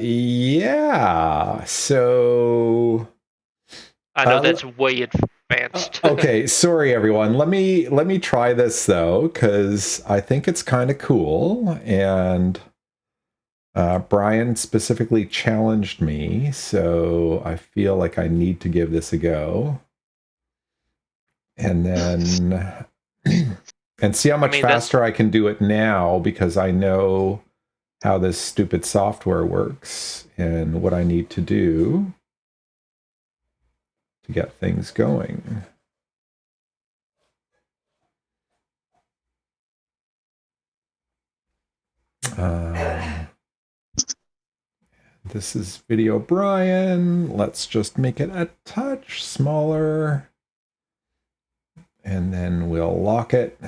Yeah. So I know that's way advanced. okay, sorry everyone. Let me try this though, because I think it's kind of cool, and Brian specifically challenged me, so I feel like I need to give this a go. And then and see how much faster I can do it now, because I know how this stupid software works and what I need to do to get things going. This is Video Brian. Let's just make it a touch smaller. And then we'll lock it.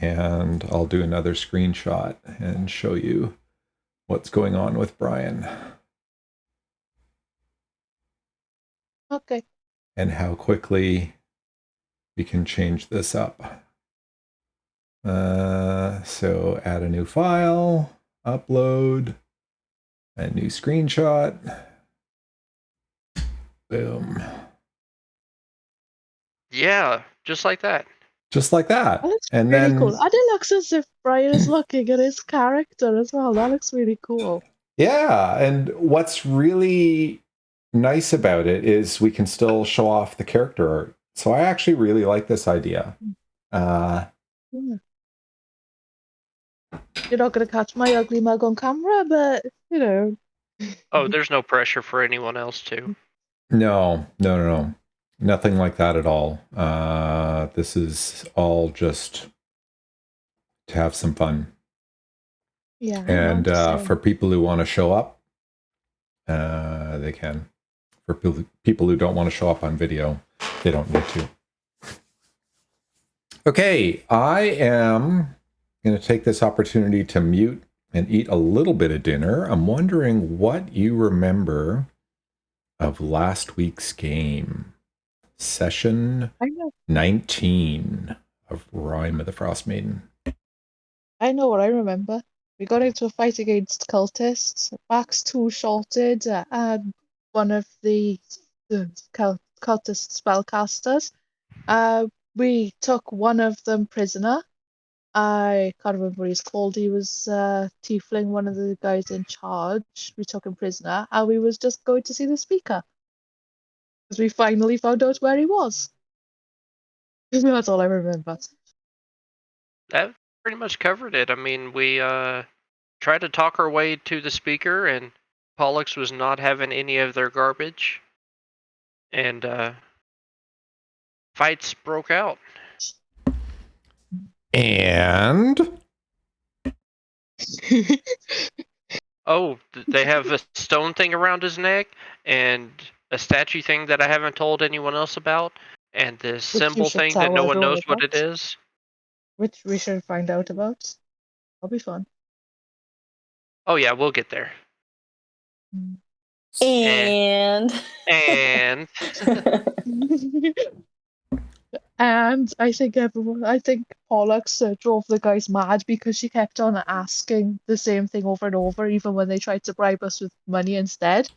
And I'll do another screenshot and show you what's going on with Brian. Okay. And how quickly we can change this up. So add a new file, upload, a new screenshot. Boom. Yeah, just like that. Just like that. That looks and really then cool. And it looks as if Brian is looking at his character as well. That looks really cool. Yeah, and what's really nice about it is we can still show off the character art. So I actually really like this idea. Yeah. You're not going to catch my ugly mug on camera, but, you know. Oh, there's no pressure for anyone else to. No. Nothing like that at all. This is all just to have some fun. Yeah. And for people who want to show up, they can. For people who don't want to show up on video, they don't need to. Okay, I am going to take this opportunity to mute and eat a little bit of dinner. I'm wondering what you remember of last week's game. Session 19 of Rime of the Frostmaiden. I know what I remember. We got into a fight against cultists. Max two-shotted and one of the cultist spellcasters. We took one of them prisoner. I can't remember what he's called. He was Tiefling, one of the guys in charge. We took him prisoner, and we was just going to see the speaker. Because we finally found out where he was. That's all I remember. That pretty much covered it. I mean, we tried to talk our way to the speaker, and Pollux was not having any of their garbage. And fights broke out. And oh, they have a stone thing around his neck and a statue thing that I haven't told anyone else about, and this symbol thing that no one knows what it is. Which we should find out about. That'll be fun. Oh yeah, we'll get there. And And I think Pollux drove the guys mad because she kept on asking the same thing over and over, even when they tried to bribe us with money instead.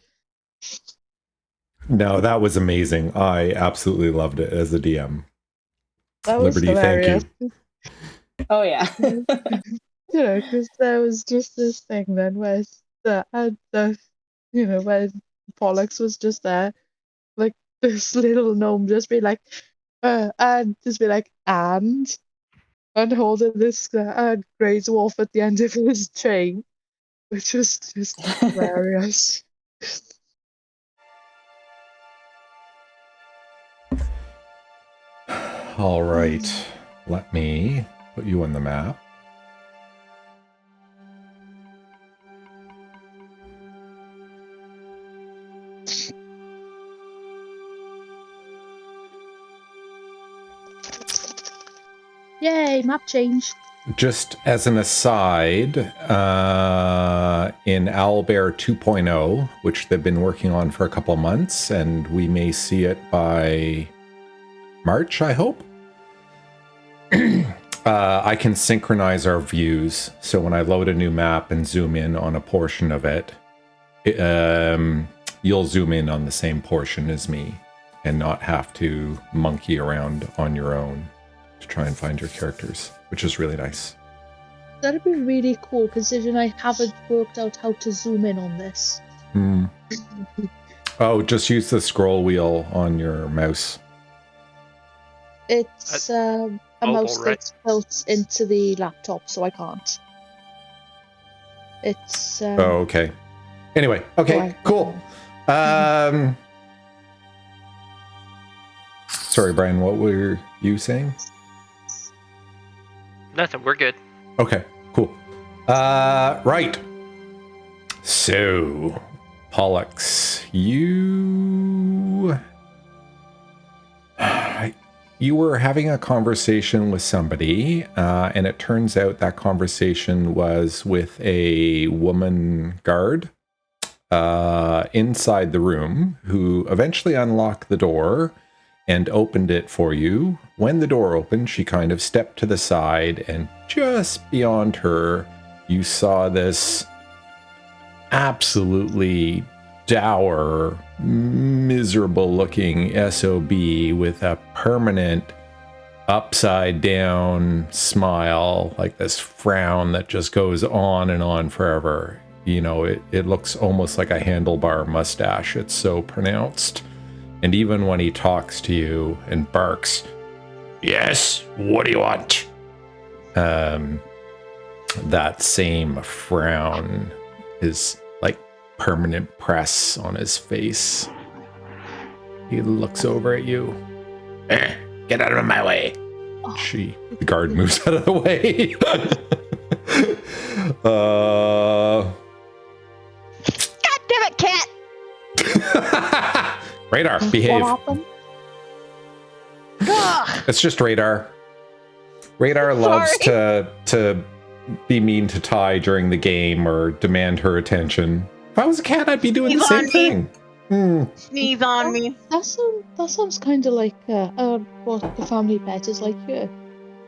No, that was amazing. I absolutely loved it as a DM. That was Liberty, hilarious. thank you. Oh yeah. Because there was just this thing then where when Pollux was just there, like this little gnome just be like, and just be like, and holding this Grey Dwarf at the end of his chain, which was just hilarious. All right, let me put you on the map. Yay, map change. Just as an aside, in Owlbear 2.0, which they've been working on for a couple of months, and we may see it by March, I hope. I can synchronize our views. So when I load a new map and zoom in on a portion of it, you'll zoom in on the same portion as me and not have to monkey around on your own to try and find your characters, which is really nice. That'd be really cool, considering I haven't worked out how to zoom in on this. Oh, just use the scroll wheel on your mouse. It's a mobile, mouse right? that's built into the laptop, so I can't. It's Oh, okay. Anyway, okay, Right. cool. Sorry, Brian, what were you saying? Nothing. We're good. Okay, cool. Right. So, Pollux, you were having a conversation with somebody, and it turns out that conversation was with a woman guard inside the room who eventually unlocked the door and opened it for you. When the door opened, she kind of stepped to the side, and just beyond her, you saw this absolutely dour, miserable-looking SOB with a permanent upside-down smile, like this frown that just goes on and on forever. You know, it looks almost like a handlebar mustache. It's so pronounced. And even when he talks to you and barks, "Yes, what do you want?" That same frown is like permanent press on his face. He looks over at you. Get out of my way. The guard moves out of the way. God damn it, cat! Radar, behave. What happened? Ugh. It's just Radar. Radar loves to be mean to Ty during the game or demand her attention. If I was a cat, I'd be doing the same thing. Sneeze on me. That sounds kind of like what the family pet is like here.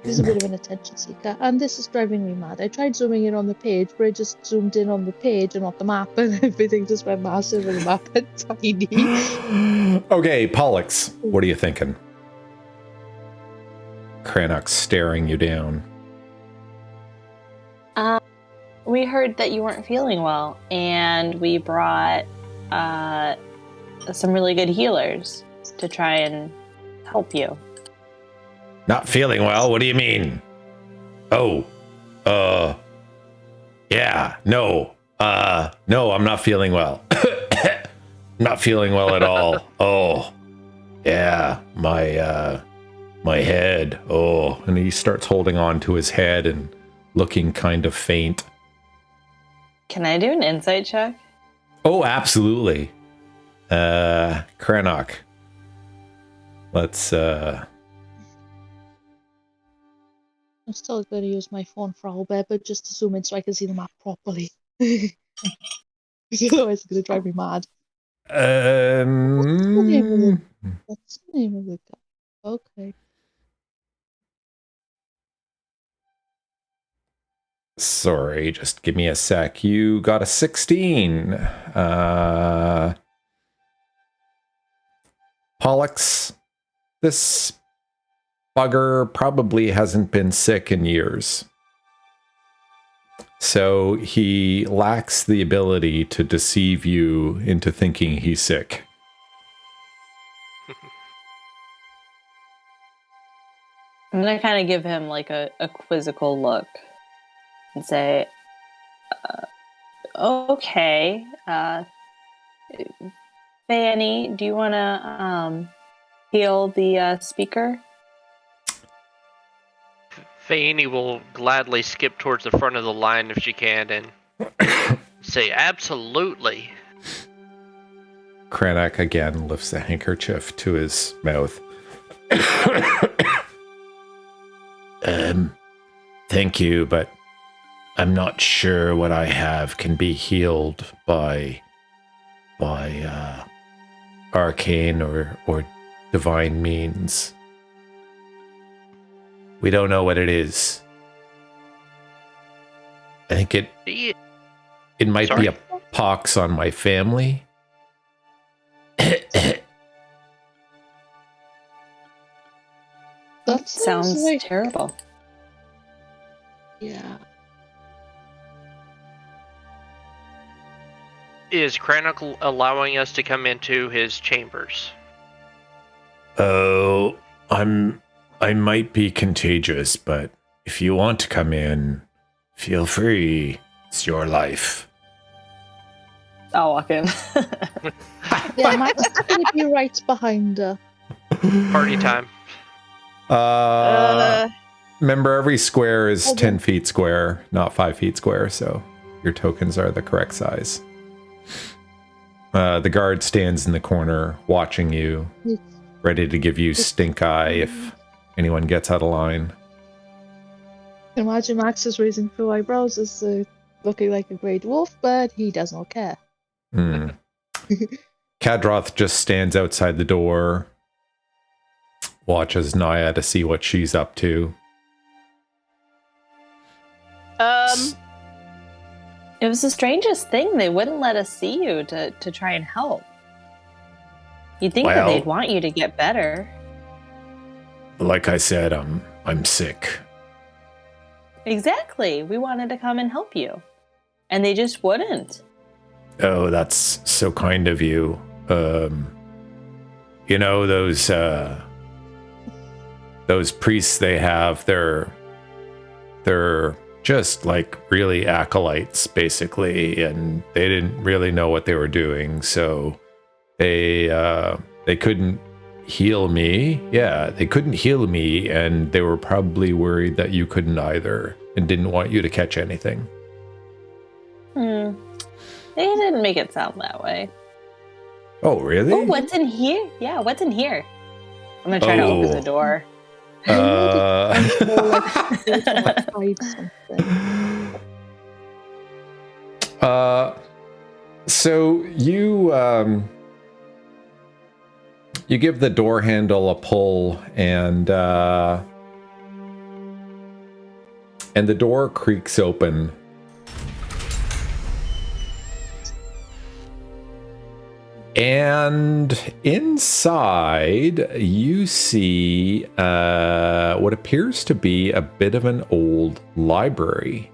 He's a bit of an attention seeker, and this is driving me mad. I tried zooming in on the page, but I just zoomed in on the page and not the map, and everything just went massive and the map went tiny. Okay, Pollux, what are you thinking? Crannoc staring you down. We heard that you weren't feeling well, and we brought some really good healers to try and help you. Not feeling well? What do you mean? Oh, yeah, no, I'm not feeling well. Not feeling well at all. Oh, yeah, my head. Oh, and he starts holding on to his head and looking kind of faint. Can I do an insight check? Oh, absolutely. Crannoc. Let's, I'm still going to use my phone for a whole bit, but just to zoom in so I can see the map properly. Otherwise, it's going to drive me mad. What's the name of the guy? Okay. Sorry, just give me a sec. You got a 16. Pollux, this bugger probably hasn't been sick in years. So he lacks the ability to deceive you into thinking he's sick. I'm going to kind of give him like a quizzical look and say, okay, Feyani, do you want to heal the speaker? Feyani will gladly skip towards the front of the line if she can and say, absolutely. Crannoc again lifts the handkerchief to his mouth. Thank you, but I'm not sure what I have can be healed by arcane or divine means. We don't know what it is. I think it might Sorry? be a pox on my family. That Sounds like, terrible. yeah. Is Crannoc allowing us to come into his chambers? Oh, I might be contagious, but if you want to come in, feel free. It's your life. I'll walk in. Yeah, Max is going to be right behind her. Party time. Remember, every square is Okay. 10 feet square, not 5 feet square, so your tokens are the correct size. The guard stands in the corner watching you, ready to give you stink eye if anyone gets out of line. Imagine Max is raising two eyebrows as looking like a Grey Dwarf, but he does not care. Kadroth just stands outside the door, watches Naya to see what she's up to. It was the strangest thing. They wouldn't let us see you to try and help. You'd think that Well- they'd want you to get better. Like I said, I'm sick. Exactly. We wanted to come and help you. And they just wouldn't. Oh, that's so kind of you. You know, those priests they have, they're just like really acolytes, basically, and they didn't really know what they were doing, so they couldn't heal me. Yeah, they couldn't heal me, and they were probably worried that you couldn't either, and didn't want you to catch anything. They didn't make it sound that way. Oh, really? Oh, what's in here? Yeah, what's in here? I'm gonna try to open the door. So you give the door handle a pull, and the door creaks open. And inside, you see what appears to be a bit of an old library.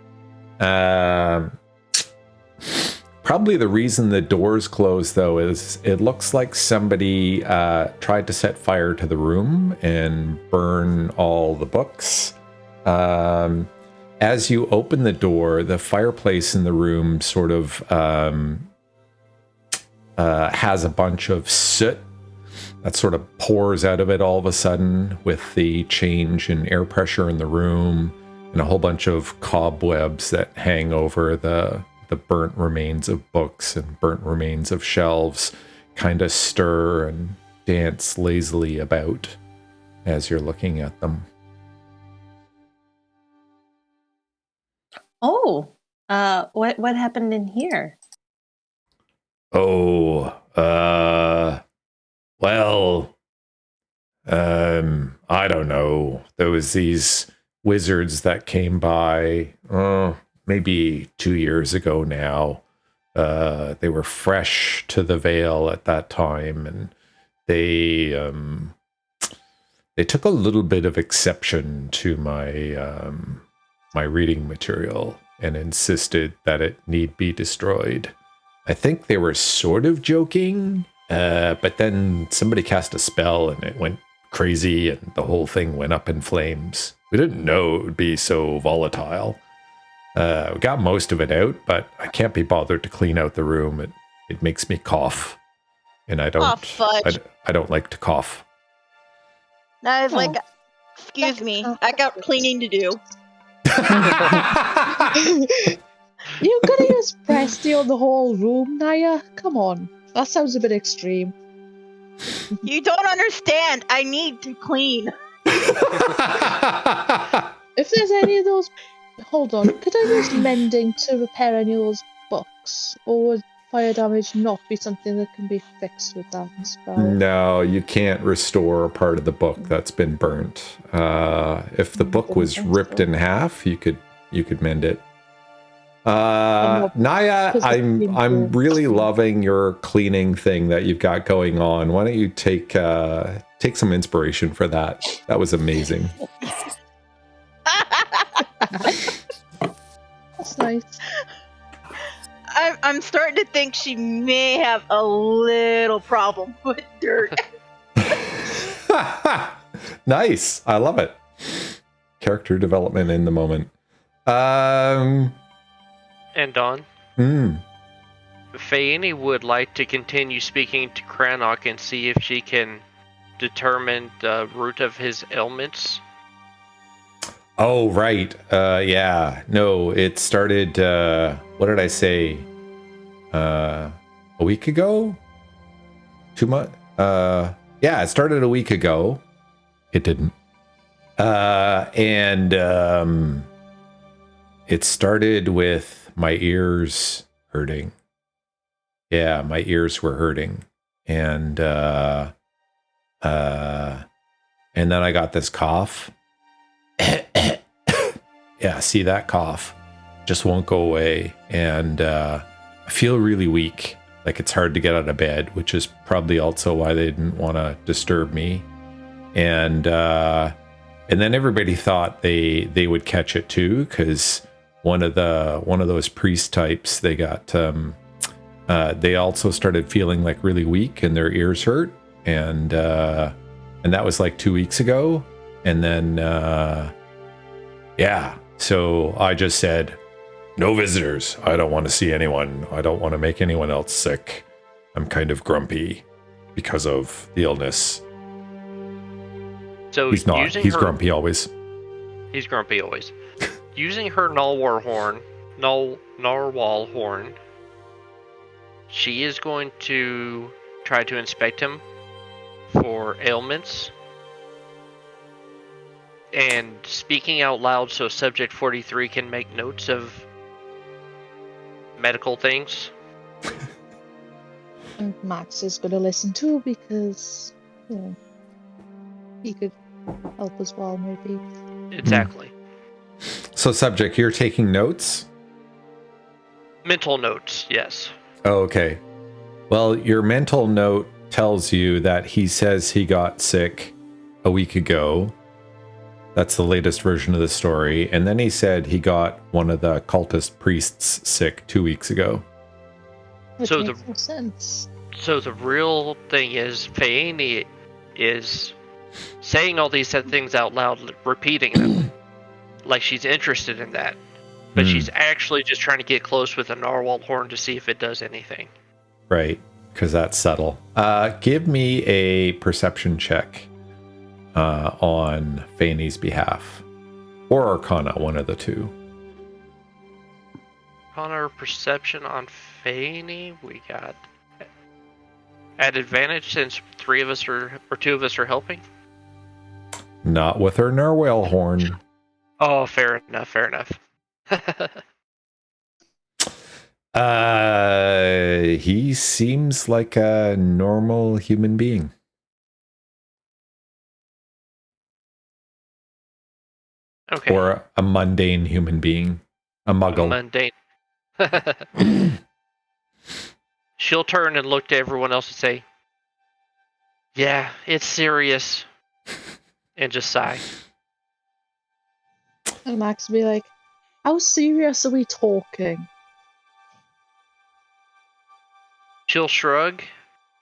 Probably the reason the door's closed, though, is it looks like somebody tried to set fire to the room and burn all the books. As you open the door, the fireplace in the room sort of has a bunch of soot that sort of pours out of it all of a sudden with the change in air pressure in the room, and a whole bunch of cobwebs that hang over the burnt remains of books and burnt remains of shelves kind of stir and dance lazily about as you're looking at them. Oh, what happened in here? Oh, well, I don't know. There was these wizards that came by, maybe 2 years ago now. They were fresh to the Vale at that time, and they took a little bit of exception to my my reading material and insisted that it need be destroyed. I think they were sort of joking, but then somebody cast a spell and it went crazy and the whole thing went up in flames. We didn't know it would be so volatile. We got most of it out, but I can't be bothered to clean out the room. It makes me cough, and I don't. Oh, fudge. I don't like to cough. I was like, excuse me, I got cleaning to do. You're gonna use Presty on the whole room, Naya? Come on. That sounds a bit extreme. You don't understand. I need to clean. If there's any of those... Hold on. Could I use mending to repair any of those books? Or fire damage not be something that can be fixed with that spell? No, you can't restore a part of the book that's been burnt. If the book was ripped in half, you could mend it. Naya, I'm really loving your cleaning thing that you've got going on. Why don't you take some inspiration for that? That was amazing. That's nice. I'm starting to think she may have a little problem with dirt. Nice. I love it. Character development in the moment. And Dawn? Feyani would like to continue speaking to Crannoc and see if she can determine the root of his ailments. Oh, right. Yeah. No, it started, what did I say? A week ago? 2 months? Yeah, it started a week ago. It didn't. It started with my ears hurting. Yeah, my ears were hurting. And then I got this cough. Yeah, see that cough just won't go away. And I feel really weak. Like it's hard to get out of bed, which is probably also why they didn't want to disturb me. And then everybody thought they would catch it too, because one of those priest types, they got they also started feeling like really weak and their ears hurt, and that was like 2 weeks ago. And then yeah, so I just said, no visitors. I don't want to see anyone. I don't want to make anyone else sick. I'm kind of grumpy because of the illness. So he's not. He's grumpy always. He's grumpy always. Using her narwhal horn, she is going to try to inspect him for ailments. And speaking out loud so Subject 43 can make notes of medical things. And Max is going to listen too, because he could help as well, maybe. Exactly. So, Subject, you're taking notes? Mental notes, yes. Oh, okay. Well, your mental note tells you that he says he got sick a week ago. That's the latest version of the story. And then he said he got one of the cultist priests sick 2 weeks ago. Which makes no sense. So the real thing is Feyani is saying all these things out loud, repeating them, like she's interested in that. But she's actually just trying to get close with a narwhal horn to see if it does anything. Right, because that's subtle. Give me a perception check on Feyani's behalf. Or Arcana, one of the two. Arcana or perception on Feyani, we got at advantage since 3 of us or 2 of us are helping. Not with her narwhal horn. Oh, fair enough. He seems like a normal human being. Okay. Or a mundane human being. A muggle. Mundane. She'll turn and look to everyone else and say, yeah, it's serious. And just sigh. And Max will be like, how serious are we talking? She'll shrug,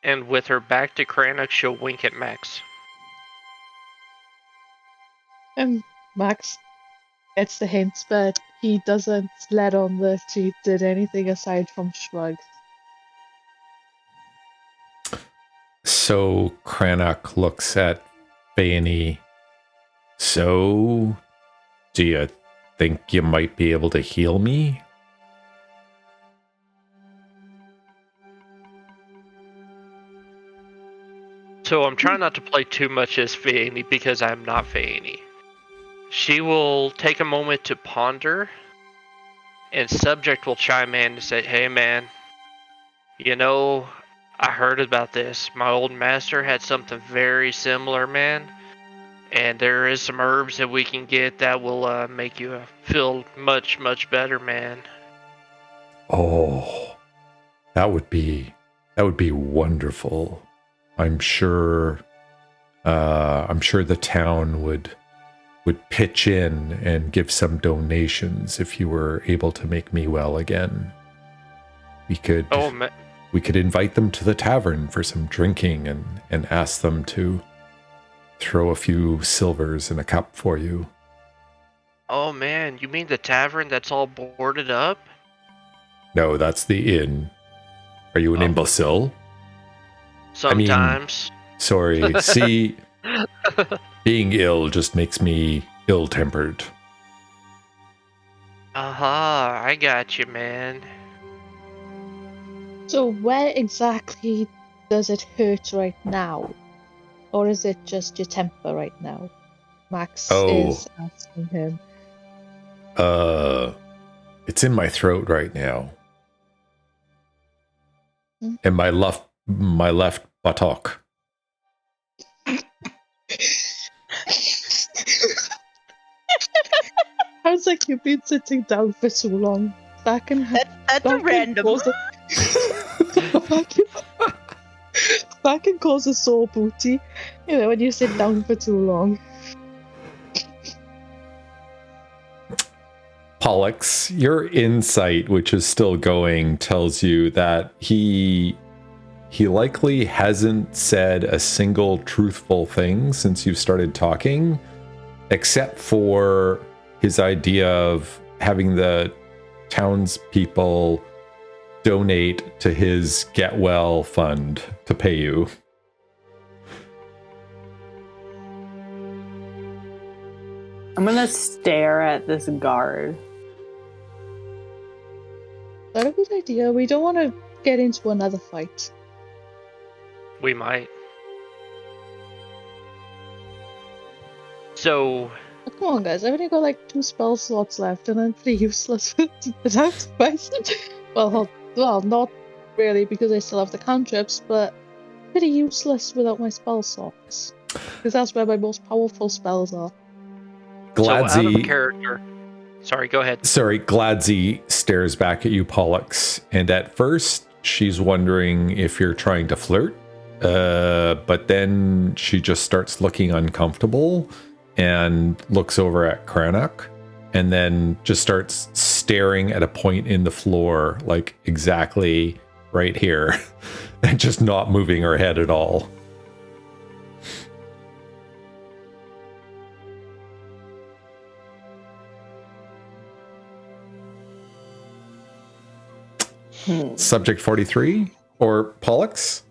and with her back to Crannoc, she'll wink at Max. And Max gets the hints, but he doesn't let on that she did anything aside from shrug. So Crannoc looks at Feyani. So, do you think you might be able to heal me? So I'm trying not to play too much as Feyani because I'm not Feyani. She will take a moment to ponder, and Subject will chime in and say, hey man, You know, I heard about this. My old master had something very similar, man. And there is some herbs that we can get that will make you feel much, much better, man. Oh, that would be wonderful. I'm sure the town would pitch in and give some donations if you were able to make me well again. We could invite them to the tavern for some drinking and ask them to throw a few silvers in a cup for you. Oh man, you mean the tavern that's all boarded up? No, that's the inn. Are you an imbecile? Sometimes. I mean, sorry. See, being ill just makes me ill-tempered. I got you, man. So where exactly does it hurt right now? Or is it just your temper right now? Max is asking him. It's in my throat right now. Hmm? And my left buttock. Sounds like you've been sitting down for too long. That's random. That can cause a sore booty, when you sit down for too long. Pollux, your insight, which is still going, tells you that he likely hasn't said a single truthful thing since you started talking, except for his idea of having the townspeople donate to his Get Well fund to pay you. I'm gonna stare at this guard. Is that a good idea? We don't want to get into another fight. We might. So... Come on, guys. I've only got like 2 spell slots left, and I'm pretty useless without spice. Well, not really, because I still have the cantrips, but pretty useless without my spell slots. Because that's where my most powerful spells are. Gladzy, so out of character. Sorry, go ahead. Sorry, Gladzy stares back at you, Pollux, and at first she's wondering if you're trying to flirt, but then she just starts looking uncomfortable and looks over at Crannoc, and then just starts staring at a point in the floor, like exactly right here, and just not moving her head at all. Subject 43 or Pollux?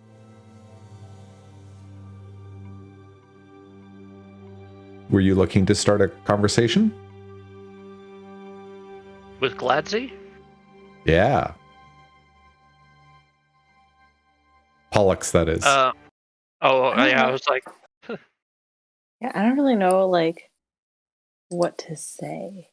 Were you looking to start a conversation? With Gladzy? Yeah. Pollux, that is. Yeah, I was like... Yeah, I don't really know, what to say.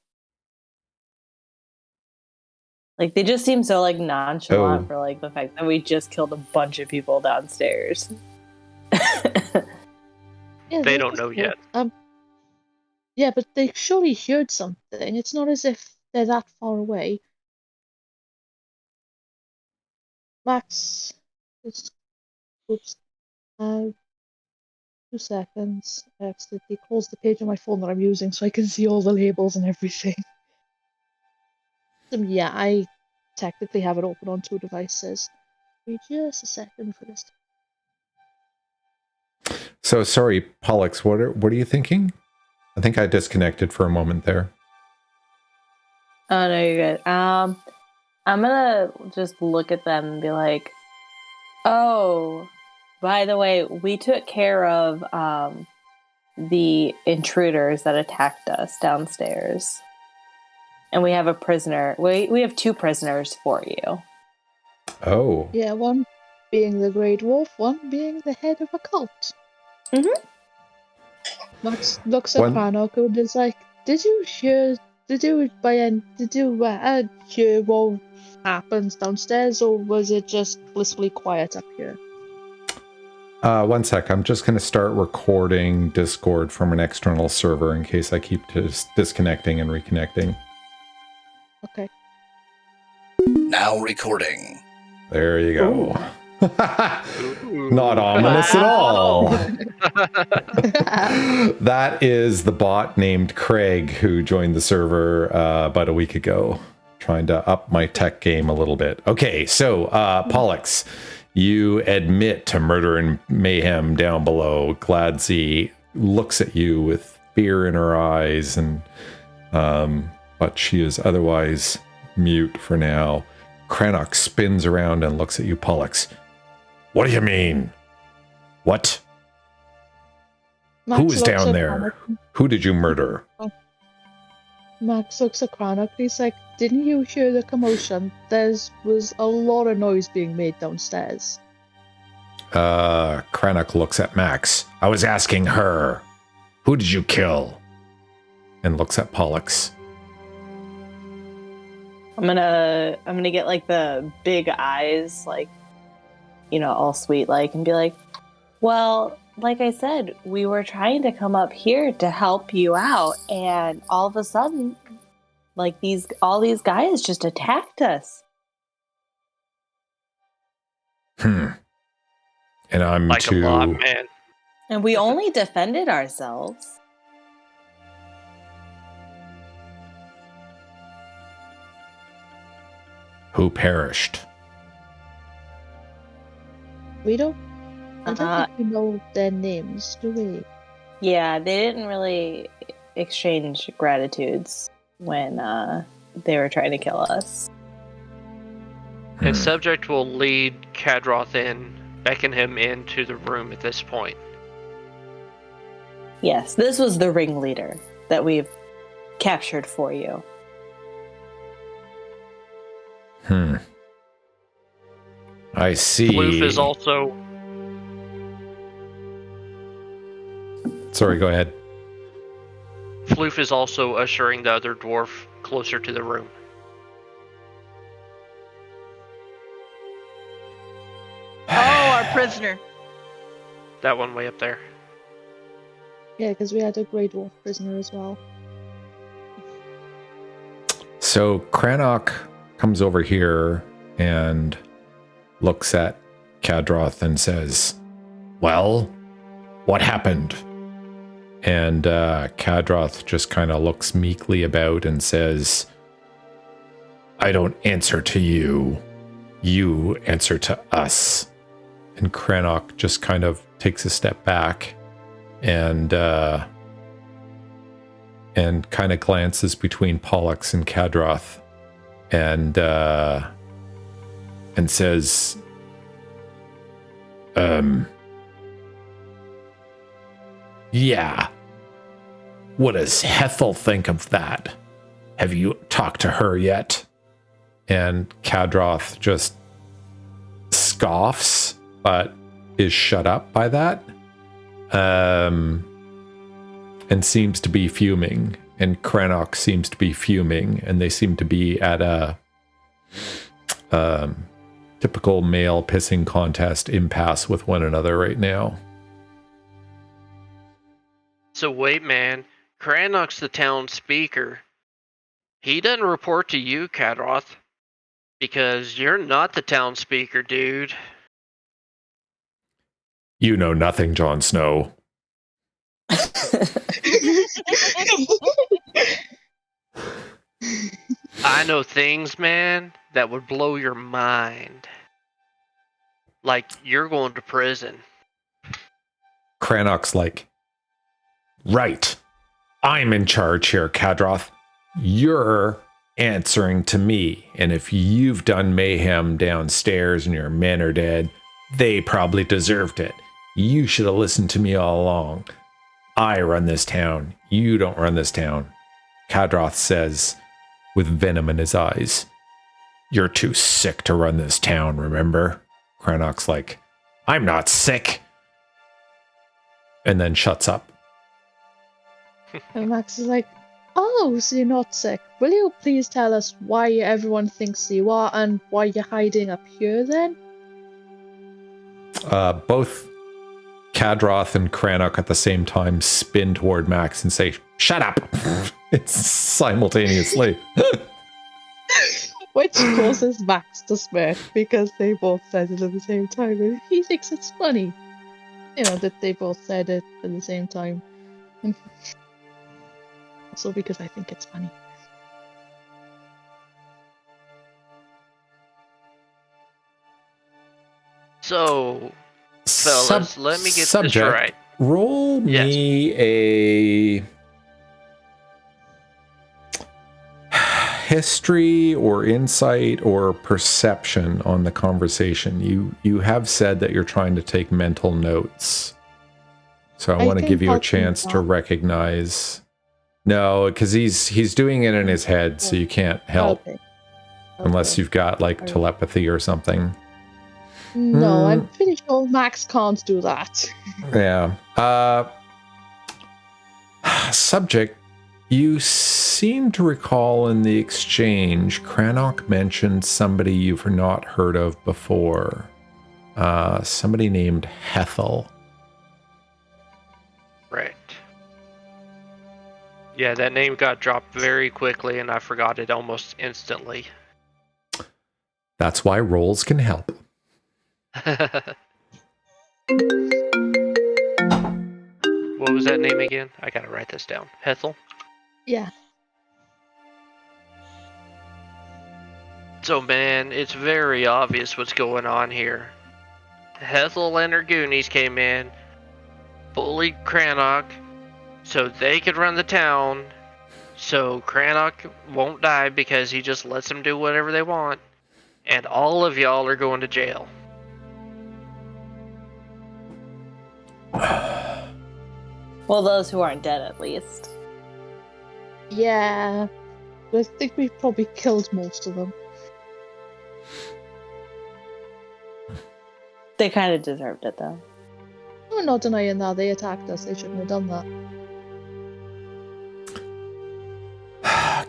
They just seem so, nonchalant for, the fact that we just killed a bunch of people downstairs. Yeah, they don't know yet. Yeah, but they surely heard something. It's not as if they're that far away. Max, oops. 2 seconds. I accidentally closed the page on my phone that I'm using so I can see all the labels and everything. Yeah, I technically have it open on 2 devices. Wait just a second for this. So sorry, Pollux, what are you thinking? I think I disconnected for a moment there. Oh, no, you're good. I'm gonna just look at them and be like, oh, by the way, we took care of the intruders that attacked us downstairs. And we have a prisoner. We have 2 prisoners for you. Oh. Yeah, one being the Grey Dwarf, one being the head of a cult. Mm-hmm. Max looks at Crannoc and is like, did you hear what happens downstairs, or was it just blissfully quiet up here? One sec. I'm just going to start recording Discord from an external server in case I keep disconnecting and reconnecting. Okay. Now recording. There you go. Not ominous at all. That is the bot named Craig who joined the server about a week ago, trying to up my tech game a little bit. Okay, so Pollux, you admit to murder and mayhem down below. Gladzy looks at you with fear in her eyes, and but she is otherwise mute for now. Crannoc spins around and looks at you, Pollux. What do you mean? What? Max Who is looks down at there? Crannoc. Who did you murder? Max looks at Crannoc. He's like, "Didn't you hear the commotion? There was a lot of noise being made downstairs." Crannoc looks at Max. I was asking her. Who did you kill? And looks at Pollux. I'm gonna get like the big eyes, like, you know, all sweet like, and be like, well, like I said, we were trying to come up here to help you out, and all of a sudden, like all these guys just attacked us. And I'm Like a lot, man. And we only defended ourselves. Who perished? We don't. I don't think we know their names, do we? Yeah, they didn't really exchange gratitudes when they were trying to kill us. And subject will lead Kadroth in, beckon him into the room at this point. Yes, this was the ringleader that we've captured for you. I see. Floof is also... Sorry, go ahead. Floof is also ushering the other dwarf closer to the room. Oh, our prisoner. That one way up there. Yeah, because we had a Grey Dwarf prisoner as well. So Crannoc comes over here and looks at Kadroth and says, well, what happened? And Kadroth just kind of looks meekly about and says, I don't answer to you. You answer to us. And Crannoc just kind of takes a step back and kind of glances between Pollux and Kadroth and says, yeah. What does Hethyl think of that? Have you talked to her yet? And Kadroth just scoffs, but is shut up by that. And seems to be fuming. And Crannoc seems to be fuming. And they seem to be at a typical male pissing contest impasse with one another right now. So wait, man. Crannoc's the town speaker. He doesn't report to you, Kadroth, because you're not the town speaker, dude. You know nothing, Jon Snow. I know things, man, that would blow your mind. Like, you're going to prison. Crannoc's like, right. I'm in charge here, Kadroth. You're answering to me. And if you've done mayhem downstairs and your men are dead, they probably deserved it. You should have listened to me all along. I run this town. You don't run this town. Kadroth says, with venom in his eyes, you're too sick to run this town, remember? Crannoc's like, I'm not sick. And then shuts up. And Max is like, oh, Oh, so you're not sick. Will you please tell us why everyone thinks you are and why you're hiding up here then? Both Kadroth and Crannoc at the same time spin toward Max and say, "Shut up!" It's simultaneously. Which causes Max to smirk because they both said it at the same time. And he thinks it's funny, that they both said it at the same time. Also because I think it's funny. So, fellas, let me get subject, this right. Roll me a history or insight or perception on the conversation. You have said that you're trying to take mental notes. So I want to give you a chance to recognize. No, because he's doing it in his head, so you can't help. Okay. Unless you've got like telepathy or something. No, I'm pretty sure Max can't do that. Yeah. Subject, you seem to recall in the exchange, Crannoc mentioned somebody you've not heard of before. Somebody named Hethyl. Right. Yeah, that name got dropped very quickly, and I forgot it almost instantly. That's why rolls can help. What was that name again? I gotta write this down. Hethyl? Yeah. So, man, it's very obvious what's going on here. Hethyl and her Goonies came in, bullied Crannoc, so they could run the town, so Crannoc won't die because he just lets them do whatever they want, and all of y'all are going to jail. Well, those who aren't dead, at least. Yeah. I think we probably killed most of them. They kind of deserved it, though. I'm not denying that. They attacked us. They shouldn't have done that.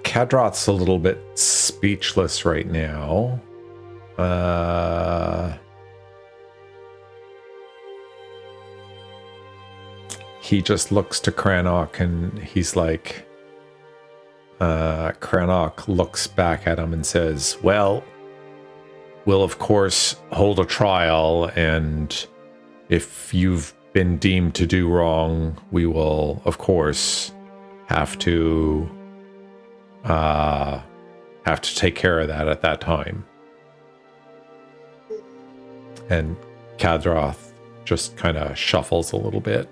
Kadroth's a little bit speechless right now. He just looks to Crannoc and he's like, Crannoc looks back at him and says, well, we'll of course hold a trial, and if you've been deemed to do wrong, we will of course have to take care of that at that time. And Kadroth just kind of shuffles a little bit.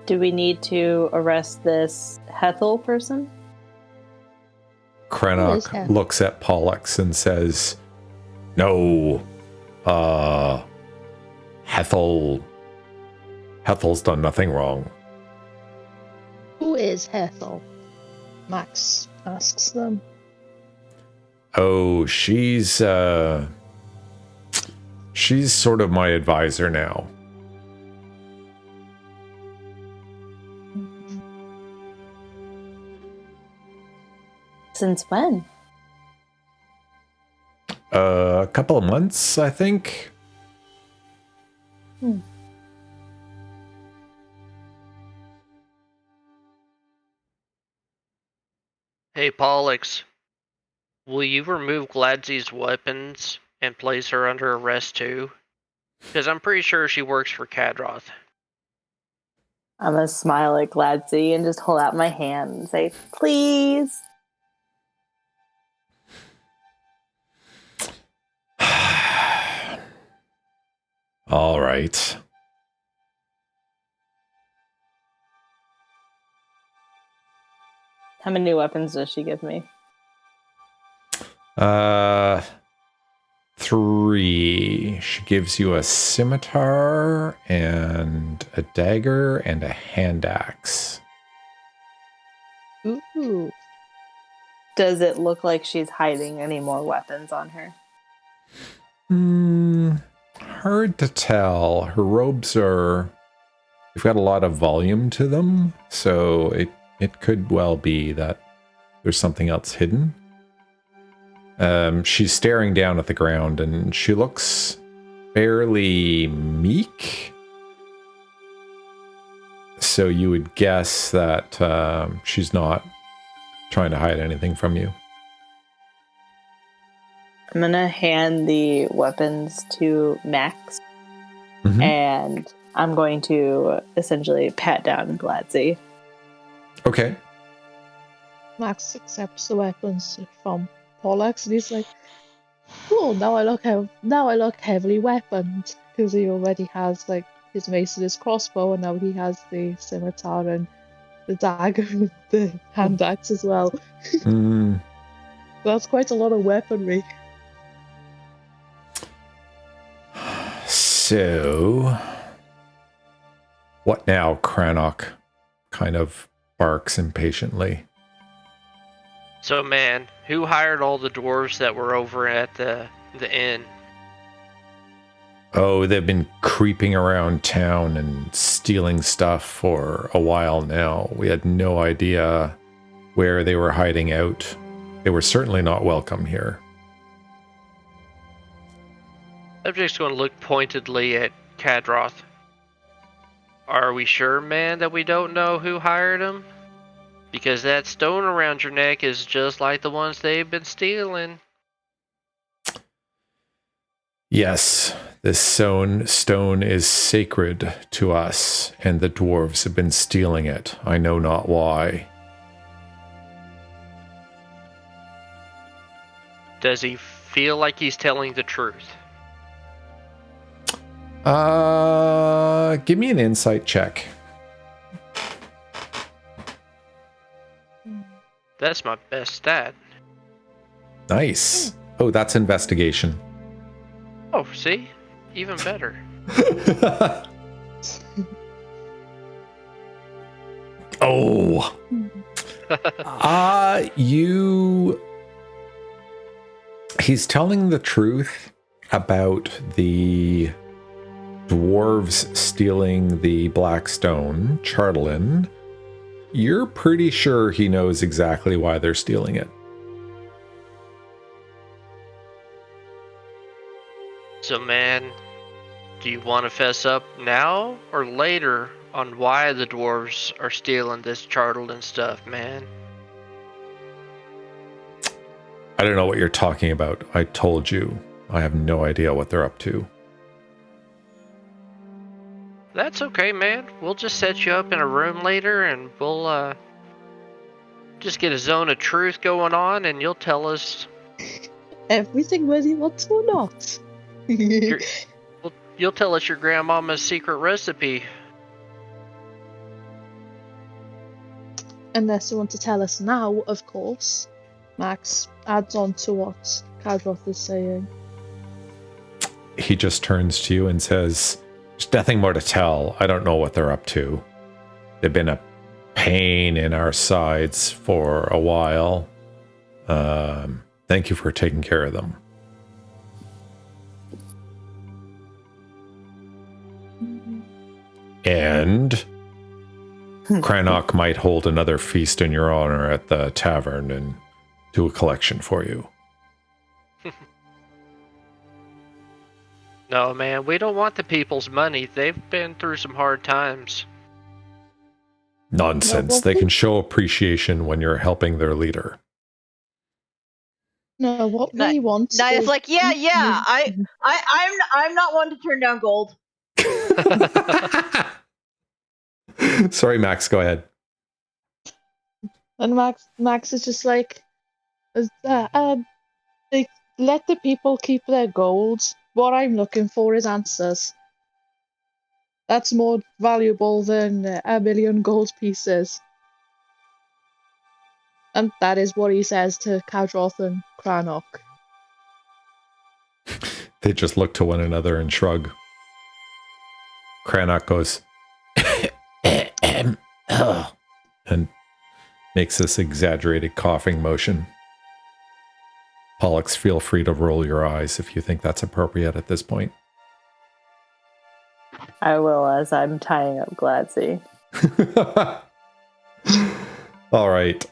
Do we need to arrest this Hethyl person? Crannoc looks at Pollux and says, no, Hethyl's done nothing wrong. Who is Hethyl? Max asks them. Oh, she's sort of my advisor now. Since when? A couple of months, I think. Hey, Pollux, will you remove Gladzy's weapons and place her under arrest too? Because I'm pretty sure she works for Kadroth. I'm gonna smile at Gladzy and just hold out my hand and say, please. All right. How many weapons does she give me? 3. She gives you a scimitar and a dagger and a hand axe. Ooh. Does it look like she's hiding any more weapons on her? Hard to tell. Her robes are You've got a lot of volume to them, so it could well be that there's something else hidden. She's staring down at the ground, and she looks fairly meek. So you would guess that she's not trying to hide anything from you. I'm gonna hand the weapons to Max, and I'm going to essentially pat down Gladzy. Okay. Max accepts the weapons from Pollux, and he's like, "Cool, now I look heavily weaponed because he already has like his mace and his crossbow, and now he has the scimitar and the dagger and the hand axe as well. That's quite a lot of weaponry." So, what now? Crannoc kind of barks impatiently. So, man, who hired all the dwarves that were over at the inn? Oh, they've been creeping around town and stealing stuff for a while now. We had no idea where they were hiding out. They were certainly not welcome here. I'm just going to look pointedly at Kadroth. Are we sure, man, that we don't know who hired them? Because that stone around your neck is just like the ones they've been stealing. Yes, this stone is sacred to us, and the dwarves have been stealing it. I know not why. Does he feel like he's telling the truth? Give me an insight check. That's my best stat. Nice. Oh, that's investigation. Oh, see? Even better. Oh. He's telling the truth about the dwarves stealing the black stone, Chartalyn. You're pretty sure he knows exactly why they're stealing it. So, man, do you want to fess up now or later on why the dwarves are stealing this Chartalyn stuff, man? I don't know what you're talking about. I told you. I have no idea what they're up to. That's okay, man. We'll just set you up in a room later and we'll just get a zone of truth going on and you'll tell us Everything whether you want to or not. you'll tell us your grandmama's secret recipe. Unless you want to tell us now, of course. Max adds on to what Kadroth is saying. He just turns to you and says, "There's nothing more to tell. I don't know what they're up to. They've been a pain in our sides for a while. Thank you for taking care of them." And Crannoc might hold another feast in your honor at the tavern and do a collection for you. No, man, we don't want the people's money. They've been through some hard times. Nonsense. They can show appreciation when you're helping their leader. No, what we want Naya's is... like, yeah, I'm not one to turn down gold. Sorry, Max, go ahead. And Max is just like, they let the people keep their gold. What I'm looking for is answers. That's more valuable than a million gold pieces. And that is what he says to Kadroth and Crannoc. They just look to one another and shrug. Crannoc goes, and makes this exaggerated coughing motion. Pollux, feel free to roll your eyes if you think that's appropriate at this point. I will as I'm tying up Gladzy. All right.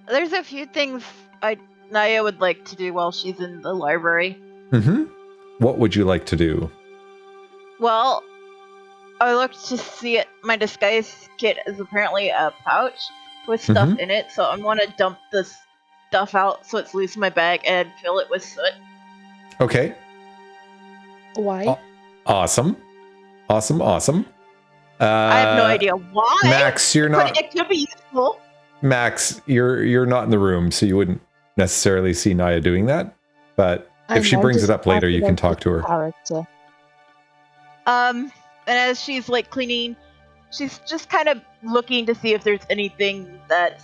There's a few things Naya would like to do while she's in the library. Mm-hmm. What would you like to do? Well, I looked to see it. My disguise kit is apparently a pouch with stuff in it, so I want to dump this stuff out so it's loose in my bag and fill it with soot. Okay. Why? Awesome. Awesome. I have no idea why. Max, you're not. But it could be useful. Max, you're not in the room, so you wouldn't necessarily see Naya doing that. But if she brings it up later, you can talk to her. Character. And as she's like cleaning, she's just kind of looking to see if there's anything that's,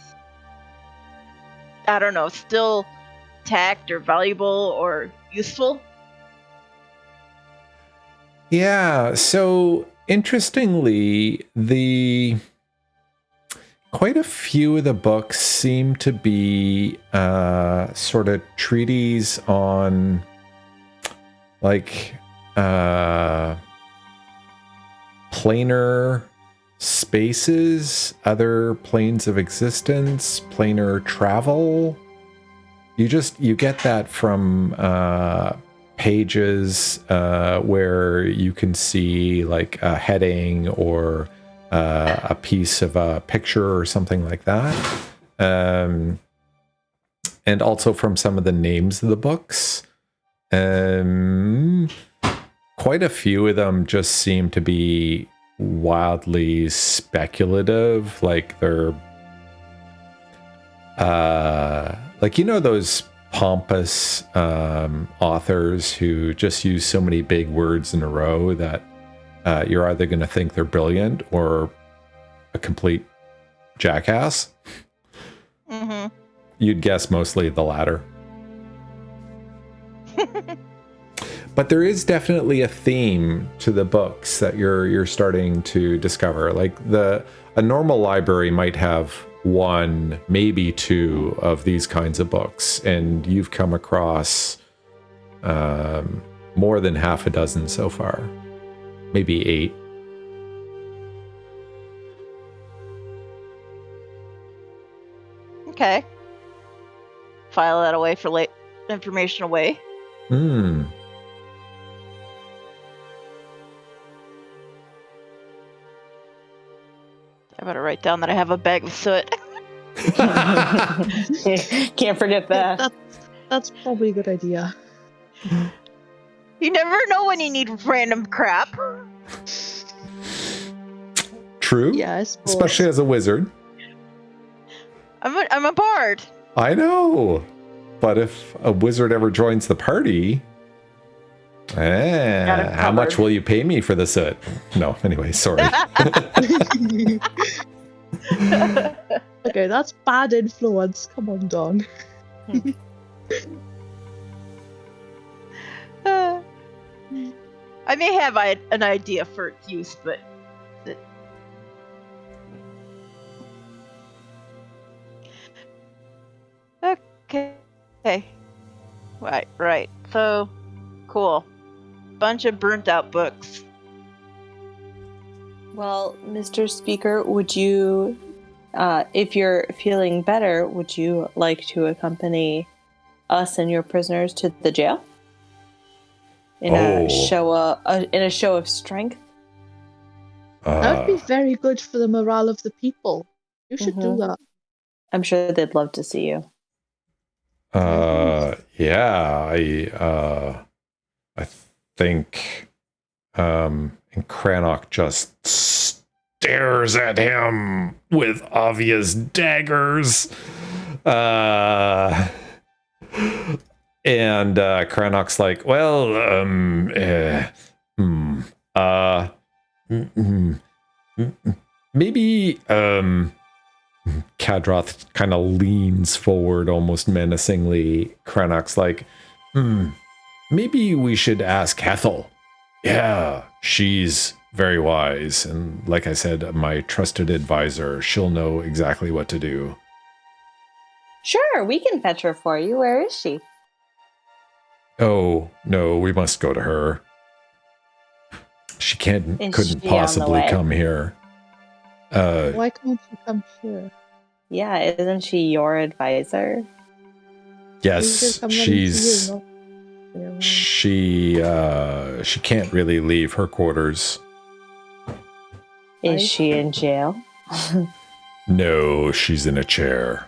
I don't know, still tacked or valuable or useful. Yeah, so interestingly, quite a few of the books seem to be sort of treatises on like planar spaces, other planes of existence, planar travel. You get that from pages where you can see like a heading or a piece of a picture or something like that. And also from some of the names of the books. Quite a few of them just seem to be wildly speculative. Like they're like, you know, those pompous authors who just use so many big words in a row that you're either going to think they're brilliant or a complete jackass. Mm-hmm. You'd guess mostly the latter. But there is definitely a theme to the books that you're starting to discover. Like a normal library might have one, maybe two of these kinds of books, and you've come across more than half a dozen so far, maybe 8. Okay. File that away for late information away. I better write down that I have a bag of soot. Can't forget that. That's probably a good idea. You never know when you need random crap. True. Yeah, I suppose. Especially as a wizard. I'm a bard. I know. But if a wizard ever joins the party, how much will you pay me for the soot? No, anyway, sorry. Okay, that's bad influence. Come on, Don. I may have an idea for its use, but... Okay. Right. So, cool. Bunch of burnt out books. Well, Mr. Speaker, would you, if you're feeling better, would you like to accompany us and your prisoners to the jail? In a show of strength? That would be very good for the morale of the people. You should do that. I'm sure they'd love to see you. Yeah, I think and Crannoc just stares at him with obvious daggers. And Crannoc's like, well, maybe Kadroth kind of leans forward almost menacingly. Crannoc's like, maybe we should ask Hethyl. Yeah, she's very wise. And like I said, my trusted advisor, she'll know exactly what to do. Sure, we can fetch her for you. Where is she? Oh, no, we must go to her. She couldn't Is she on the possibly way? come here. Why can't you come here? Yeah, isn't she your advisor? Yes, she's... She can't really leave her quarters. Is she in jail? No, she's in a chair.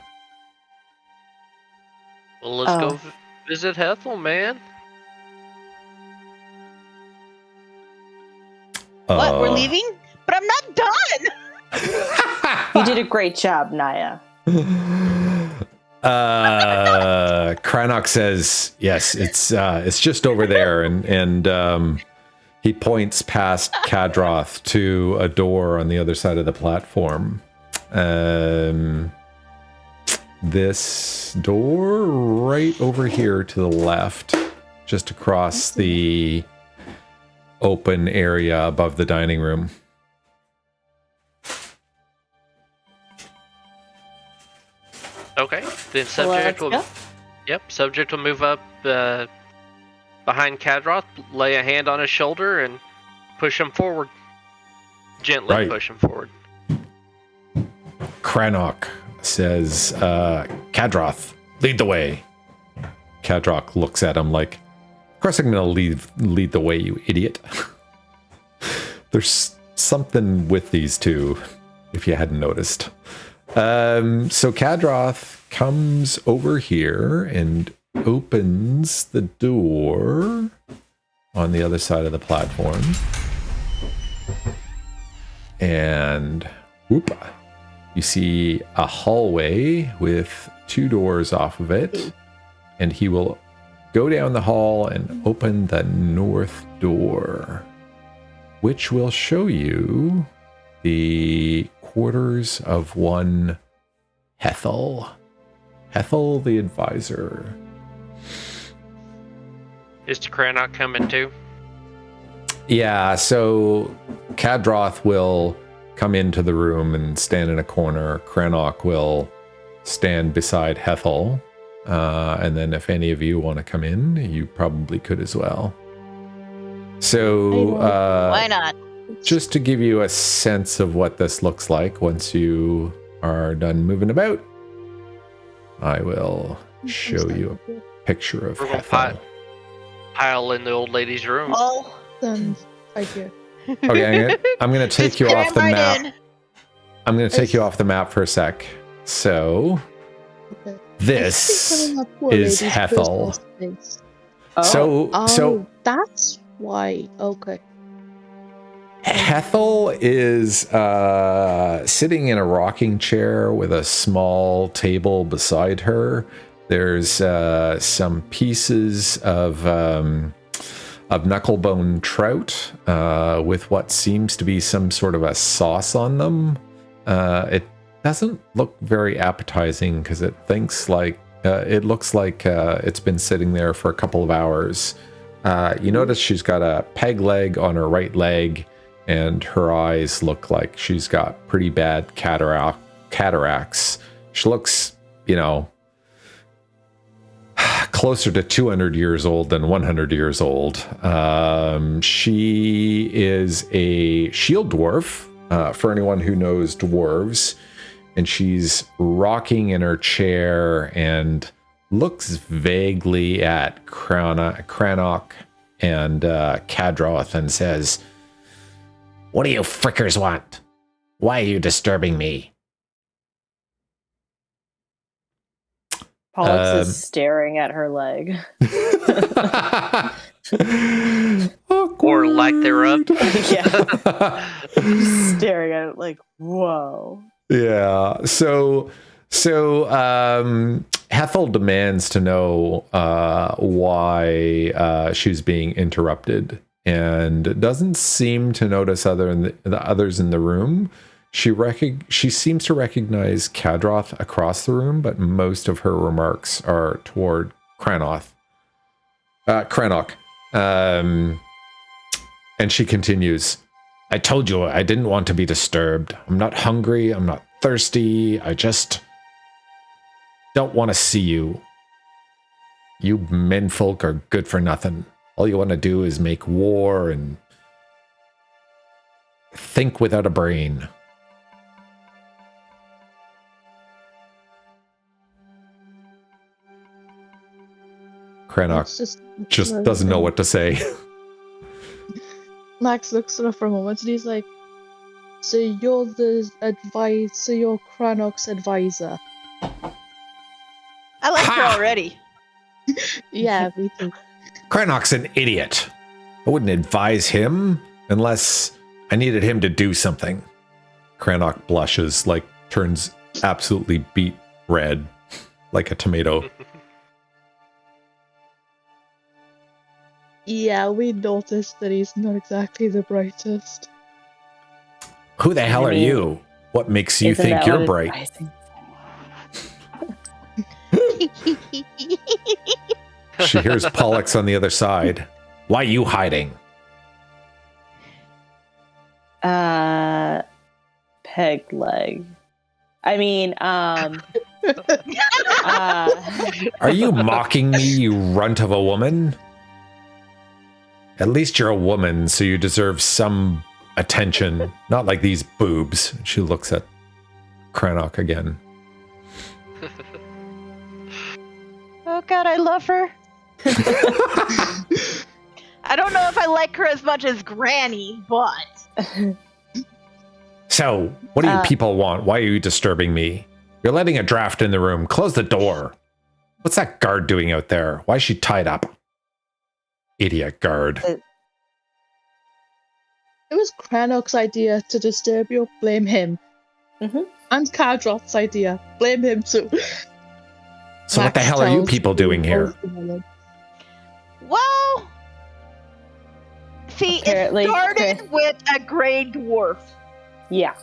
Well, let's go visit Hethyl, man. What? We're leaving? But I'm not done! You did a great job, Naya. Crannoc says, yes, it's just over there, and he points past Kadroth to a door on the other side of the platform. This door right over here to the left, just across the open area above the dining room. Okay, then subject will. Go. Yep, subject will move up behind Kadroth, lay a hand on his shoulder, and push him forward. Gently Right. push him forward. Crannoc says, Kadroth, lead the way. Kadroth looks at him like, of course I'm going to lead the way, you idiot. There's something with these two, if you hadn't noticed. So Kadroth comes over here and opens the door on the other side of the platform. And whoop, you see a hallway with 2 doors off of it. And he will go down the hall and open the north door, which will show you the quarters of one Hethyl. Hethyl the advisor. Is Crannoc coming too? Yeah, so Kadroth will come into the room and stand in a corner. Crannoc will stand beside Hethyl. And then if any of you want to come in, you probably could as well. So, Why not? just to give you a sense of what this looks like once you are done moving about, I will show you a picture of We're gonna Hethyl. Pile in the old lady's room. Oh, Then right here. Okay, I'm gonna take just you off cram the right map. in. I'm gonna take you off the map for a sec. So, Okay. this I think poor is lady's Hethyl. personal space. So That's why. Okay. Hethyl is sitting in a rocking chair with a small table beside her. There's some pieces of knucklebone trout with what seems to be some sort of a sauce on them. It doesn't look very appetizing because it looks like it's been sitting there for a couple of hours. You notice she's got a peg leg on her right leg, and her eyes look like she's got pretty bad cataracts. She looks, closer to 200 years old than 100 years old. She is a shield dwarf, for anyone who knows dwarves, and she's rocking in her chair and looks vaguely at Crannoc and Kadroth and says, "What do you frickers want? Why are you disturbing me?" Pollux is staring at her leg. Or lack thereof. Yeah. Just staring at it like, whoa. Yeah. So Hethyl demands to know why she's being interrupted, and doesn't seem to notice the others in the room. She seems to recognize Kadroth across the room, but most of her remarks are toward Crannoc. And she continues, "I told you I didn't want to be disturbed. I'm not hungry. I'm not thirsty. I just don't want to see you. You menfolk are good for nothing. All you want to do is make war and think without a brain. Crannoc just doesn't know what to say. Max looks at her for a moment and he's like, so you're Crannoc's advisor. I like her Ha! already. Yeah, me too. Crannoc's an idiot. I wouldn't advise him unless I needed him to do something. Crannoc blushes, like turns absolutely beet red, like a tomato. Yeah, we noticed that he's not exactly the brightest. Who the hell are you? What makes you think you're bright? She hears Pollux on the other side. Why are you hiding? Peg leg. I mean, Are you mocking me, you runt of a woman? At least you're a woman, so you deserve some attention. Not like these boobs. She looks at Crannoc again. Oh god, I love her. I don't know if I like her as much as Granny, but... So, what do you people want? Why are you disturbing me? You're letting a draft in the room. Close the door. What's that guard doing out there? Why is she tied up? Idiot guard. It was Crannoc's idea to disturb you. Blame him. Mm-hmm. And Kadroth's idea. Blame him too. So what the hell are you people doing here? Well... See, Apparently, it started with a Grey Dwarf. Yeah.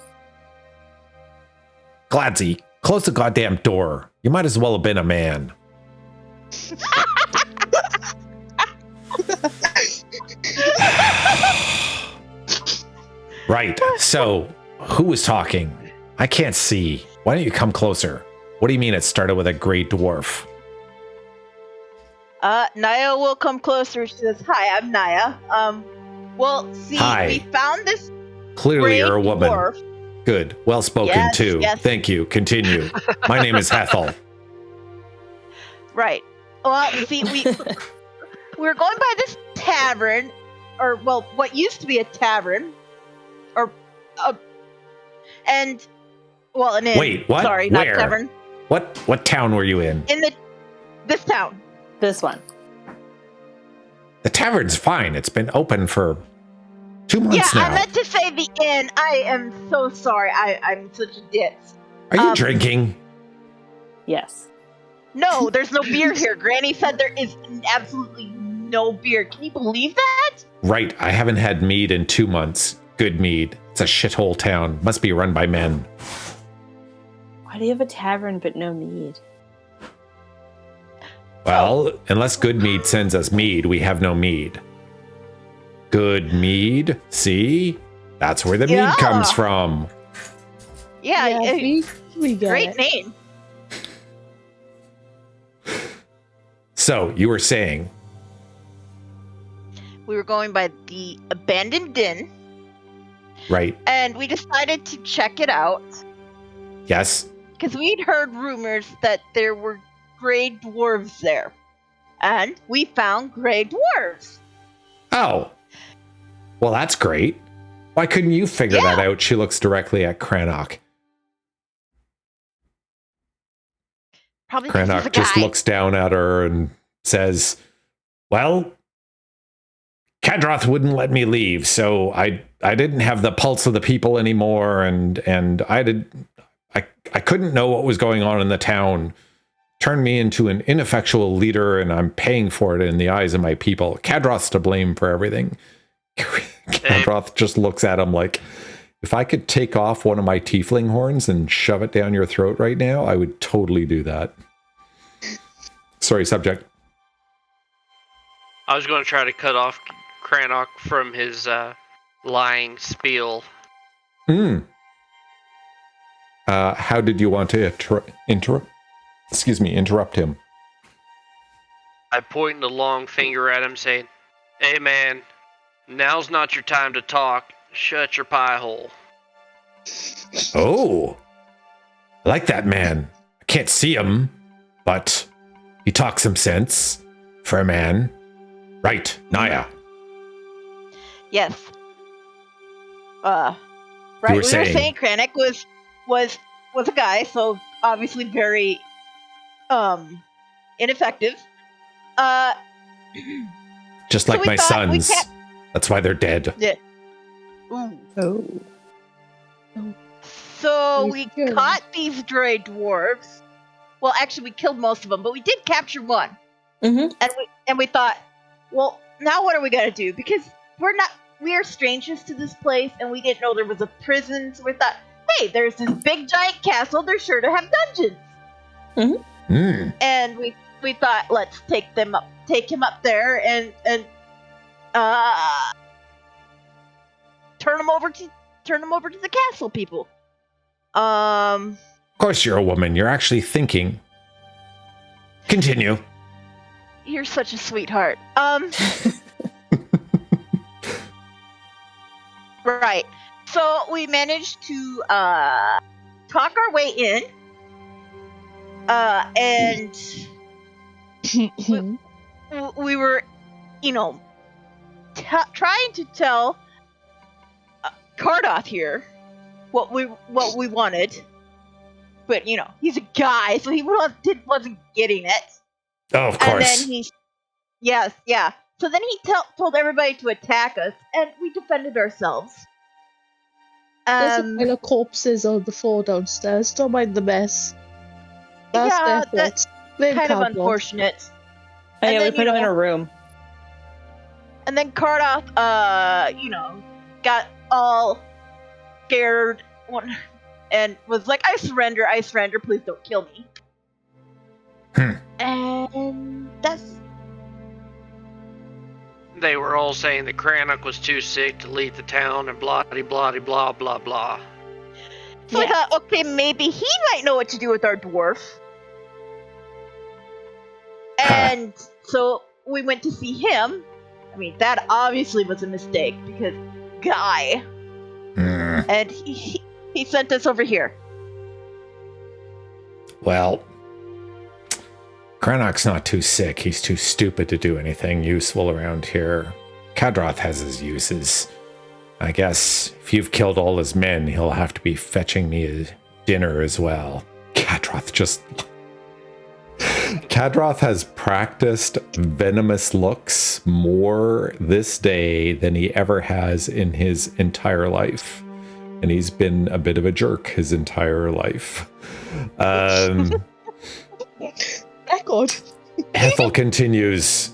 Gladzy, close the goddamn door. You might as well have been a man. Right, so who was talking? I can't see. Why don't you come closer? What do you mean it started with a Grey Dwarf? Naya will come closer. She says, "Hi, I'm Naya. Well, see, Hi. we found this Clearly Grey you're a woman. Dwarf. Good, well spoken Yes, too. yes. Thank you, continue. My name is Hethyl. Right. Well, see, we were going by this tavern, or well, what used to be a tavern, or and well, an inn. Wait, what? Sorry, Where? not tavern. What town were you in? In this town. This one. The tavern's fine. It's been open for 2 months Yeah, now. I meant to say the inn. I am so sorry. I'm such a ditz. Are you drinking? Yes. No, there's no beer here. Granny said there is absolutely no beer. Can you believe that? Right, I haven't had mead in 2 months. Good mead. It's a shithole town. Must be run by men. Why do you have a tavern but no mead? Well, unless Good Mead sends us mead, we have no mead. Good mead? See? That's where the mead comes from. Yeah, we get great it. name. So, you were saying... We were going by the abandoned inn, Right. and we decided to check it out Yes? because we'd heard rumors that there were Grey Dwarves there, and we found Grey Dwarves. Oh. Well, that's great. Why couldn't you figure that out? She looks directly at Crannoc. Probably because he's a Crannoc just guy. looks down at her and says, well, Kadroth wouldn't let me leave, so I didn't have the pulse of the people anymore, and I couldn't know what was going on in the town. Turned me into an ineffectual leader, and I'm paying for it in the eyes of my people. Kadroth's to blame for everything. Kadroth just looks at him like, if I could take off one of my tiefling horns and shove it down your throat right now, I would totally do that. Sorry, subject. I was going to try to cut off Crannoc from his lying spiel. How did you want to interrupt him? I point the long finger at him, saying, "Hey, man, now's not your time to talk. Shut your pie hole." Oh, I like that man. I can't see him, but he talks some sense for a man. Right, Naya. Yes. Right. You were We were saying saying Crannoc was a guy, so obviously very ineffective. just so like we my thought we sons. That's why they're dead. Yeah. Ooh. Oh. So You we killed caught these Grey Dwarves. Well, actually, we killed most of them, but we did capture one. Mm-hmm. And we thought, well, now what are we gonna do? Because we are strangers to this place, and we didn't know there was a prison. So we thought, hey, there's this big giant castle. They're sure to have dungeons. Hmm. And we thought, let's take him up there, and turn him over to the castle people. Of course you're a woman. You're actually thinking. Continue. You're such a sweetheart. Right. So we managed to talk our way in. And we were, trying to tell Kadroth here what we wanted. But he's a guy, so he wasn't getting it. Oh, of course. And then yeah. So then he told everybody to attack us, and we defended ourselves. There's a pile of corpses on the floor downstairs. Don't mind the mess. That's their fault. That's Blame kind of Kadroth. unfortunate. Oh, And yeah, we then, put him in a room. And then Kadroth, got all scared and was like, I surrender, please don't kill me. And that's... They were all saying that Crannoc was too sick to leave the town and blah blah blah blah blah. So I thought, okay, maybe he might know what to do with our dwarf. And so we went to see him. I mean, that obviously was a mistake, because guy. And he sent us over here. Well, Crannoc's not too sick. He's too stupid to do anything useful around here. Kadroth has his uses. I guess if you've killed all his men, he'll have to be fetching me a dinner as well. Kadroth has practiced venomous looks more this day than he ever has in his entire life. And he's been a bit of a jerk his entire life. Record. Hethyl continues.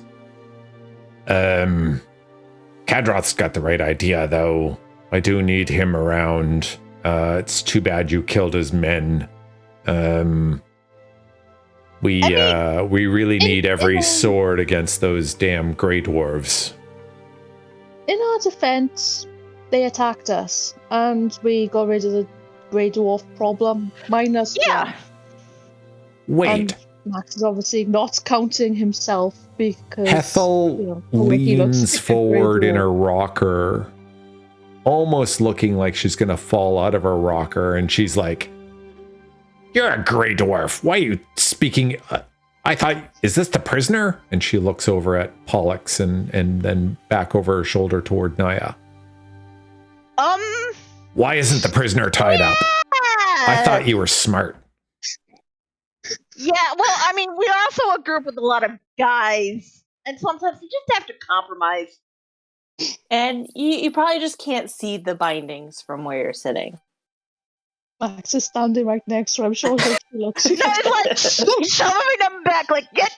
Kadroth's got the right idea, though. I do need him around. It's too bad you killed his men. We really need every sword against those damn Grey Dwarves. In our defense, they attacked us, and we got rid of the Grey Dwarf problem. Minus one. Wait. And Max is obviously not counting himself because Hethyl he looks leans like a Grey forward in Dwarf. her rocker, almost looking like she's gonna fall out of her rocker, and she's like, "You're a Grey Dwarf. Why are you speaking? I thought, is this the prisoner?" And she looks over at Pollux and then back over her shoulder toward Naya. Why isn't the prisoner tied up? I thought you were smart. Yeah, well, I mean, we're also a group with a lot of guys, and sometimes you just have to compromise. And you probably just can't see the bindings from where you're sitting. Max is standing right next to her. I'm sure she looks. No, it's like shoving them back, like, get.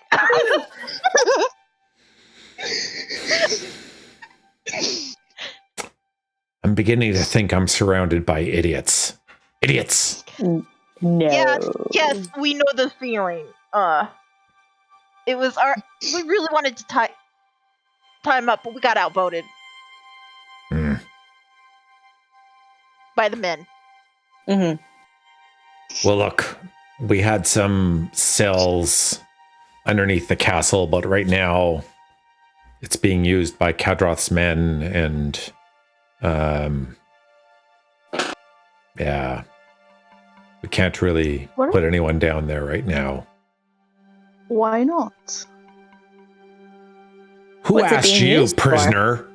I'm beginning to think I'm surrounded by idiots. Idiots! No. Yes, we know the feeling. It was we really wanted to tie him up, but we got outvoted. By the men. Mm-hmm. Well, look, we had some cells underneath the castle, but right now it's being used by Kadroth's men, and yeah, we can't really What? put anyone down there right now. Why not? Who What's it asked being you, used for? prisoner?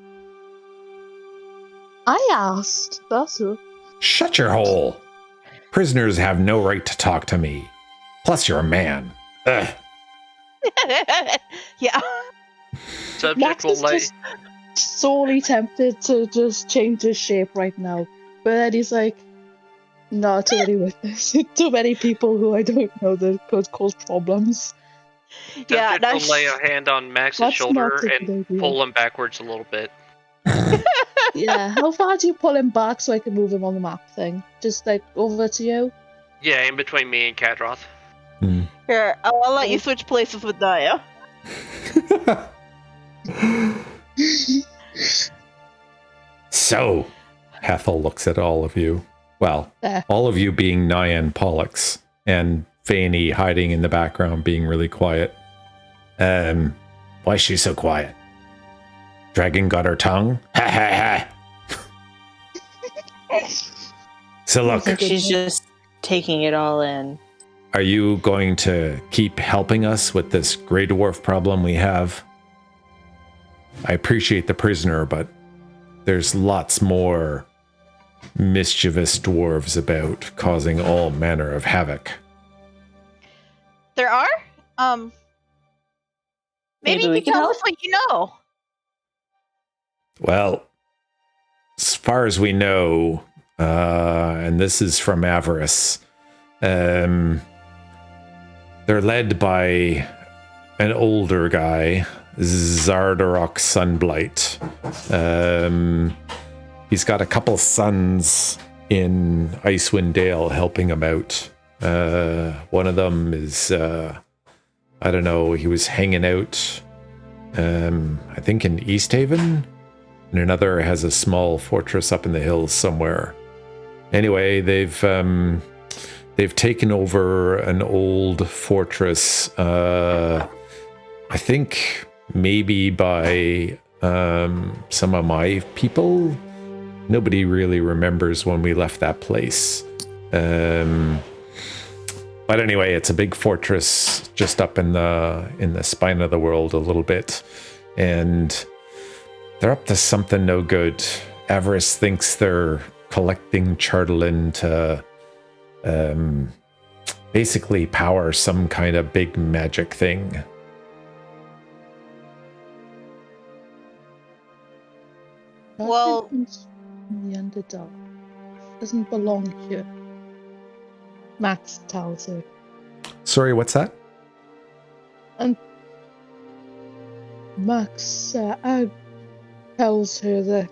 I asked. That's who. Shut your hole. Prisoners have no right to talk to me. Plus, you're a man. Ugh. Yeah. Subject Max will is lay. just sorely tempted to just change his shape right now. But then he's like, no, too many witnesses. Too many people who I don't know that could cause problems. Yeah, Subject no, will lay a hand on Max's That's shoulder not a good and idea. pull him backwards a little bit. Yeah, how far do you pull him back so I can move him on the map thing? Just like over to you? Yeah, in between me and Kadroth. Here, I'll let you switch places with Naya. So, Hethyl looks at all of you. Well, all of you being Naya and Pollux, and Feyani hiding in the background being really quiet. Why is she so quiet? Dragon got her tongue? Ha ha ha! So look, She's just taking it all in. are you going to keep helping us with this Grey Dwarf problem we have? I appreciate the prisoner, but there's lots more mischievous dwarves about, causing all manner of havoc. There are? Maybe you we can can tell help? us what you know. Well, as far as we know, and this is from Avarice, they're led by an older guy, Zardarok Sunblight. He's got a couple sons in Icewind Dale helping him out. One of them is, I don't know, he was hanging out, I think in East Haven, and another has a small fortress up in the hills somewhere. Anyway, they've taken over an old fortress, I think maybe by some of my people. Nobody really remembers when we left that place. But anyway, it's a big fortress just up in the spine of the world a little bit, and they're up to something no good. Avarice thinks they're collecting Chartalyn to basically power some kind of big magic thing. Well- The Underdark doesn't belong here. Max tells her. Sorry, what's that? And Max tells her that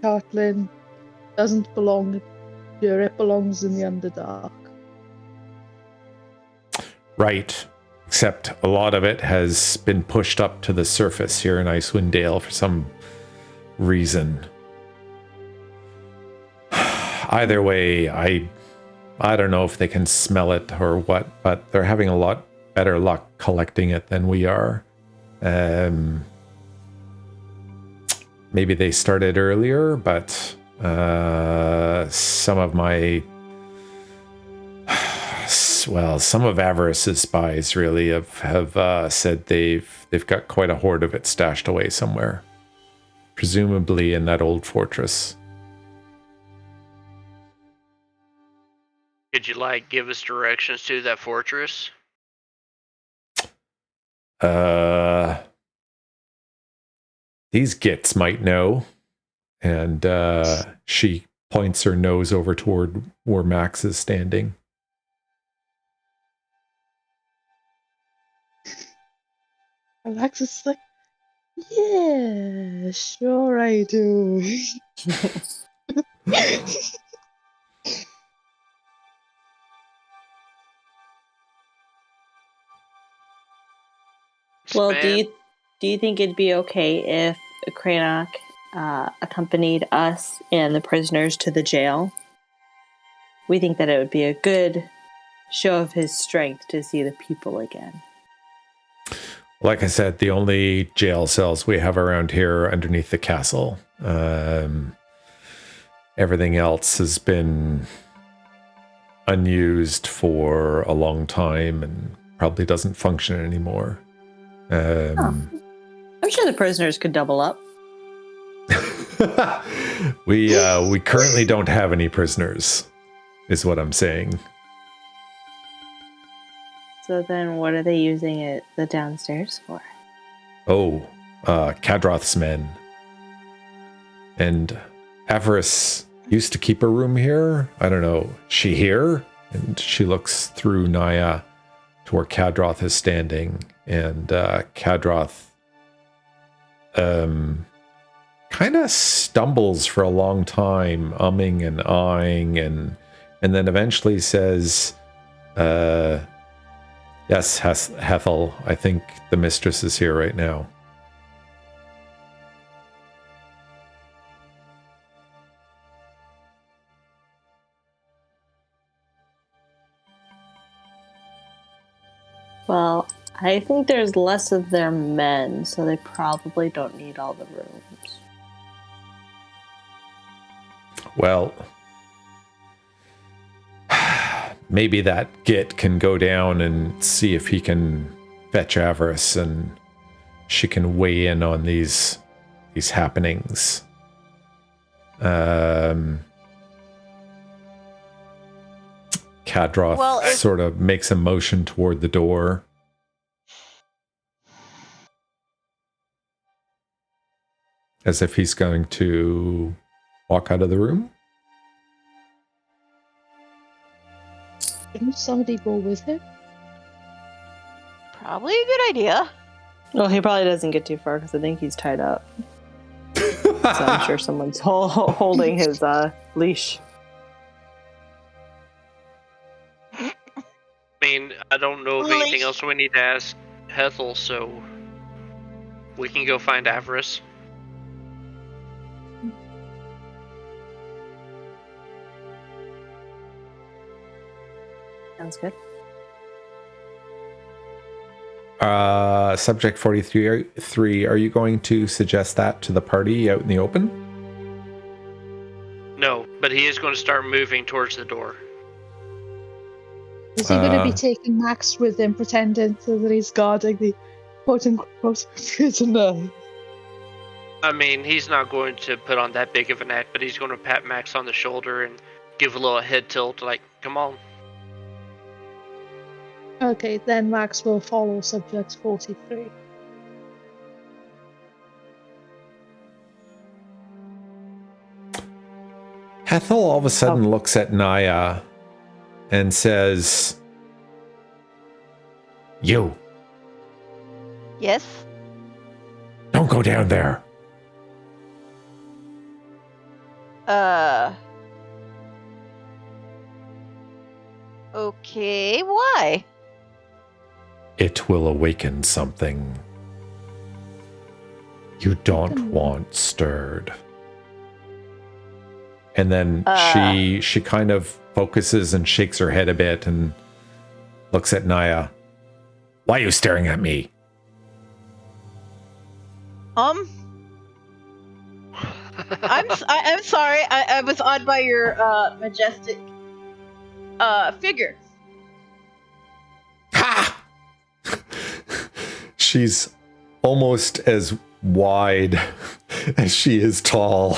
Chartalyn doesn't belong here, it belongs in the Underdark. Right. Except a lot of it has been pushed up to the surface here in Icewind Dale for some reason. Either way, I don't know if they can smell it or what, but they're having a lot better luck collecting it than we are. Maybe they started earlier, but some of Avarice's spies really have said they've got quite a hoard of it stashed away somewhere, presumably in that old fortress. Could you, give us directions to that fortress? These gits might know. And she points her nose over toward where Max is standing. Alexis is like, yeah, sure I do. Well, Man, do you think it'd be okay if Crannoc accompanied us and the prisoners to the jail? We think that it would be a good show of his strength to see the people again. Like I said, the only jail cells we have around here are underneath the castle. Everything else has been unused for a long time and probably doesn't function anymore. I'm sure the prisoners could double up. We currently don't have any prisoners, is what I'm saying. So then what are they using it the downstairs for? Oh, Kadroth's men. And Avarice used to keep a room here. I don't know. She here? And she looks through Naya to where Kadroth is standing. And Kadroth kind of stumbles for a long time, umming and ahhing, and then eventually says, yes, Hethyl, I think the mistress is here right now. Well, I think there's less of their men, so they probably don't need all the rooms. Well, maybe that Git can go down and see if he can fetch Avarice, and she can weigh in on these happenings. Kadroth sort of makes a motion toward the door. As if he's going to walk out of the room. Shouldn't somebody go with him? Probably a good idea. Well, he probably doesn't get too far because I think he's tied up. So I'm sure someone's holding his leash. I mean, I don't know of anything else we need to ask Hethyl, so we can go find Avarice. Sounds good. Subject 43, are you going to suggest that to the party out in the open? No, but he is going to start moving towards the door. Is he going to be taking Max with him, pretending so that he's guarding the quote-unquote prisoner? I mean, he's not going to put on that big of an act, but he's going to pat Max on the shoulder and give a little head tilt, like, come on. Okay, then Max will follow subject 43. Hethyl all of a sudden looks at Naya and says, "You. Yes? Don't go down there." Okay, why? It will awaken something you don't want stirred. And then she kind of focuses and shakes her head a bit and looks at Naya. "Why are you staring at me?" I'm sorry. I was awed by your majestic figure. Ha! She's almost as wide as she is tall,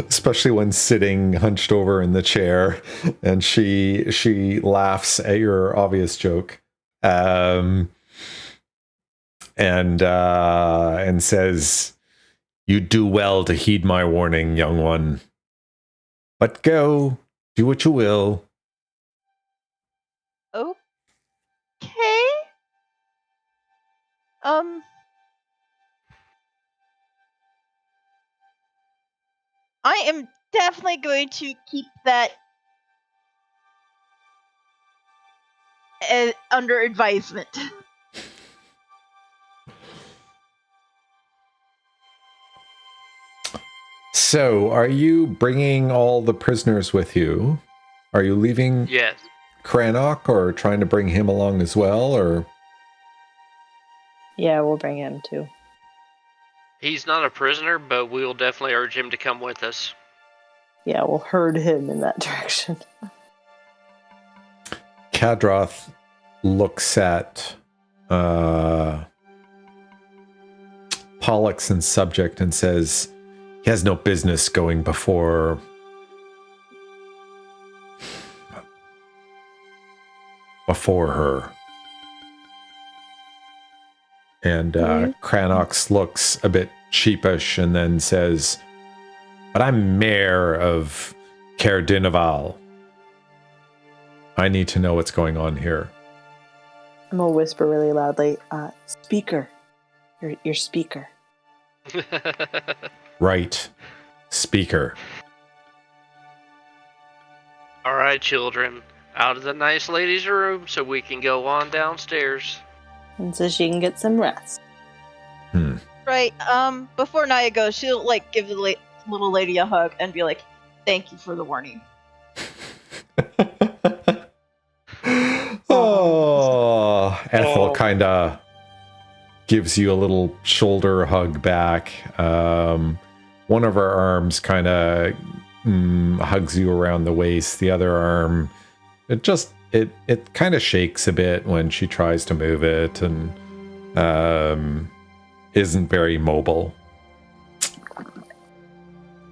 especially when sitting hunched over in the chair, and she laughs at your obvious joke, and says, "You do well to heed my warning, young one. But go, do what you will." Okay. I am definitely going to keep that under advisement. So, are you bringing all the prisoners with you? Are you leaving Yes. Crannoc or trying to bring him along as well, or? Yeah, we'll bring him too. He's not a prisoner, but we will definitely urge him to come with us. Yeah, we'll herd him in that direction. Kadroth looks at Pollux and subject and says, he has no business going before her. And Crannoc looks a bit sheepish and then says, but I'm mayor of Caer. I need to know what's going on here. I'm gonna whisper really loudly, speaker. Your speaker. Right. Speaker. All right, children. Out of the nice lady's room so we can go on downstairs. And so she can get some rest. Right. Before Naya goes, she'll like give the little lady a hug and be like, "Thank you for the warning." Hethyl kind of gives you a little shoulder hug back. One of her arms kind of hugs you around the waist. The other arm, it kind of shakes a bit when she tries to move it, and isn't very mobile.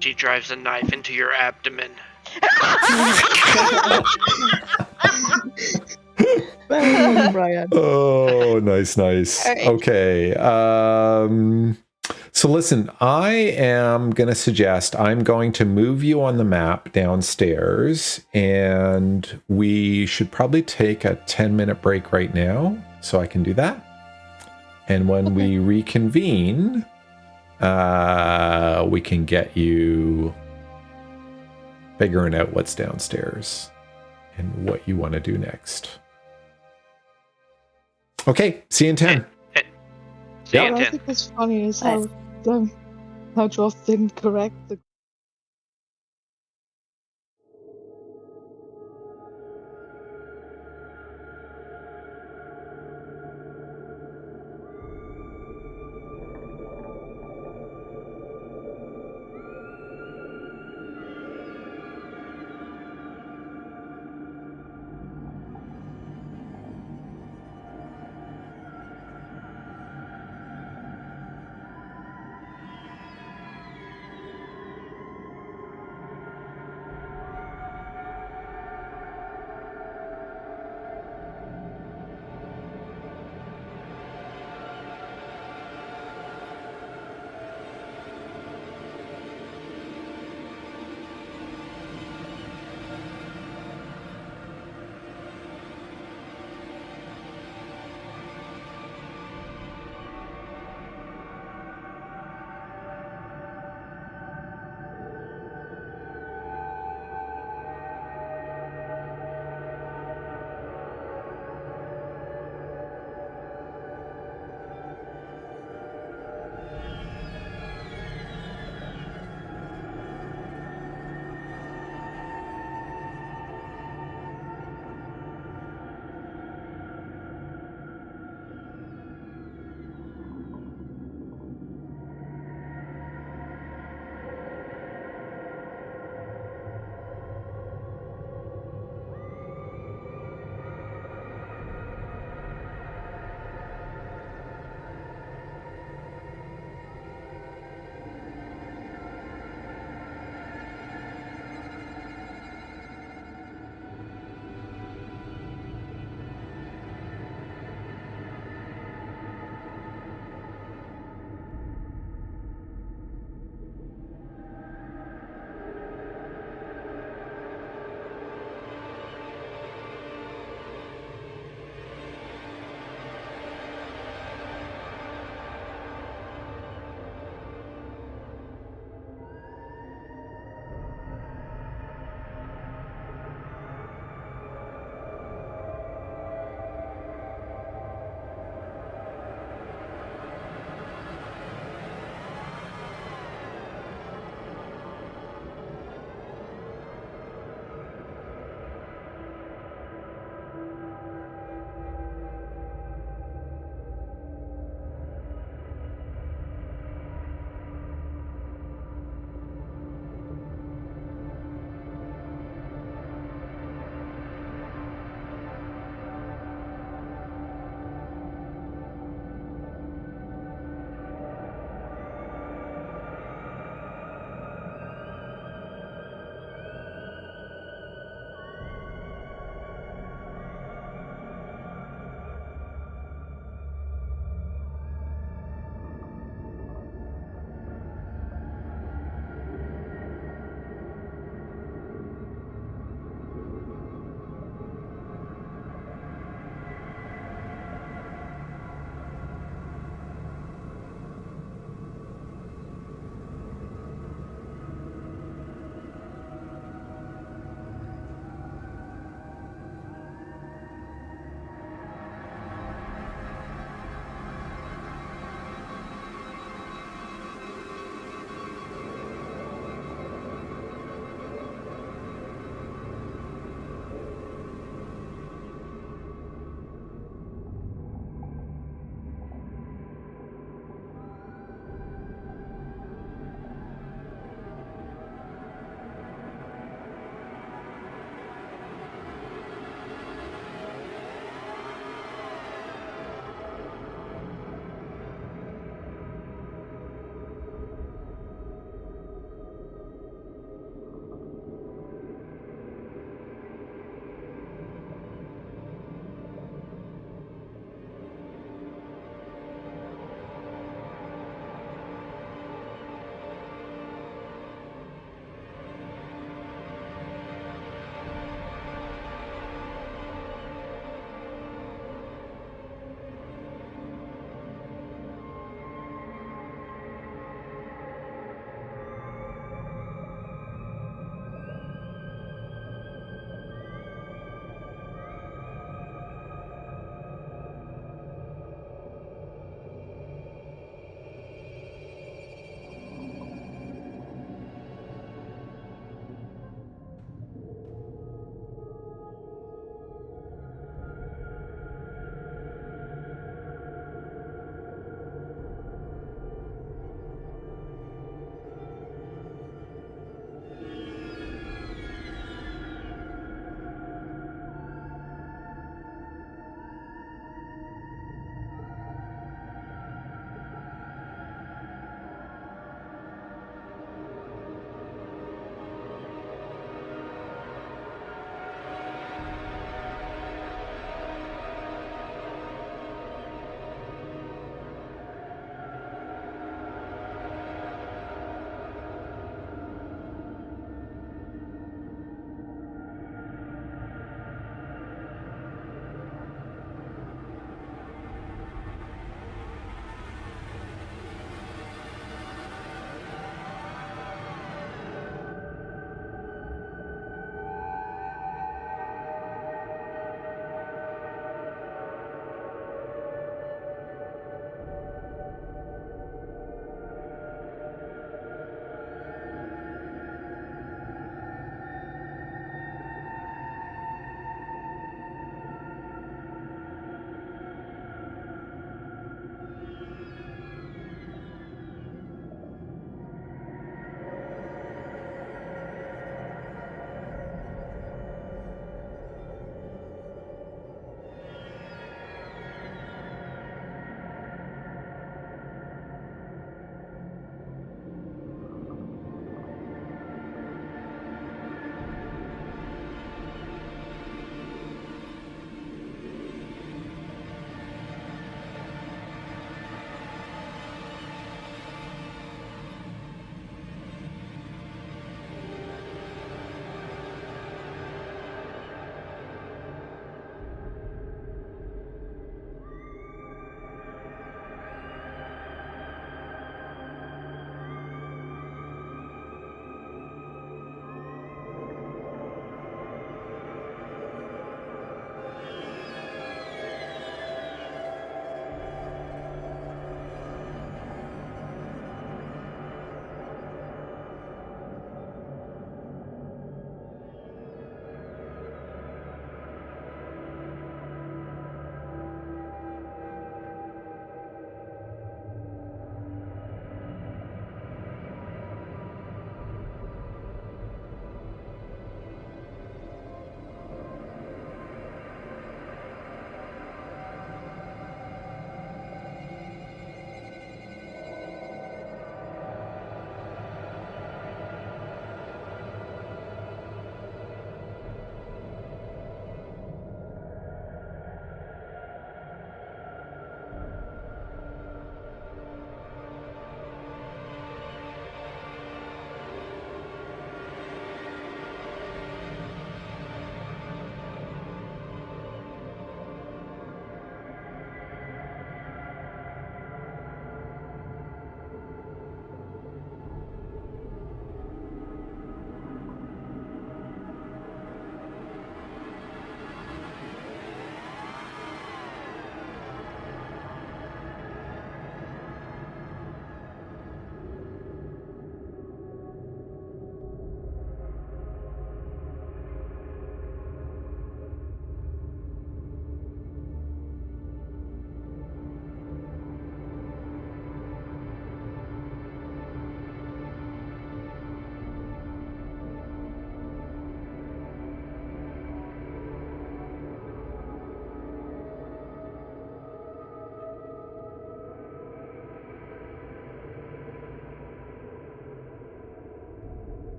She drives a knife into your abdomen. Brian. Oh, nice. Right. Okay. So listen, I am going to suggest I'm going to move you on the map downstairs, and we should probably take a 10-minute break right now so I can do that. And when we reconvene, we can get you figuring out what's downstairs and what you want to do next. Okay, see you in 10. See you in What I 10. think is funny is how Kadroth didn't correct the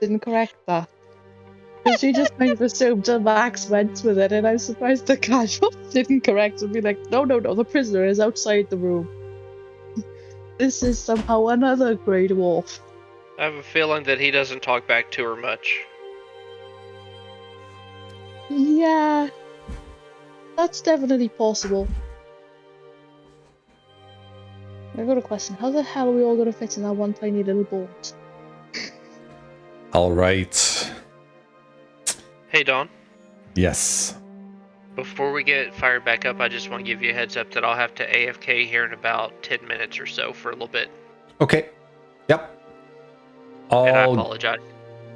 didn't correct that. Because she just kind of assumed that Max went with it, and I'm surprised the Kadroth didn't correct and be like, no, the prisoner is outside the room. This is somehow another Grey Dwarf. I have a feeling that he doesn't talk back to her much. Yeah, that's definitely possible. I got a question. How the hell are we all going to fit in that one tiny little boat? All right. Hey, Dawn. Yes. Before we get fired back up, I just want to give you a heads up that I'll have to AFK here in about 10 minutes or so for a little bit. Okay. Yep. And I apologize.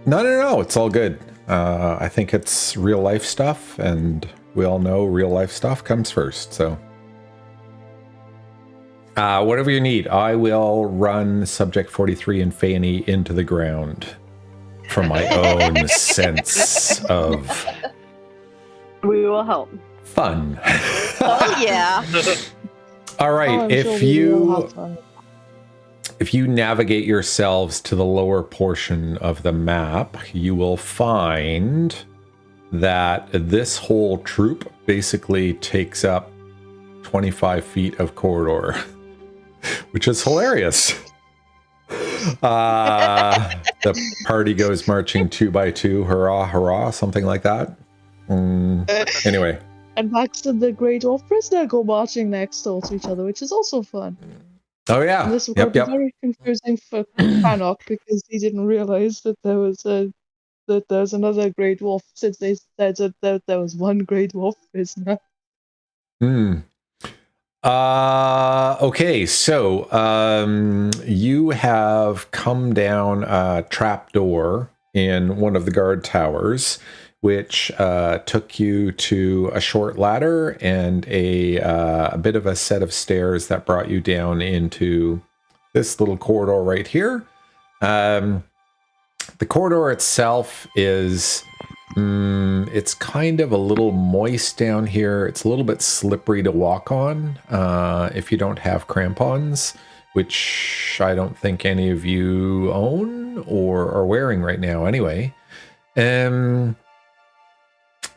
No. It's all good. I think it's real life stuff, and we all know real life stuff comes first. So, whatever you need, I will run Subject 43 and Feyani into the ground for my own sense of. We will help. Fun. Oh yeah. All right. Oh, I'm sure we will have fun. If you navigate yourselves to the lower portion of the map, you will find that this whole troop basically takes up 25 feet of corridor, which is hilarious. The party goes marching 2 by 2, hurrah, hurrah, something like that. Anyway. And Max and the Grey Dwarf prisoner go marching next door to each other, which is also fun. Oh yeah. And this will be very confusing for Crannoc because he didn't realize that there was another Grey Dwarf since they said that there was one Grey Dwarf prisoner. Okay, so you have come down a trapdoor in one of the guard towers, which took you to a short ladder and a bit of a set of stairs that brought you down into this little corridor right here. The corridor itself is, it's kind of a little moist down here. It's a little bit slippery to walk on if you don't have crampons, which I don't think any of you own or are wearing right now anyway.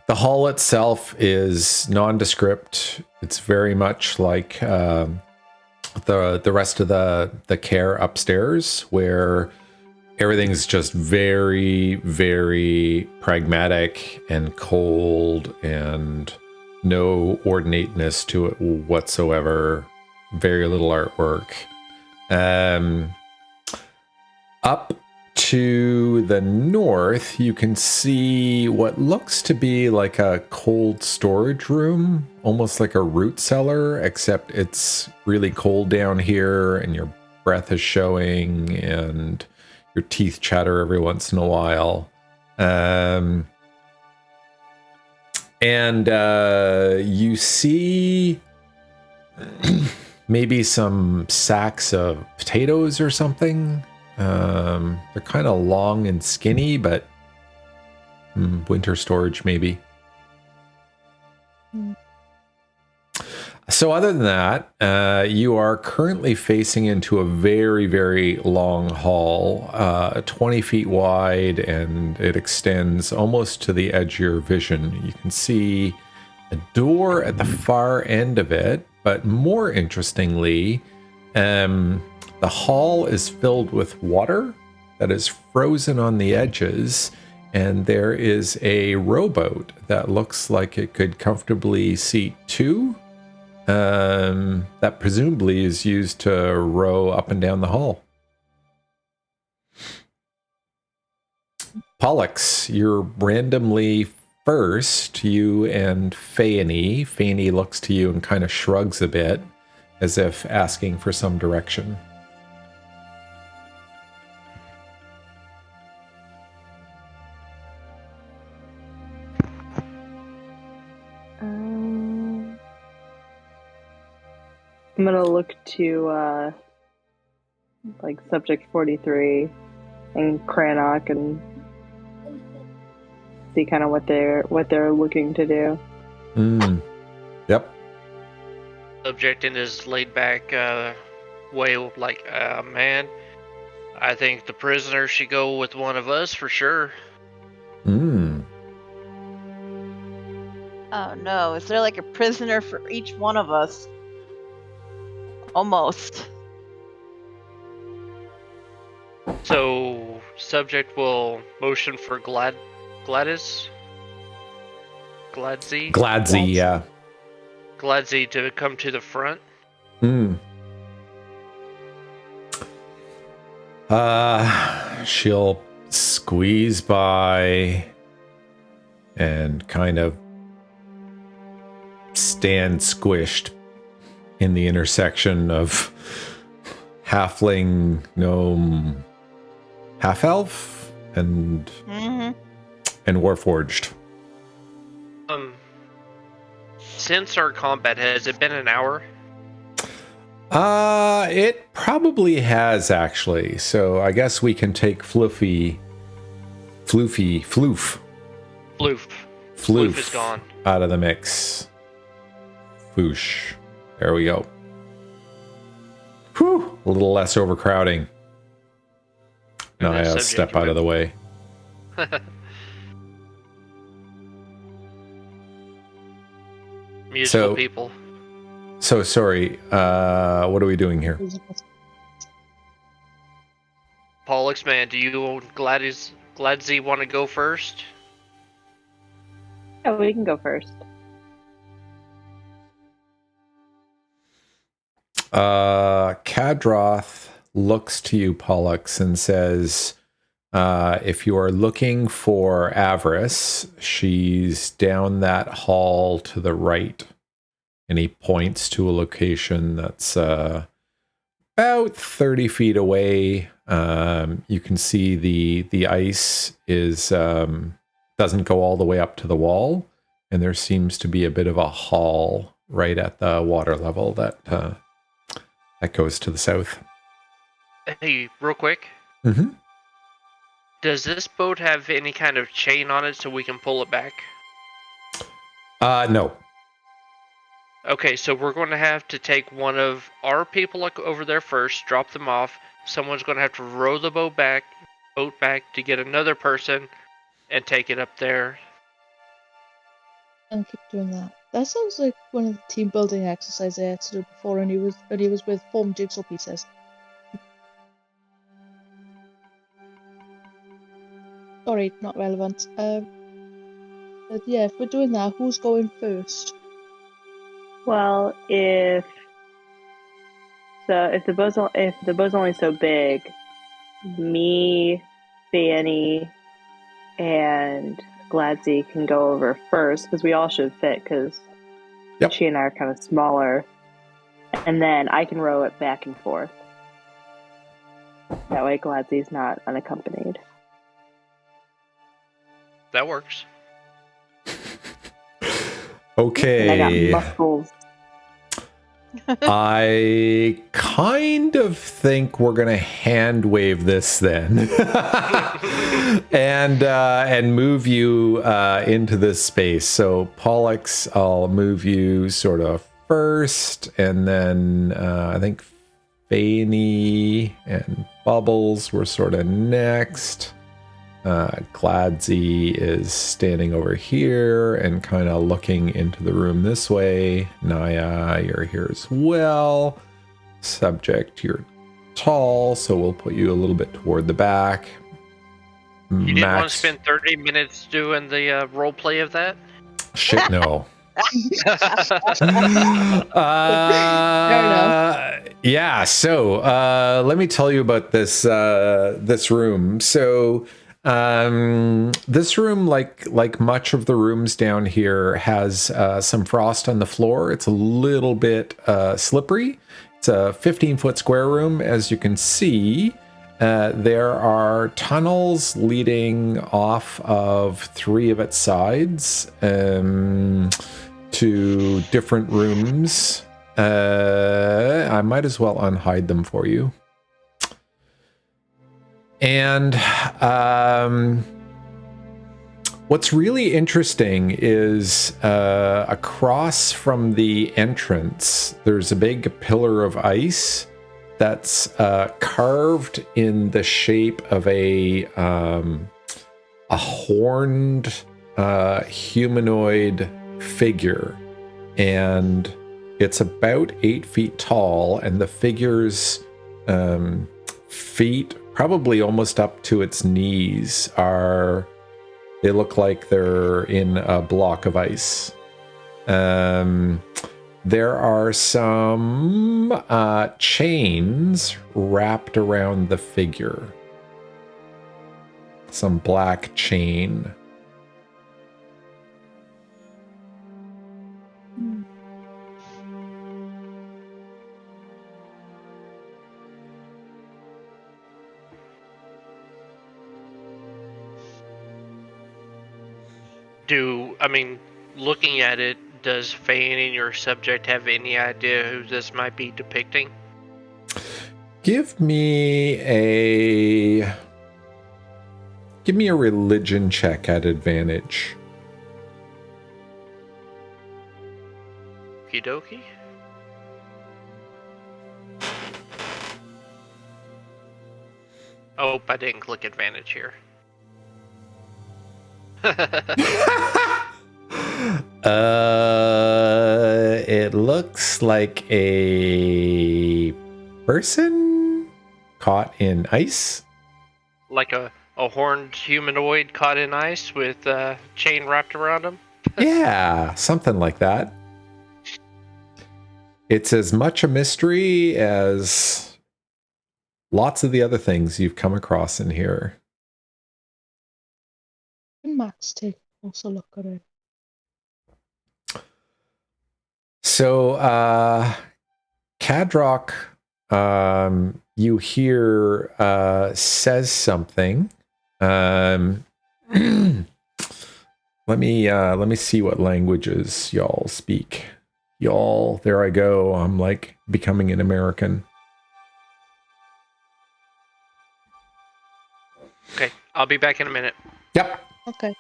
The hall itself is nondescript. It's very much like the rest of the Caer upstairs, where everything's just very, very pragmatic and cold and no ornateness to it whatsoever. Very little artwork. Up to the north, you can see what looks to be like a cold storage room, almost like a root cellar, except it's really cold down here and your breath is showing and your teeth chatter every once in a while. You see maybe some sacks of potatoes or something. They're kind of long and skinny, but winter storage maybe. So other than that, you are currently facing into a very, very long hall, 20 feet wide, and it extends almost to the edge of your vision. You can see a door at the far end of it, but more interestingly, the hall is filled with water that is frozen on the edges, and there is a rowboat that looks like it could comfortably seat 2. That presumably is used to row up and down the hall. Pollux, you're randomly first, you and Feyani. Feyani looks to you and kind of shrugs a bit, as if asking for some direction. I'm gonna look to like Subject 43 and Crannoc and see kind of what they're looking to do. Yep. Subject in his laid back way, like, man, I think the prisoner should go with one of us for sure. Hmm. Oh no, is there like a prisoner for each one of us? Almost. So, subject will motion for Gladys? Gladzy? Gladzy, yeah. Gladzy to come to the front. Hmm. She'll squeeze by and kind of stand squished in the intersection of halfling, gnome, half elf, and warforged. Since our combat, has it been an hour? It probably has actually. So I guess we can take Floof Floof is gone. out of the mix. Foosh. There we go. Whew, a little less overcrowding. Now I have to step out of the way. Musical people. So sorry, what are we doing here? Pollux, man, do you and Gladzy want to go first? Oh, we can go first. Kadroth looks to you, Pollux, and says, if you are looking for Avarice, she's down that hall to the right. And he points to a location that's about 30 feet away. You can see the ice is doesn't go all the way up to the wall, and there seems to be a bit of a hall right at the water level that goes to the south. Hey, real quick. Mm-hmm. Does this boat have any kind of chain on it so we can pull it back? No. Okay, so we're going to have to take one of our people over there first, drop them off. Someone's going to have to row the boat back to get another person and take it up there. And keep doing that. That sounds like one of the team building exercises I had to do before, and he was with formed jigsaw pieces. Sorry, not relevant. But yeah, if we're doing that, who's going first? Well, if the boat's only so big, me, Feyani, and Gladzy can go over first because we all should fit because she and I are kind of smaller, and then I can row it back and forth. That way, Gladzy's not unaccompanied. That works. Okay. And I got muscles. I kind of think we're gonna hand wave this then, and move you into this space. So Pollux, I'll move you sort of first, and then I think Feyani and Bubbles were sort of next. Gladzy is standing over here and kind of looking into the room this way. Naya, you're here as well. Subject, you're tall, so we'll put you a little bit toward the back. You didn't want to spend 30 minutes doing the role play of that? Shit, no. Yeah, so let me tell you about this room. So this room, like much of the rooms down here, has some frost on the floor. It's a little bit slippery. It's a 15-foot square room. As you can see, there are tunnels leading off of 3 of its sides to different rooms. I might as well unhide them for you. And what's really interesting is across from the entrance, there's a big pillar of ice that's carved in the shape of a horned humanoid figure, and it's about 8 feet tall, and the figure's feet, probably almost up to its knees, they look like they're in a block of ice. There are some chains wrapped around the figure. Some black chain. Looking at it, does Feyani, your subject, have any idea who this might be depicting? Give me a religion check at advantage. Okie dokie. Oh, I didn't click advantage here. It looks like a person caught in ice. Like a horned humanoid caught in ice with a chain wrapped around him? Yeah, something like that. It's as much a mystery as lots of the other things you've come across in here. Can Max take also look at it? So, Kadroth, you hear, says something. Let me see what languages y'all speak. Y'all, there I go. I'm like becoming an American. Okay, I'll be back in a minute. Yep. Okay.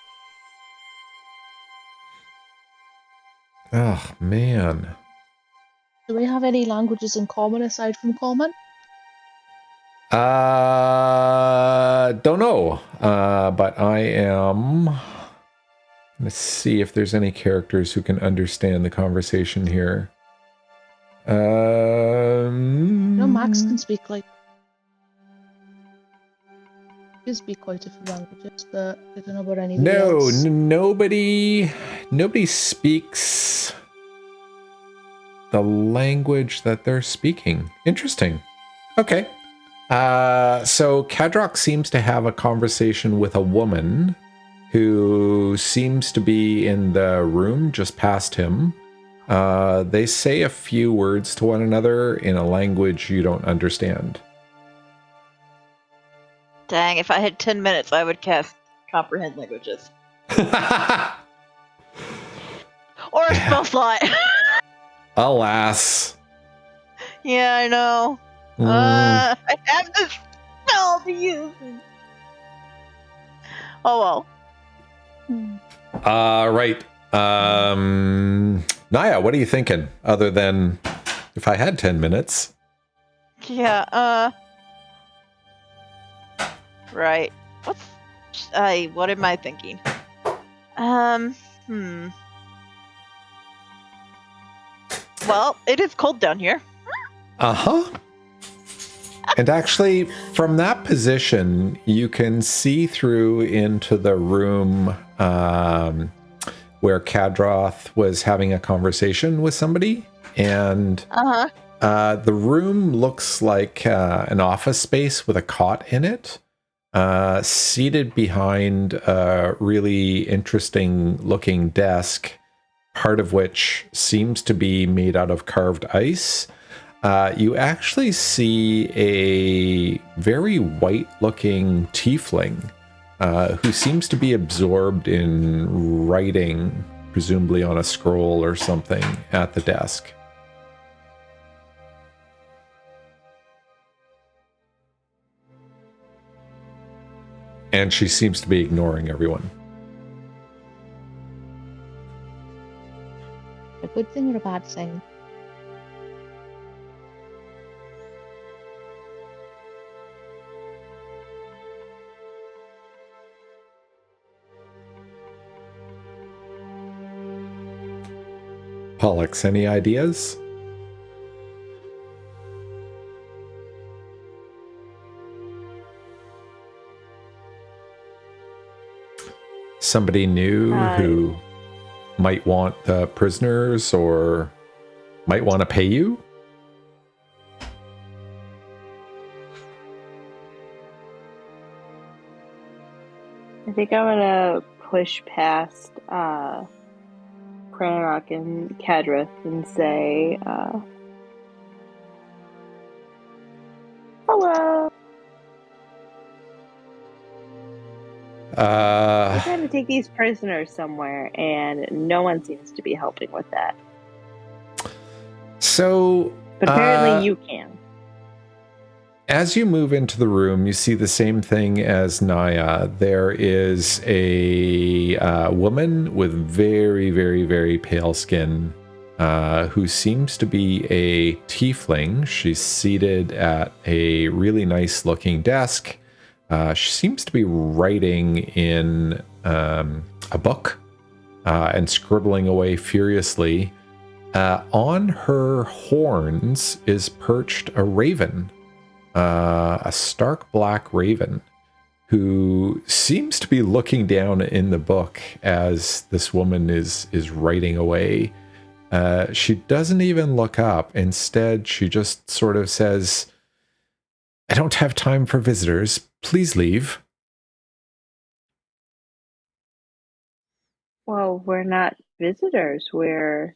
Oh, man. Do we have any languages in common aside from common? Don't know. But I am... Let's see if there's any characters who can understand the conversation here. No, Max can speak like... He can speak quite a few languages, but I don't know about anybody else. Nobody speaks the language that they're speaking. Interesting. Okay. So Kadroth seems to have a conversation with a woman who seems to be in the room just past him. They say a few words to one another in a language you don't understand. Dang, if I had 10 minutes, I would cast Comprehend Languages. Or a spell slot. Alas. Yeah, I know. I have this spell to use. Oh well. Right. Naya, what are you thinking? Other than if I had 10 minutes. Yeah, right. What am I thinking? Well, it is cold down here. Uh-huh. And actually, from that position, you can see through into the room where Kadroth was having a conversation with somebody. And the room looks like an office space with a cot in it. Seated behind a really interesting looking desk, part of which seems to be made out of carved ice. You actually see a very white-looking tiefling who seems to be absorbed in writing, presumably on a scroll or something, at the desk. And she seems to be ignoring everyone. A good thing or a bad thing? Pollux, any ideas? Somebody new who might want the prisoners or might want to pay you? I think I'm gonna push past Crannoc and Kadroth and say, hello. I'm trying to take these prisoners somewhere, and no one seems to be helping with that. So, but apparently you can. As you move into the room, you see the same thing as Naya. There is a woman with very, very, very pale skin who seems to be a tiefling. She's seated at a really nice looking desk. She seems to be writing in a book and scribbling away furiously. On her horns is perched a raven. A stark black raven who seems to be looking down in the book as this woman is writing away. She doesn't even look up. Instead, she just sort of says, "I don't have time for visitors. Please leave." Well, we're not visitors. We're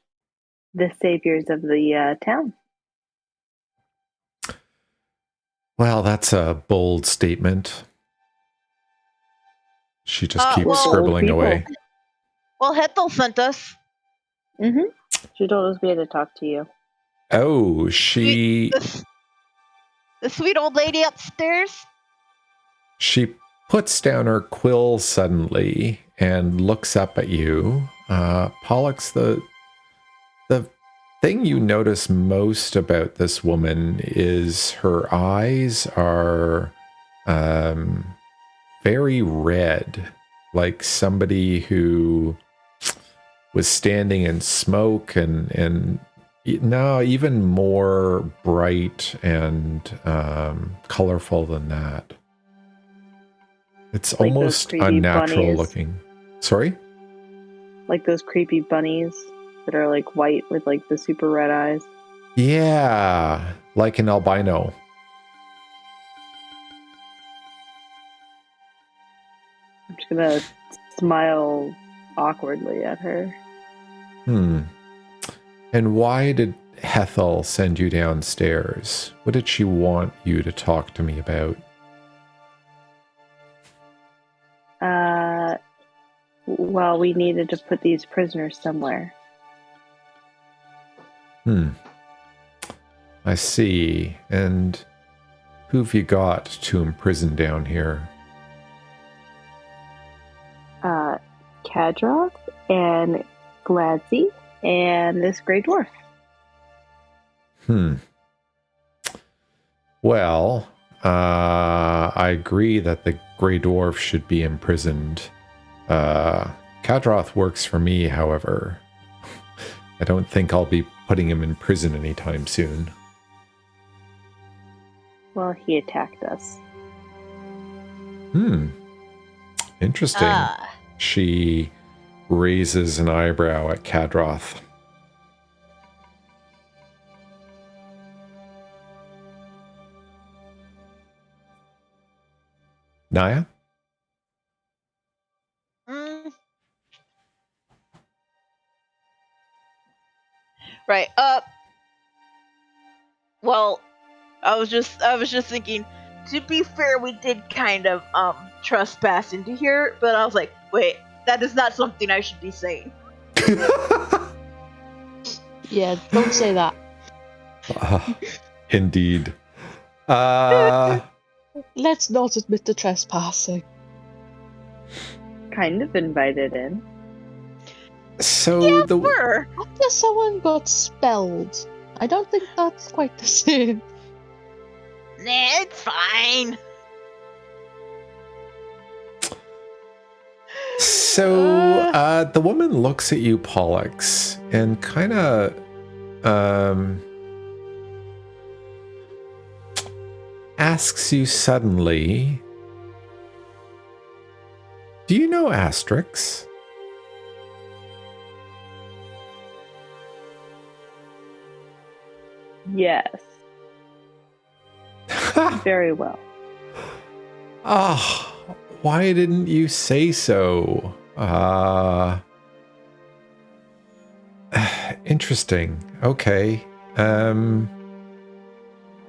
the saviors of the town. Well, that's a bold statement. She just keeps scribbling away. Well, Hethyl sent us. Mm-hmm. She told us we had to talk to you. Oh, The sweet old lady upstairs? She puts down her quill suddenly and looks up at you. Pollux, the thing you notice most about this woman is her eyes are very red, like somebody who was standing in smoke, and no, even more bright and colorful than that. It's like almost unnatural bunnies. Looking. Sorry? Like those creepy bunnies that are like white with like the super red eyes. Yeah, like an albino. I'm just gonna smile awkwardly at her. And why did Hethyl send you downstairs? What did she want you to talk to me about? Well, we needed to put these prisoners somewhere. I see. And who've you got to imprison down here? Kadroth and Gladzy and this Grey Dwarf. Well, I agree that the Grey Dwarf should be imprisoned. Kadroth works for me, however. I don't think I'll be putting him in prison anytime soon. Well, he attacked us. Interesting. She raises an eyebrow at Kadroth. Naya? Right. Well, I was just thinking, to be fair, we did kind of trespass into here, but I was like, wait, that is not something I should be saying. Yeah, don't say that. Indeed. Let's not admit to trespassing. Kind of invited in. So yeah, we're. After someone got spelled, I don't think that's quite the same. Nah, it's fine. So the woman looks at you, Pollux, and kind of asks you suddenly, do you know Astrix? Yes. Very well. Oh, why didn't you say so? Interesting. Okay.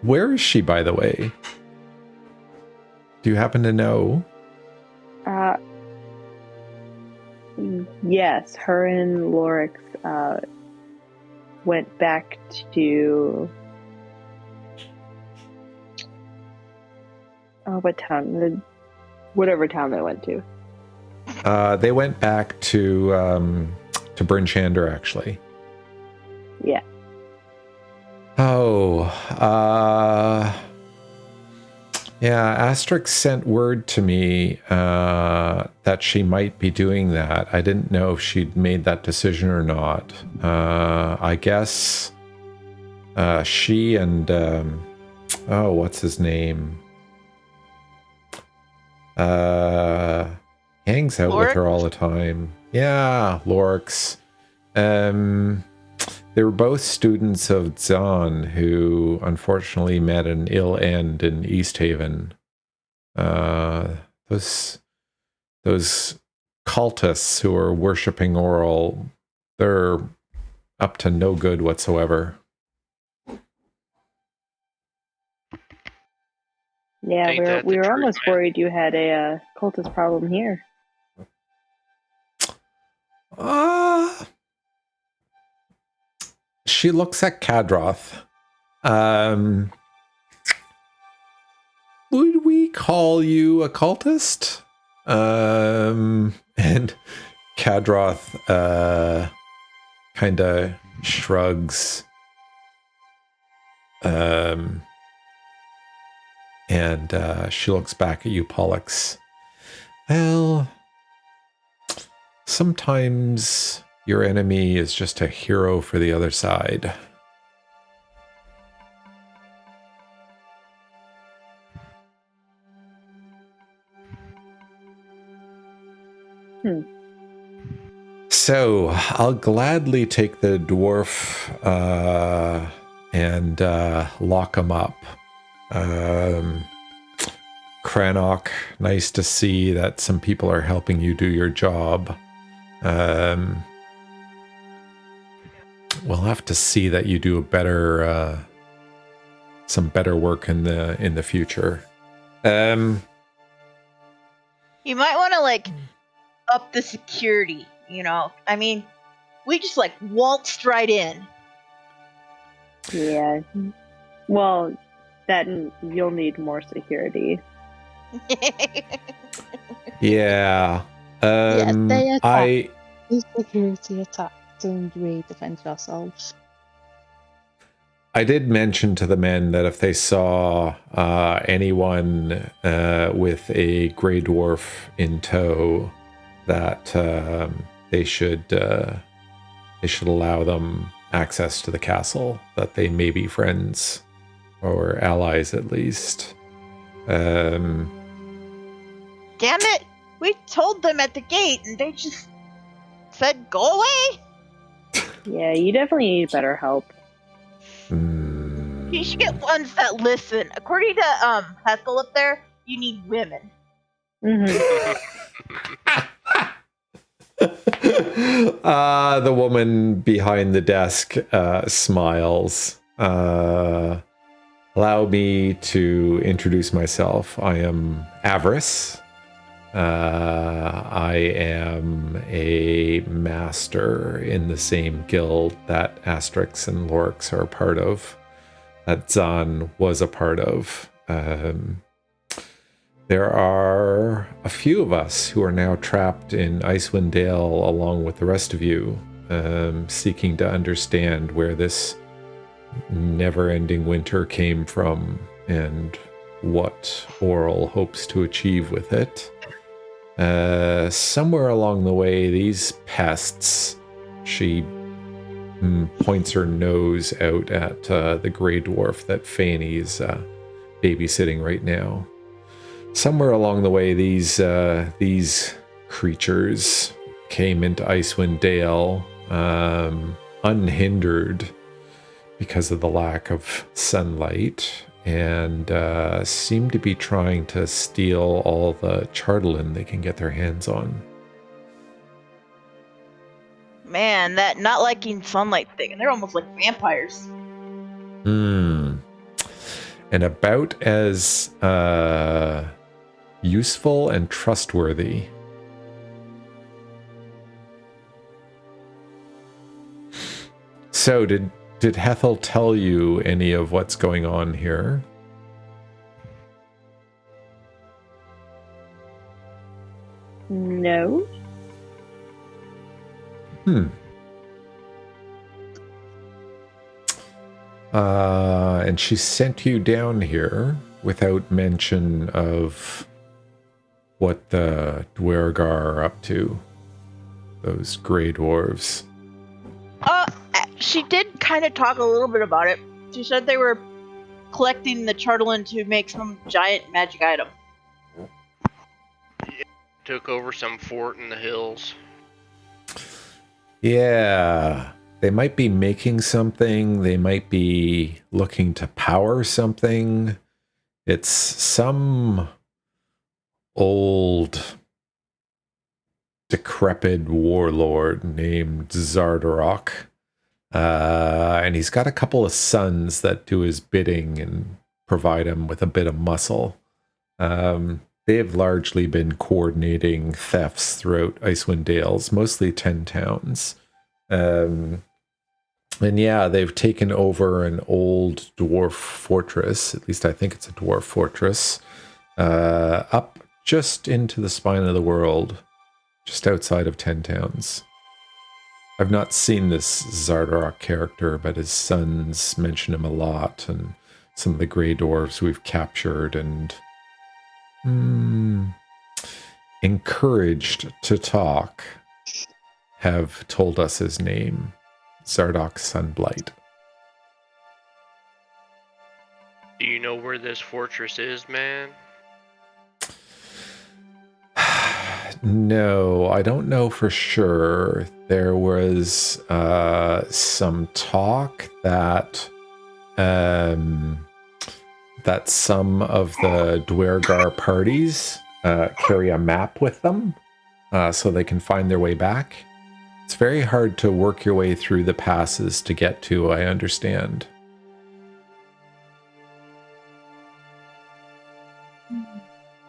Where is she, by the way? Do you happen to know? Yes, her and Lorix went back to what town? Whatever town they went to. They went back to Bryn Shander, actually. Yeah. Oh, yeah, Astrix sent word to me that she might be doing that. I didn't know if she'd made that decision or not. I guess she and, what's his name? Hangs out with her all the time. Yeah, Lorix. They were both students of Zahn, who unfortunately met an ill end in East Haven. Those cultists who are worshipping Auril, they're up to no good whatsoever. Yeah, we were almost worried you had a cultist problem here. She looks at Kadroth. Would we call you a cultist? And Kadroth kind of shrugs. And she looks back at you, Pollux. Well, sometimes your enemy is just a hero for the other side. So I'll gladly take the dwarf and lock him up. Crannoc, nice to see that some people are helping you do your job. We'll have to see that you do a better, some better work in the future. You might want to up the security. I mean, we just waltzed right in. Yeah. Well, that you'll need more security. Yeah. They attack. The security attacked and we defend ourselves. I did mention to the men that if they saw anyone with a Grey Dwarf in tow, that they should allow them access to the castle, that they may be friends or allies at least. Damn it! We told them at the gate and they just said go away. Yeah, you definitely need better help. You should get ones that listen. According to Hethyl up there, you need women. Mm-hmm. The woman behind the desk smiles. Allow me to introduce myself. I am Avarice. I am a master in the same guild that Astrix and Lorix are a part of, that Zahn was a part of. There are a few of us who are now trapped in Icewind Dale along with the rest of you, seeking to understand where this never-ending winter came from and what Auril hopes to achieve with it. Somewhere along the way, these pests, she points her nose out at the Grey Dwarf that Feyani's babysitting right now. Somewhere along the way, these creatures came into Icewind Dale unhindered because of the lack of sunlight, and seem to be trying to steal all the Chartalyn they can get their hands on. Man, that not liking sunlight thing, and they're almost like vampires. And about as useful and trustworthy. So, did Hethyl tell you any of what's going on here? No. And she sent you down here without mention of what the Duergar are up to. Those Grey Dwarves. She did kind of talk a little bit about it. She said they were collecting the Chartalyn to make some giant magic item. Took over some fort in the hills. Yeah. They might be making something. They might be looking to power something. It's some old, decrepit warlord named Zardarok. And he's got a couple of sons that do his bidding and provide him with a bit of muscle. They've largely been coordinating thefts throughout Icewind Dales, mostly 10 towns. And yeah, they've taken over an old dwarf fortress, at least I think it's a dwarf fortress, up just into the spine of the world, just outside of 10 towns. I've not seen this Zardarok character, but his sons mention him a lot, and some of the Grey Dwarves we've captured and encouraged to talk have told us his name, Zardock Sunblight. Do you know where this fortress is, man? No, I don't know for sure. There was some talk that that some of the Duergar parties carry a map with them so they can find their way back. It's very hard to work your way through the passes to get to, I understand.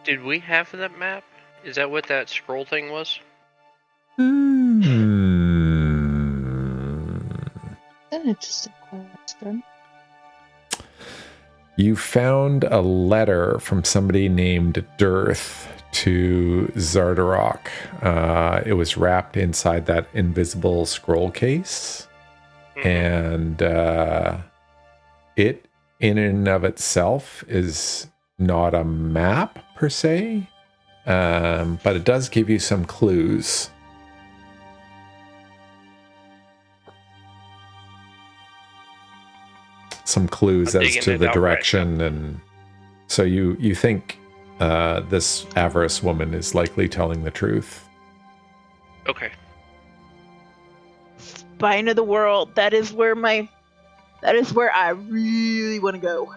Did we have that map? Is that what that scroll thing was? An interesting question. You found a letter from somebody named Dearth to Zardarok. It was wrapped inside that invisible scroll case. And it, in and of itself, is not a map, per se. But it does give you some clues. Some clues as to the direction, and so you think this Avarice woman is likely telling the truth. Okay. Spine of the world. That is where I really want to go.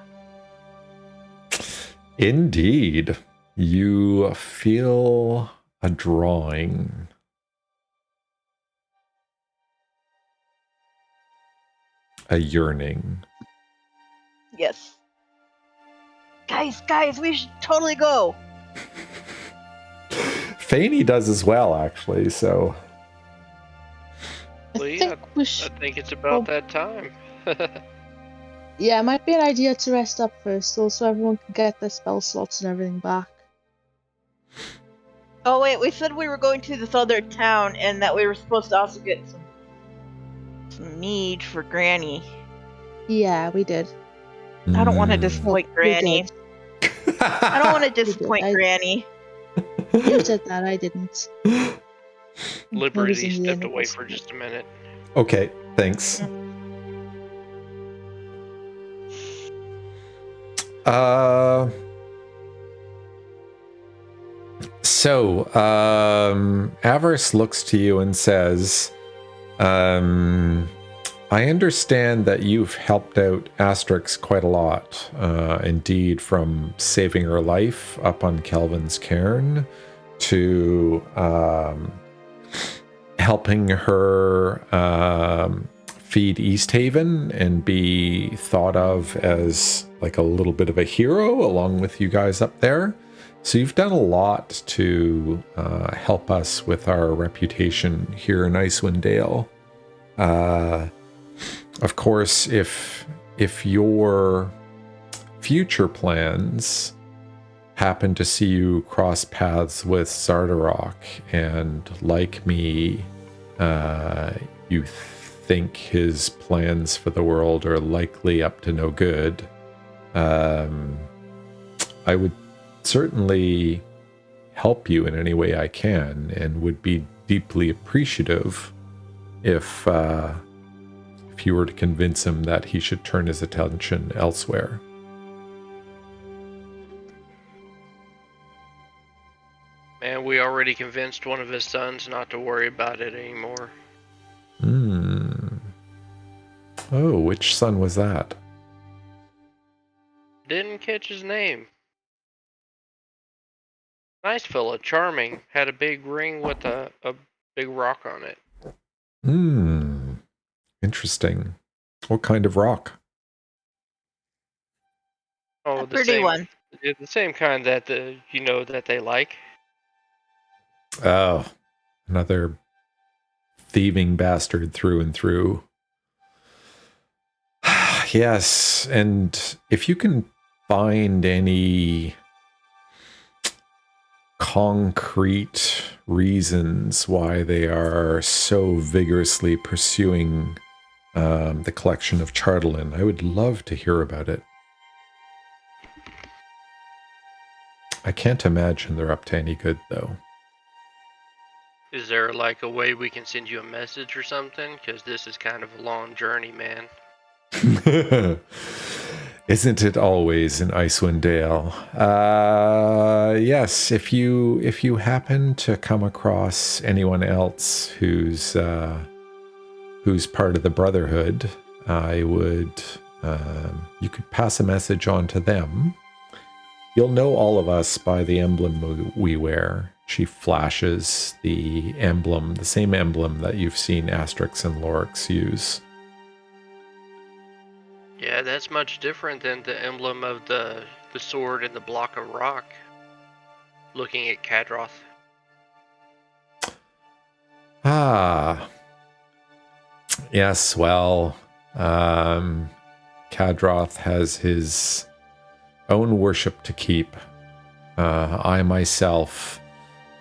Indeed. You feel a drawing. A yearning. Yes. Guys, we should totally go. Feyani does as well, actually, so... Well, yeah, I think it's about that time. Yeah, it might be an idea to rest up first, so everyone can get their spell slots and everything back. Oh wait, we said we were going to this other town and that we were supposed to also get some mead for Granny. Yeah, we did. I don't want to disappoint We Granny. did. I don't want to disappoint I- Granny. You said that, I didn't. Liberty in the stepped away universe. for just a minute. Okay, thanks. Avarice looks to you and says, I understand that you've helped out Astrix quite a lot. Indeed, from saving her life up on Kelvin's cairn to helping her feed East Haven and be thought of as like a little bit of a hero along with you guys up there. So you've done a lot to help us with our reputation here in Icewind Dale. Of course, if your future plans happen to see you cross paths with Zardarok, and like me, you think his plans for the world are likely up to no good, I would certainly help you in any way I can, and would be deeply appreciative if you were to convince him that he should turn his attention elsewhere. Man, we already convinced one of his sons not to worry about it anymore. Oh, which son was that? Didn't catch his name. Nice fella, charming. Had a big ring with a big rock on it. Interesting. What kind of rock? Oh, A pretty one. The same kind that that they like. Oh, another thieving bastard through and through. Yes, and if you can find any concrete reasons why they are so vigorously pursuing the collection of Chartalyn, I would love to hear about it. I can't imagine they're up to any good, though. Is there like a way we can send you a message or something? Because this is kind of a long journey, man. Isn't it always in Icewind Dale? Yes, if you happen to come across anyone else who's part of the Brotherhood, I would you could pass a message on to them. You'll know all of us by the emblem we wear. She flashes the emblem, the same emblem that you've seen Astrix and Lorix use. Yeah, that's much different than the emblem of the sword and the block of rock. Looking at Kadroth. Ah. Yes, well, Kadroth has his own worship to keep. I myself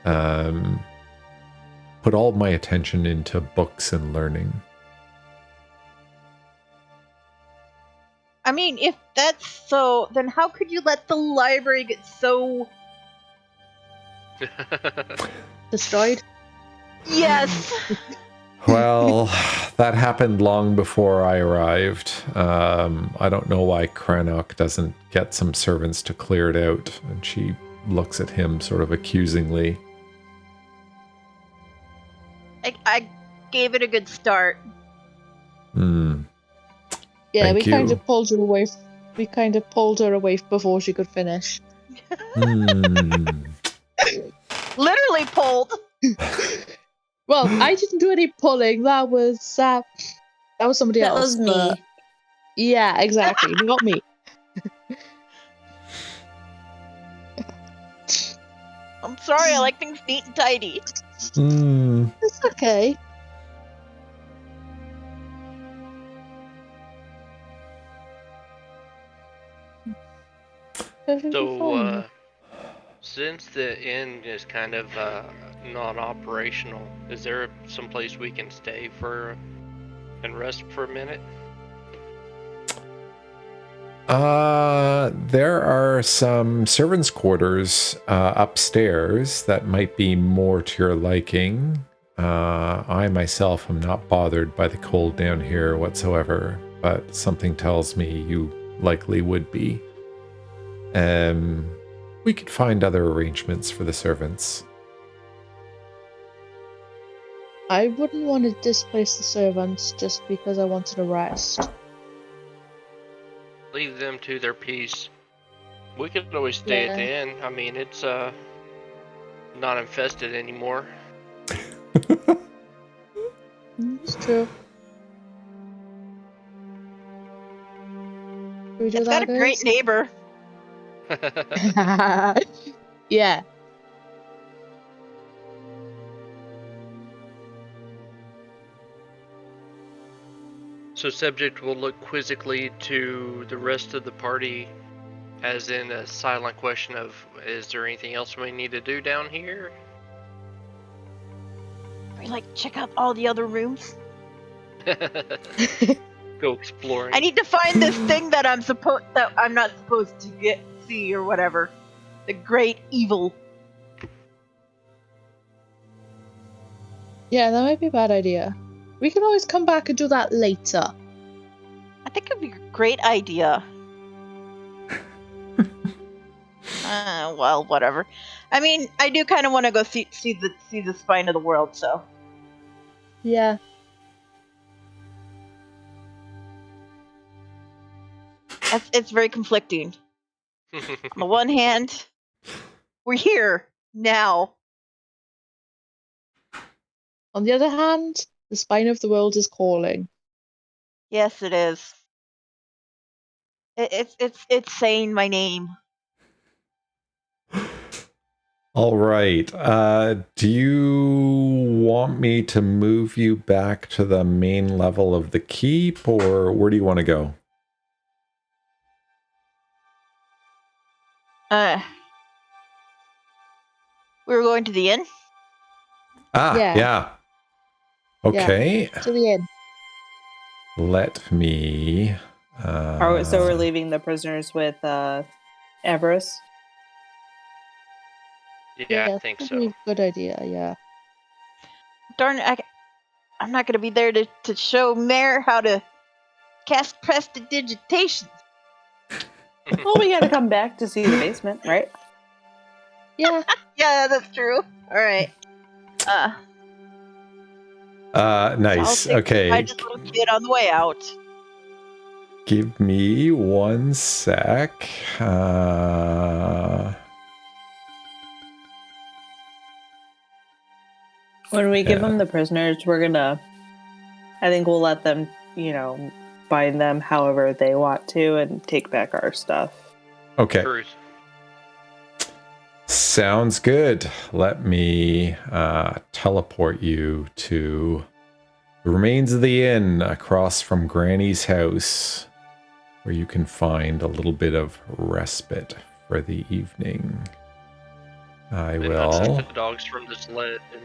put all my attention into books and learning. I mean, if that's so, then how could you let the library get so... Destroyed? Yes! Well, that happened long before I arrived. I don't know why Crannoc doesn't get some servants to clear it out. And she looks at him sort of accusingly. I gave it a good start. Yeah, Thank we kind you. of pulled her away. We kind of pulled her away before she could finish. Literally pulled. Well, I didn't do any pulling. That was somebody That else. was me. but- Yeah, exactly. Not me. I'm sorry, I like things neat and tidy. It's okay. So, since the inn is kind of non-operational, is there some place we can stay and rest for a minute? There are some servants' quarters upstairs that might be more to your liking. I myself am not bothered by the cold down here whatsoever, but something tells me you likely would be. We could find other arrangements for the servants. I wouldn't want to displace the servants just because I wanted a rest. Leave them to their peace. We could always stay at the inn. I mean, it's not infested anymore. It's true. Can we do It's that, got a great guys? neighbor. Yeah. So subject will look quizzically to the rest of the party, as in a silent question of, is there anything else we need to do down here? We like check out all the other rooms. Go exploring. I need to find this thing that I'm not supposed to see or whatever. The great evil. Yeah, that might be a bad idea. We can always come back and do that later. I think it'd be a great idea. Well, whatever. I mean, I do kind of want to go see the spine of the world, so. Yeah. It's very conflicting. On the one hand, we're here now. On the other hand, the spine of the world is calling. Yes, it is. It's saying my name. All right. Do you want me to move you back to the main level of the keep, or where do you want to go? We were going to the inn. Yeah. Okay. To the inn. Let me... So we're leaving the prisoners with Avarice? Yeah, I think so. Good idea, yeah. Darn it, I'm not going to be there to show Mare how to cast prestidigitation. Well, we gotta come back to see the basement, right? Yeah. Yeah, that's true. All right. Nice. Okay. I just little kid on the way out. Give me 1 sec. When we give them the prisoners, I think we'll let them, bind them however they want to and take back our stuff. Okay. Truth. Sounds good. Let me teleport you to the remains of the inn across from Granny's house, where you can find a little bit of respite for the evening. I will. Unhook the dogs from the sled and...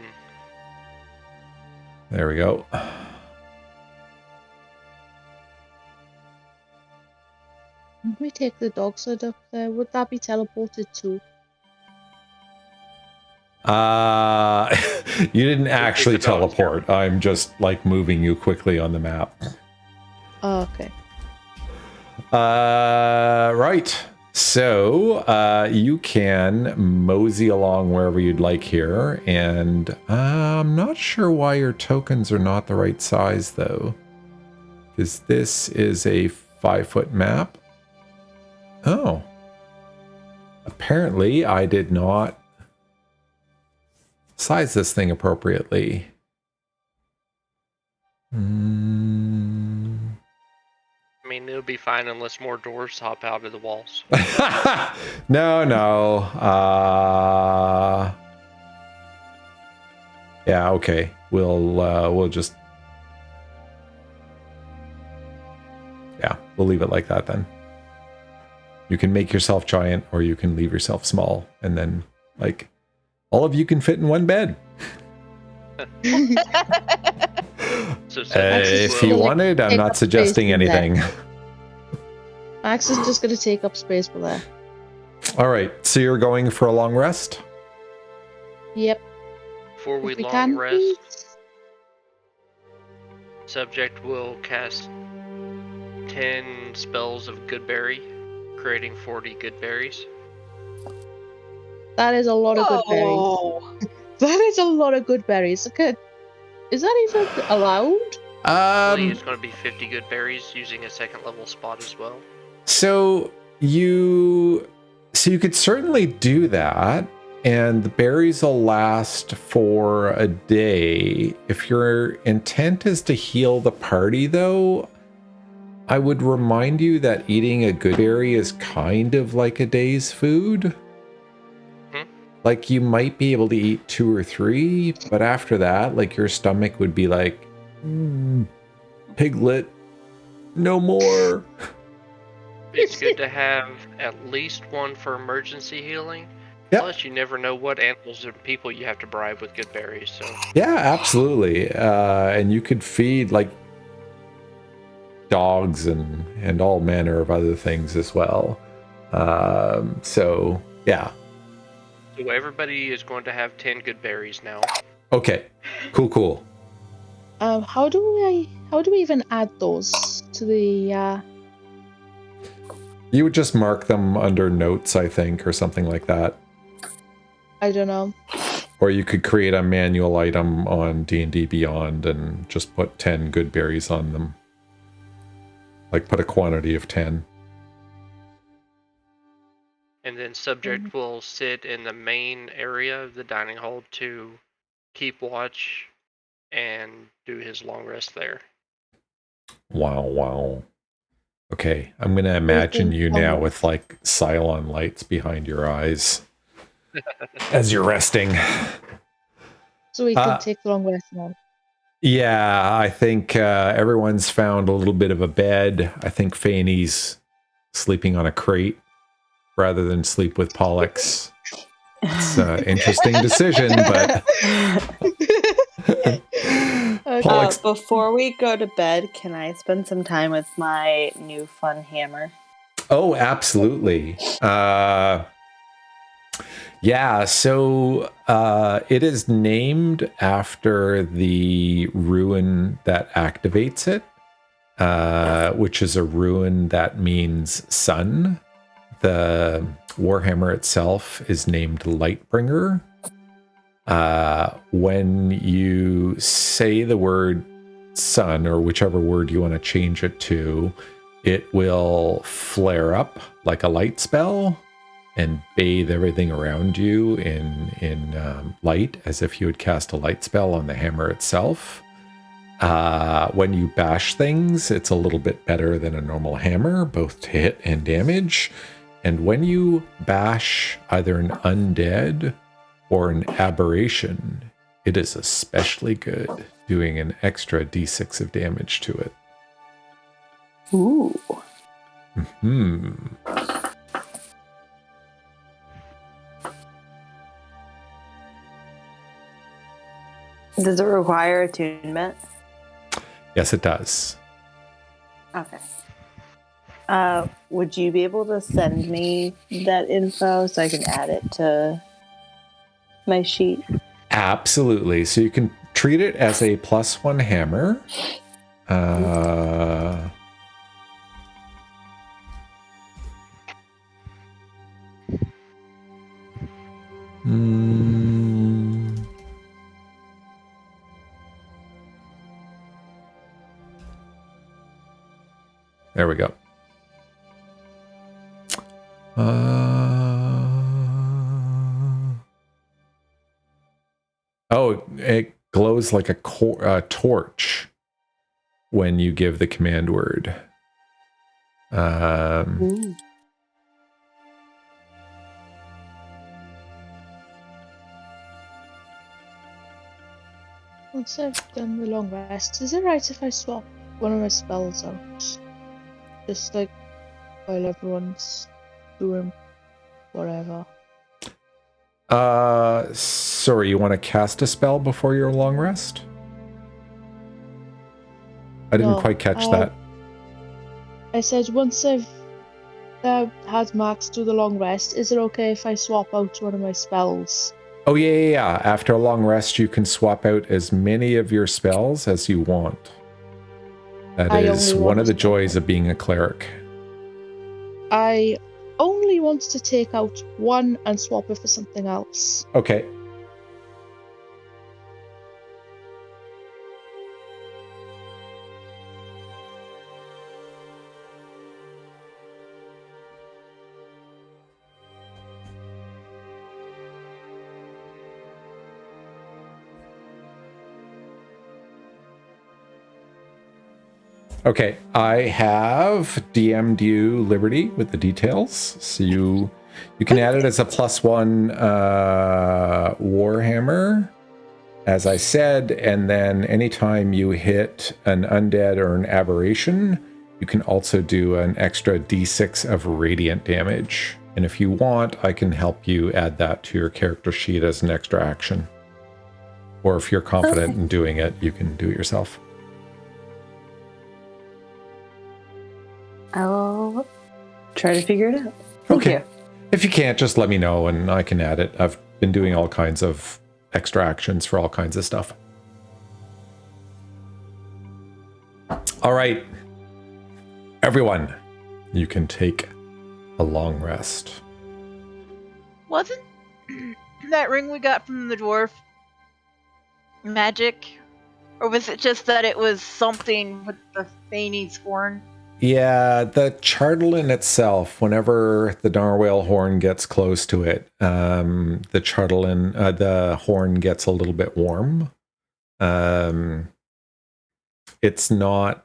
There we go. When we take the dog sled up there, would that be teleported too? You didn't actually teleport. I'm just like moving you quickly on the map. Oh, okay. Right. So, you can mosey along wherever you'd like here, and I'm not sure why your tokens are not the right size, though. Because this is a 5-foot map. Oh. Apparently, I did not size this thing appropriately. I mean, it'll be fine unless more doors hop out of the walls. No. Yeah, okay. We'll just... Yeah, we'll leave it like that then. You can make yourself giant, or you can leave yourself small, and then, like, all of you can fit in one bed. So if you wanted, I'm not suggesting anything. Max is just going to take up space for there. All right, so you're going for a long rest? Yep. Before we If we long can, rest, please. subject will cast 10 spells of good berry, creating 40 good berries. That is a lot of good berries. Oh, That is a lot of good berries. Okay. Is that even allowed? I believe it's going to be 50 good berries using a second level spot as well. So you could certainly do that, and the berries will last for a day. If your intent is to heal the party, though, I would remind you that eating a good berry is kind of like a day's food. Like, you might be able to eat 2 or 3, but after that, like, your stomach would be like, Piglet, no more. It's good to have at least one for emergency healing. Yep. Plus, you never know what animals or people you have to bribe with good berries. So Yeah, absolutely. And you could feed, like, dogs and all manner of other things as well. So, yeah. So everybody is going to have 10 good berries now. Okay, cool. How do we even add those to the? You would just mark them under notes, I think, or something like that. I don't know. Or you could create a manual item on D&D Beyond and just put 10 good berries on them. Like, put a quantity of 10. And then subject will sit in the main area of the dining hall to keep watch and do his long rest there. Wow. Okay, I'm going to imagine you now with, like, Cylon lights behind your eyes as you're resting. So we can take the long rest now. Yeah, I think everyone's found a little bit of a bed. I think Feyani's sleeping on a crate rather than sleep with Pollux. It's an interesting decision, but... Pollux... Before we go to bed, can I spend some time with my new fun hammer? Oh, absolutely. Yeah, so it is named after the rune that activates it, which is a rune that means sun. The Warhammer itself is named Lightbringer. When you say the word sun, or whichever word you want to change it to, it will flare up like a light spell and bathe everything around you in light, as if you would cast a light spell on the hammer itself. When you bash things, it's a little bit better than a normal hammer, both to hit and damage. And when you bash either an undead or an aberration, it is especially good, doing an extra d6 of damage to it. Ooh. Does it require attunement? Yes, it does. Okay. Would you be able to send me that info so I can add it to my sheet? Absolutely. So you can treat it as a +1 hammer. There we go. Oh, it glows like a torch when you give the command word. Once I've done the long rest, is it right if I swap one of my spells out? Just like while everyone's doing whatever. Sorry, you want to cast a spell before your long rest? I didn't quite catch that. I said once I've had Max do the long rest, is it okay if I swap out one of my spells? Oh, yeah. After a long rest, you can swap out as many of your spells as you want. That is one of the joys of being a cleric. I only want to take out one and swap it for something else. Okay. Okay, I have DM'd you Liberty with the details, so you can add it as a +1 Warhammer, as I said, and then anytime you hit an undead or an aberration, you can also do an extra d6 of radiant damage. And if you want, I can help you add that to your character sheet as an extra action. Or if you're confident in doing it, you can do it yourself. I'll try to figure it out. Okay. If you can't, just let me know and I can add it. I've been doing all kinds of extra actions for all kinds of stuff. All right. Everyone, you can take a long rest. Wasn't that ring we got from the dwarf magic? Or was it just that it was something with the Feyani's horn? Yeah, the Chartalyn itself, whenever the narwhal horn gets close to it, the Chartalyn, the horn gets a little bit warm. It's not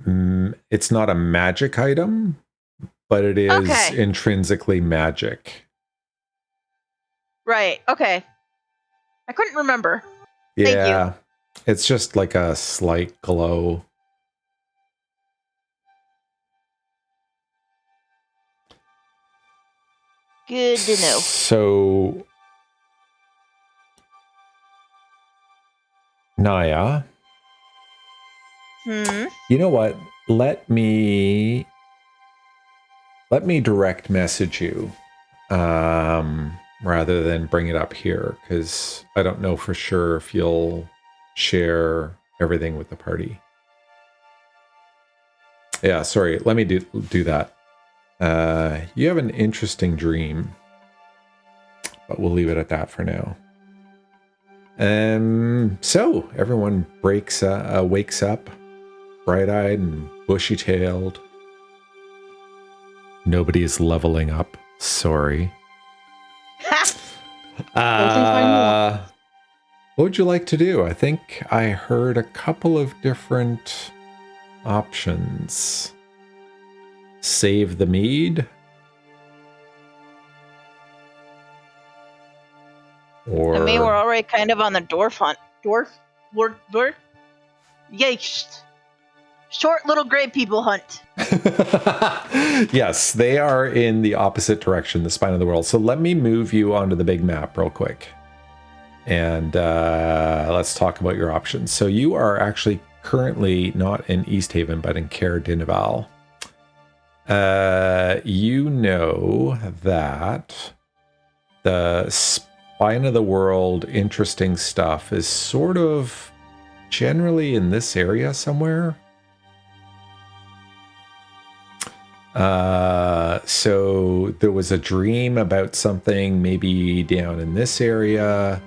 a magic item, but it is intrinsically magic. Right, okay. I couldn't remember. Yeah, thank you. It's just like a slight glow. Good to know. So, Naya. You know what? Let me direct message you rather than bring it up here, because I don't know for sure if you'll share everything with the party. Yeah, sorry. Let me do that. You have an interesting dream, but we'll leave it at that for now. So everyone wakes up, bright-eyed and bushy-tailed. Nobody is leveling up. Sorry. What would you like to do? I think I heard a couple of different options. Save the mead? Or... I mean, we're already kind of on the dwarf hunt. Dwarf? Yay! Short little gray people hunt. Yes, they are in the opposite direction, the spine of the world. So let me move you onto the big map real quick. And let's talk about your options. So you are actually currently not in East Haven, but in Caer Dinaval. You know that the spine of the world interesting stuff is sort of generally in this area somewhere. So there was a dream about something maybe down in this area.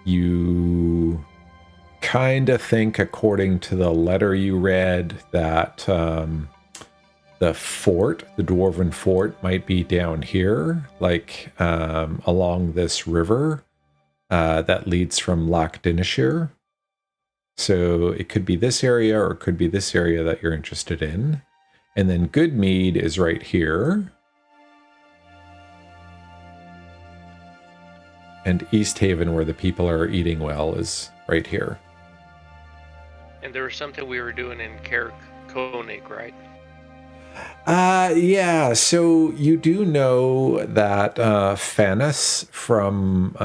You kind of think, according to the letter you read, that the fort, the dwarven fort, might be down here, like along this river that leads from Lac Dinishir. So it could be this area, or it could be this area that you're interested in. And then Goodmead is right here. And East Haven, where the people are eating well, is right here. And there was something we were doing in Caer Konig, right? Yeah, so you do know that Fanis from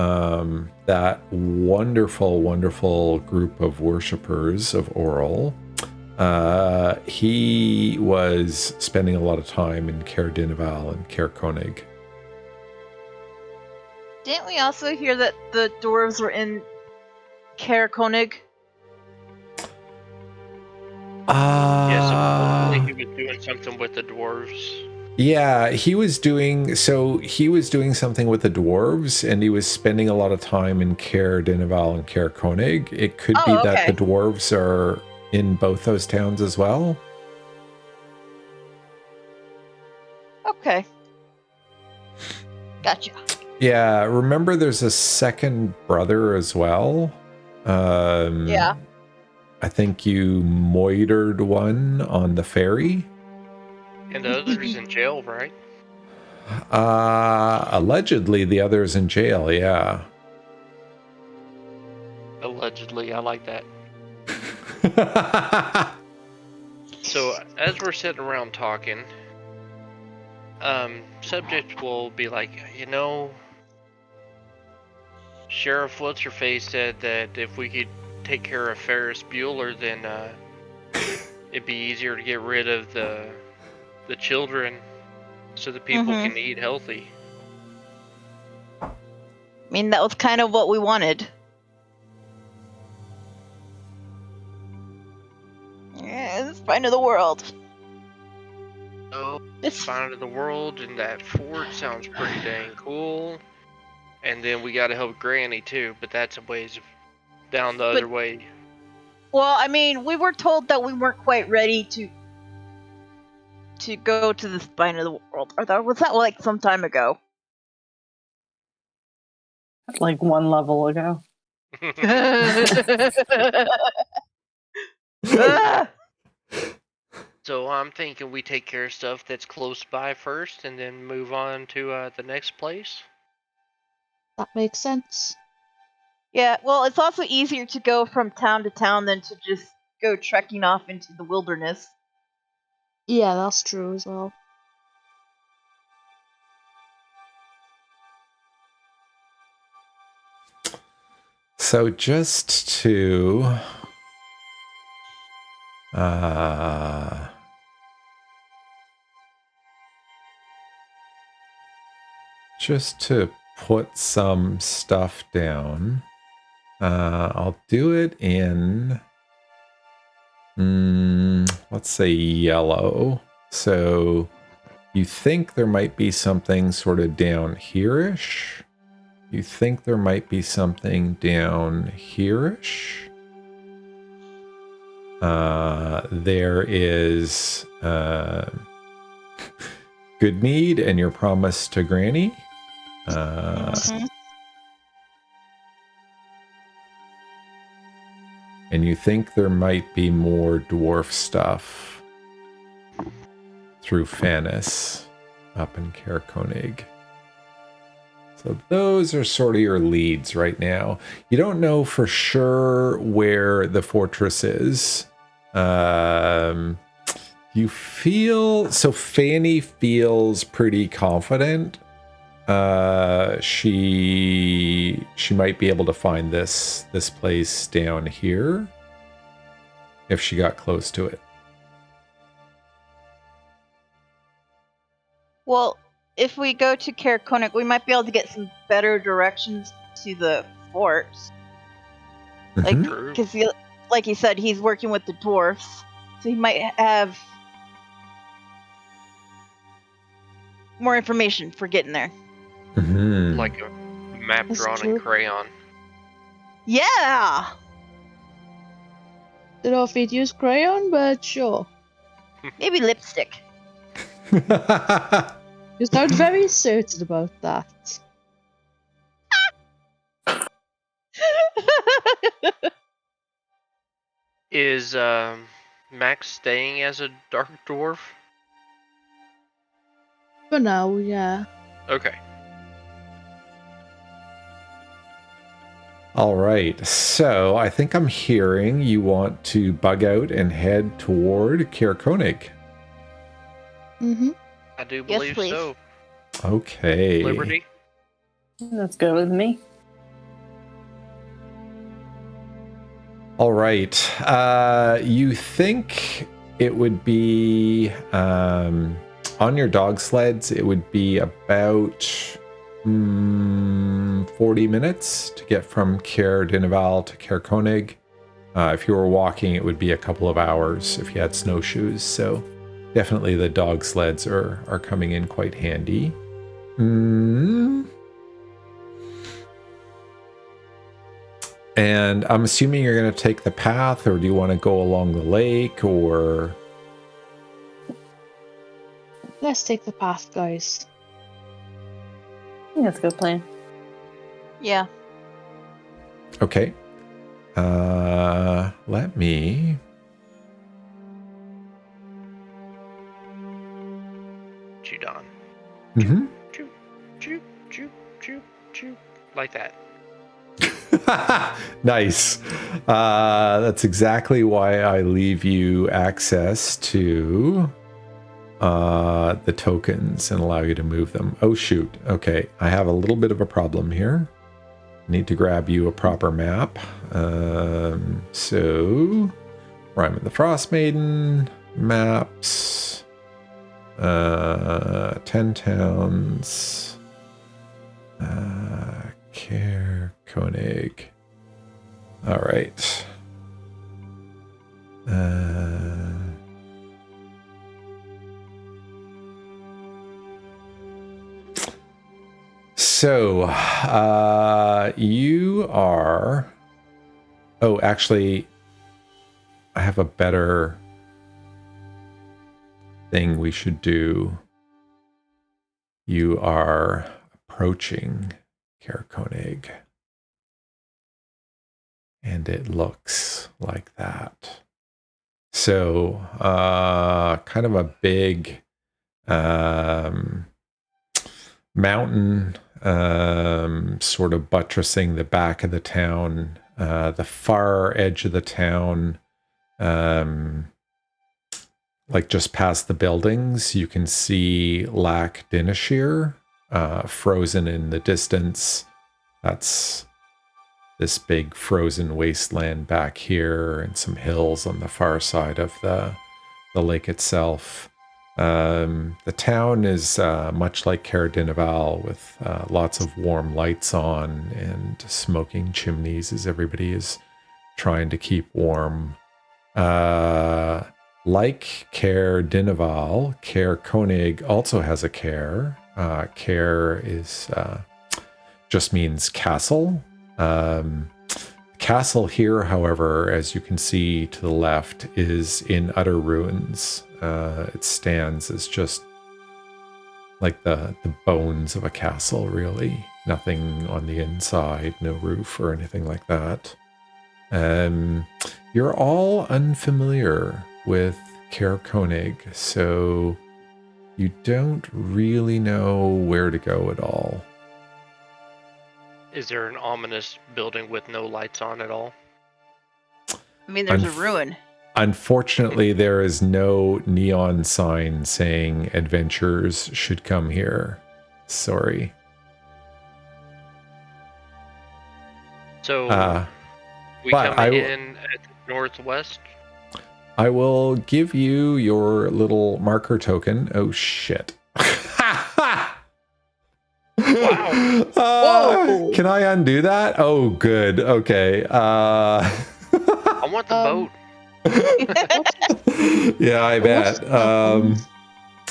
that wonderful, wonderful group of worshippers of Auril He was spending a lot of time in Caer Dinaval and Caer Konig. Didn't we also hear that the dwarves were in Caer Konig? Yeah, supposedly he was doing something with the dwarves. Yeah, he was doing something with the dwarves, and he was spending a lot of time in Caer Dinaval and Caer Konig. It could be that the dwarves are in both those towns as well. Okay. Gotcha. Yeah, remember there's a second brother as well. Yeah. I think you moitered one on the ferry. And the other's in jail, right? Allegedly the other's in jail, yeah. Allegedly, I like that. So, as we're sitting around talking, subject will be like, Sheriff What's-Her-Face said that if we could take care of Ferris Bueller, then it'd be easier to get rid of the children so the people can eat healthy. I mean, that was kind of what we wanted. Yeah, it's fine of the world. Oh, it's fine of the world, and that fort sounds pretty dang cool. And then we gotta help Granny too, but that's a ways down the other way. Well, I mean, we were told that we weren't quite ready to go to the spine of the world. Or was that like some time ago? Like one level ago. So I'm thinking we take care of stuff that's close by first, and then move on to the next place. That makes sense. Yeah, well, it's also easier to go from town to town than to just go trekking off into the wilderness. Yeah, that's true as well. So just to put some stuff down, I'll do it in, let's say yellow. So you think there might be something sort of down here-ish? You think there might be something down here-ish? There is good need and your promise to Granny. And you think there might be more dwarf stuff through Fanis up in Caer Konig. So those are sort of your leads right now. You don't know for sure where the fortress is. You feel... So Feyani feels pretty confident. She might be able to find this place down here if she got close to it. Well, if we go to Caer Konig, we might be able to get some better directions to the fort. Like, because like he said, he's working with the dwarfs, so he might have more information for getting there. Like a map drawn in crayon. Yeah! Don't know if he'd use crayon, but sure. Maybe lipstick. You sound very certain about that. Is Max staying as a dark dwarf? For now, yeah. Okay. All right, so I think I'm hearing you want to bug out and head toward Caer Konig. I do believe so. Okay. Liberty? That's good with me. All right. You think it would be on your dog sleds? It would be about 40 minutes to get from Caer Dinaval to Caer Konig. If you were walking, it would be a couple of hours if you had snowshoes. So definitely the dog sleds are coming in quite handy. And I'm assuming you're going to take the path, or do you want to go along the lake, or... Let's take the path, guys. I think that's a good plan. Yeah. Okay. Let me... Judon. Mm-hmm. Choo, choo, choo, choo, choo. Like that. Nice. That's exactly why I leave you access to the tokens and allow you to move them. Oh, shoot. Okay, I have a little bit of a problem here. Need to grab you a proper map. So, Rime and the Frostmaiden, maps, 10 towns, Caer, Konig. All right. So, you are... Oh, actually, I have a better thing we should do. You are approaching Caer Konig. And it looks like that. So, kind of a big mountain sort of buttressing the back of the town. The far edge of the town, like just past the buildings, you can see Lac Dinashir frozen in the distance. That's this big frozen wasteland back here, and some hills on the far side of the lake itself. The town is much like Caer Dinaval, with lots of warm lights on and smoking chimneys as everybody is trying to keep warm. Like Caer Dinaval, Caer Konig also has a Caer. Caer is just means castle. Castle here, however, as you can see to the left, is in utter ruins. It stands as just like the bones of a castle, really. Nothing on the inside, no roof or anything like that. You're all unfamiliar with Caer Konig, so you don't really know where to go at all. Is there an ominous building with no lights on at all? I mean, there's a ruin. Unfortunately, there is no neon sign saying adventurers should come here. Sorry. So, we but come in at the northwest? I will give you your little marker token. Oh, shit. Wow. Can I undo that? Oh, good. Okay. I want the boat. Yeah, I bet.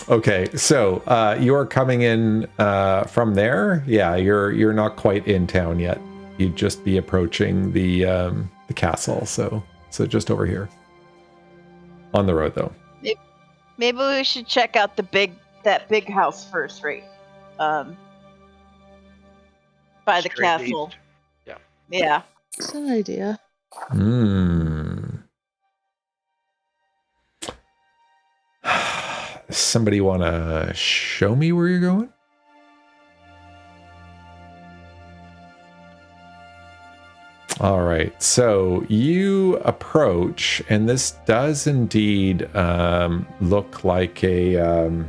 Okay, so you are coming in from there. Yeah, you're not quite in town yet. You'd just be approaching the castle. So just over here on the road, though. Maybe we should check out that big house first, right? By the Straight castle. east. Yeah. Yeah. It's an idea. Somebody want to show me where you're going? All right, so you approach, and this does indeed look like a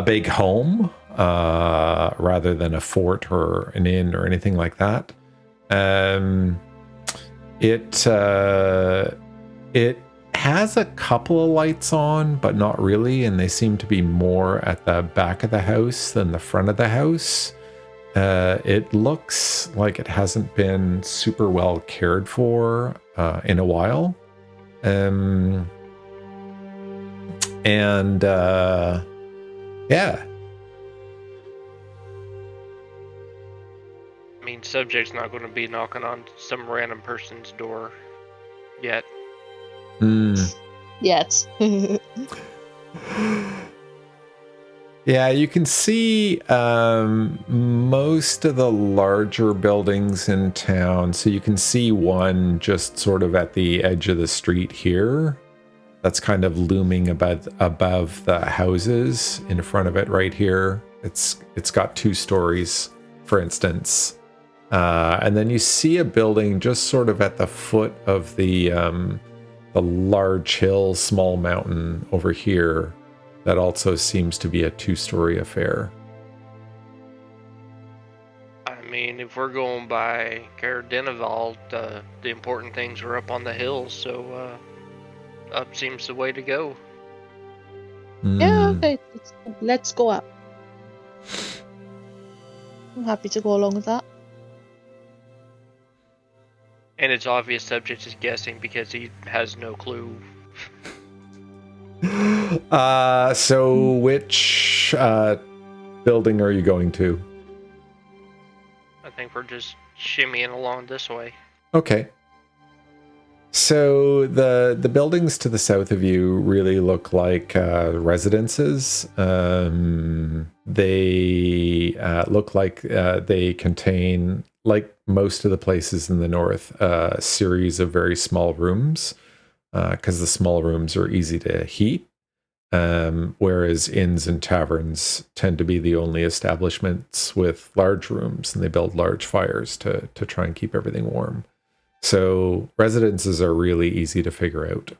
big home rather than a fort or an inn or anything like that. It has a couple of lights on, but not really, and they seem to be more at the back of the house than the front of the house. It looks like it hasn't been super well cared for in a while. Yeah. I mean, subject's not going to be knocking on some random person's door yet. Yet. Yeah, you can see most of the larger buildings in town. So you can see one just sort of at the edge of the street here. That's kind of looming above the houses in front of it right here. It's got 2 stories, for instance. And then you see a building just sort of at the foot of the large hill, small mountain over here. That also seems to be a 2-story affair. I mean, if we're going by Caer, the important things are up on the hills, so up seems the way to go. Yeah, okay. Let's go up. I'm happy to go along with that. And it's obvious subject is guessing because he has no clue. So which building are you going to? I think we're just shimmying along this way. Okay. So the buildings to the south of you really look like residences. They look like they contain, like most of the places in the north, a series of very small rooms, because the small rooms are easy to heat. Whereas inns and taverns tend to be the only establishments with large rooms, and they build large fires to try and keep everything warm. So residences are really easy to figure out.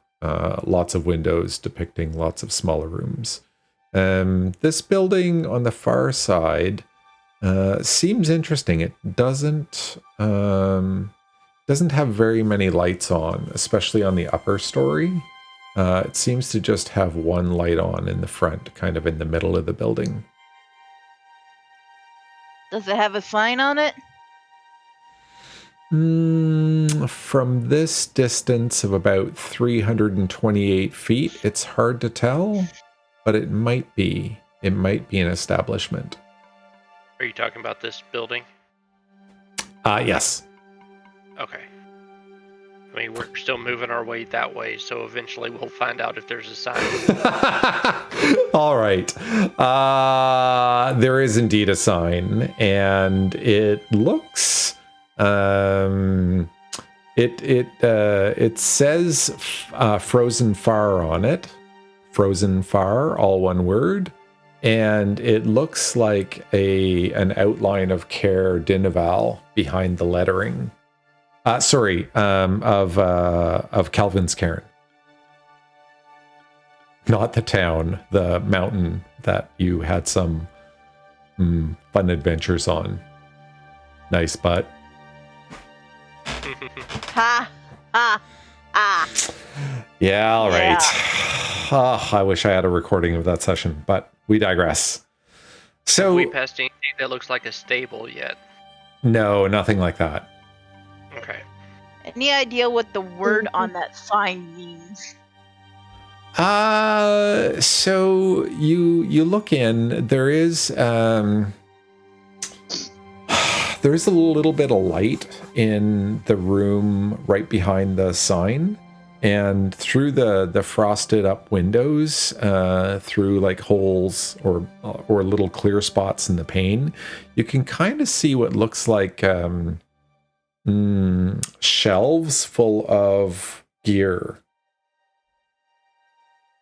Lots of windows depicting lots of smaller rooms. This building on the far side seems interesting. It doesn't have very many lights on, especially on the upper story. It seems to just have one light on in the front, kind of in the middle of the building. Does it have a sign on it? From this distance of about 328 feet, it's hard to tell, but it might be. It might be an establishment. Are you talking about this building? Yes. Okay. I mean, we're still moving our way that way, so eventually we'll find out if there's a sign. All right. There is indeed a sign, and it looks... It says Frozenfar on it. Frozenfar, all one word. And it looks like an outline of Caer Dinaval behind the lettering. Of Calvin's Cairn. Not the town, the mountain that you had some fun adventures on. Nice butt. Ha! Ha! Ah! Yeah, all right. Yeah. Oh, I wish I had a recording of that session, but we digress. So Have we passed anything that looks like a stable yet? No, nothing like that. Okay. Any idea what the word on that sign means? So you look in. There is a little bit of light in the room right behind the sign, and through the frosted up windows, through like holes or little clear spots in the pane, you can kind of see what looks like shelves full of gear.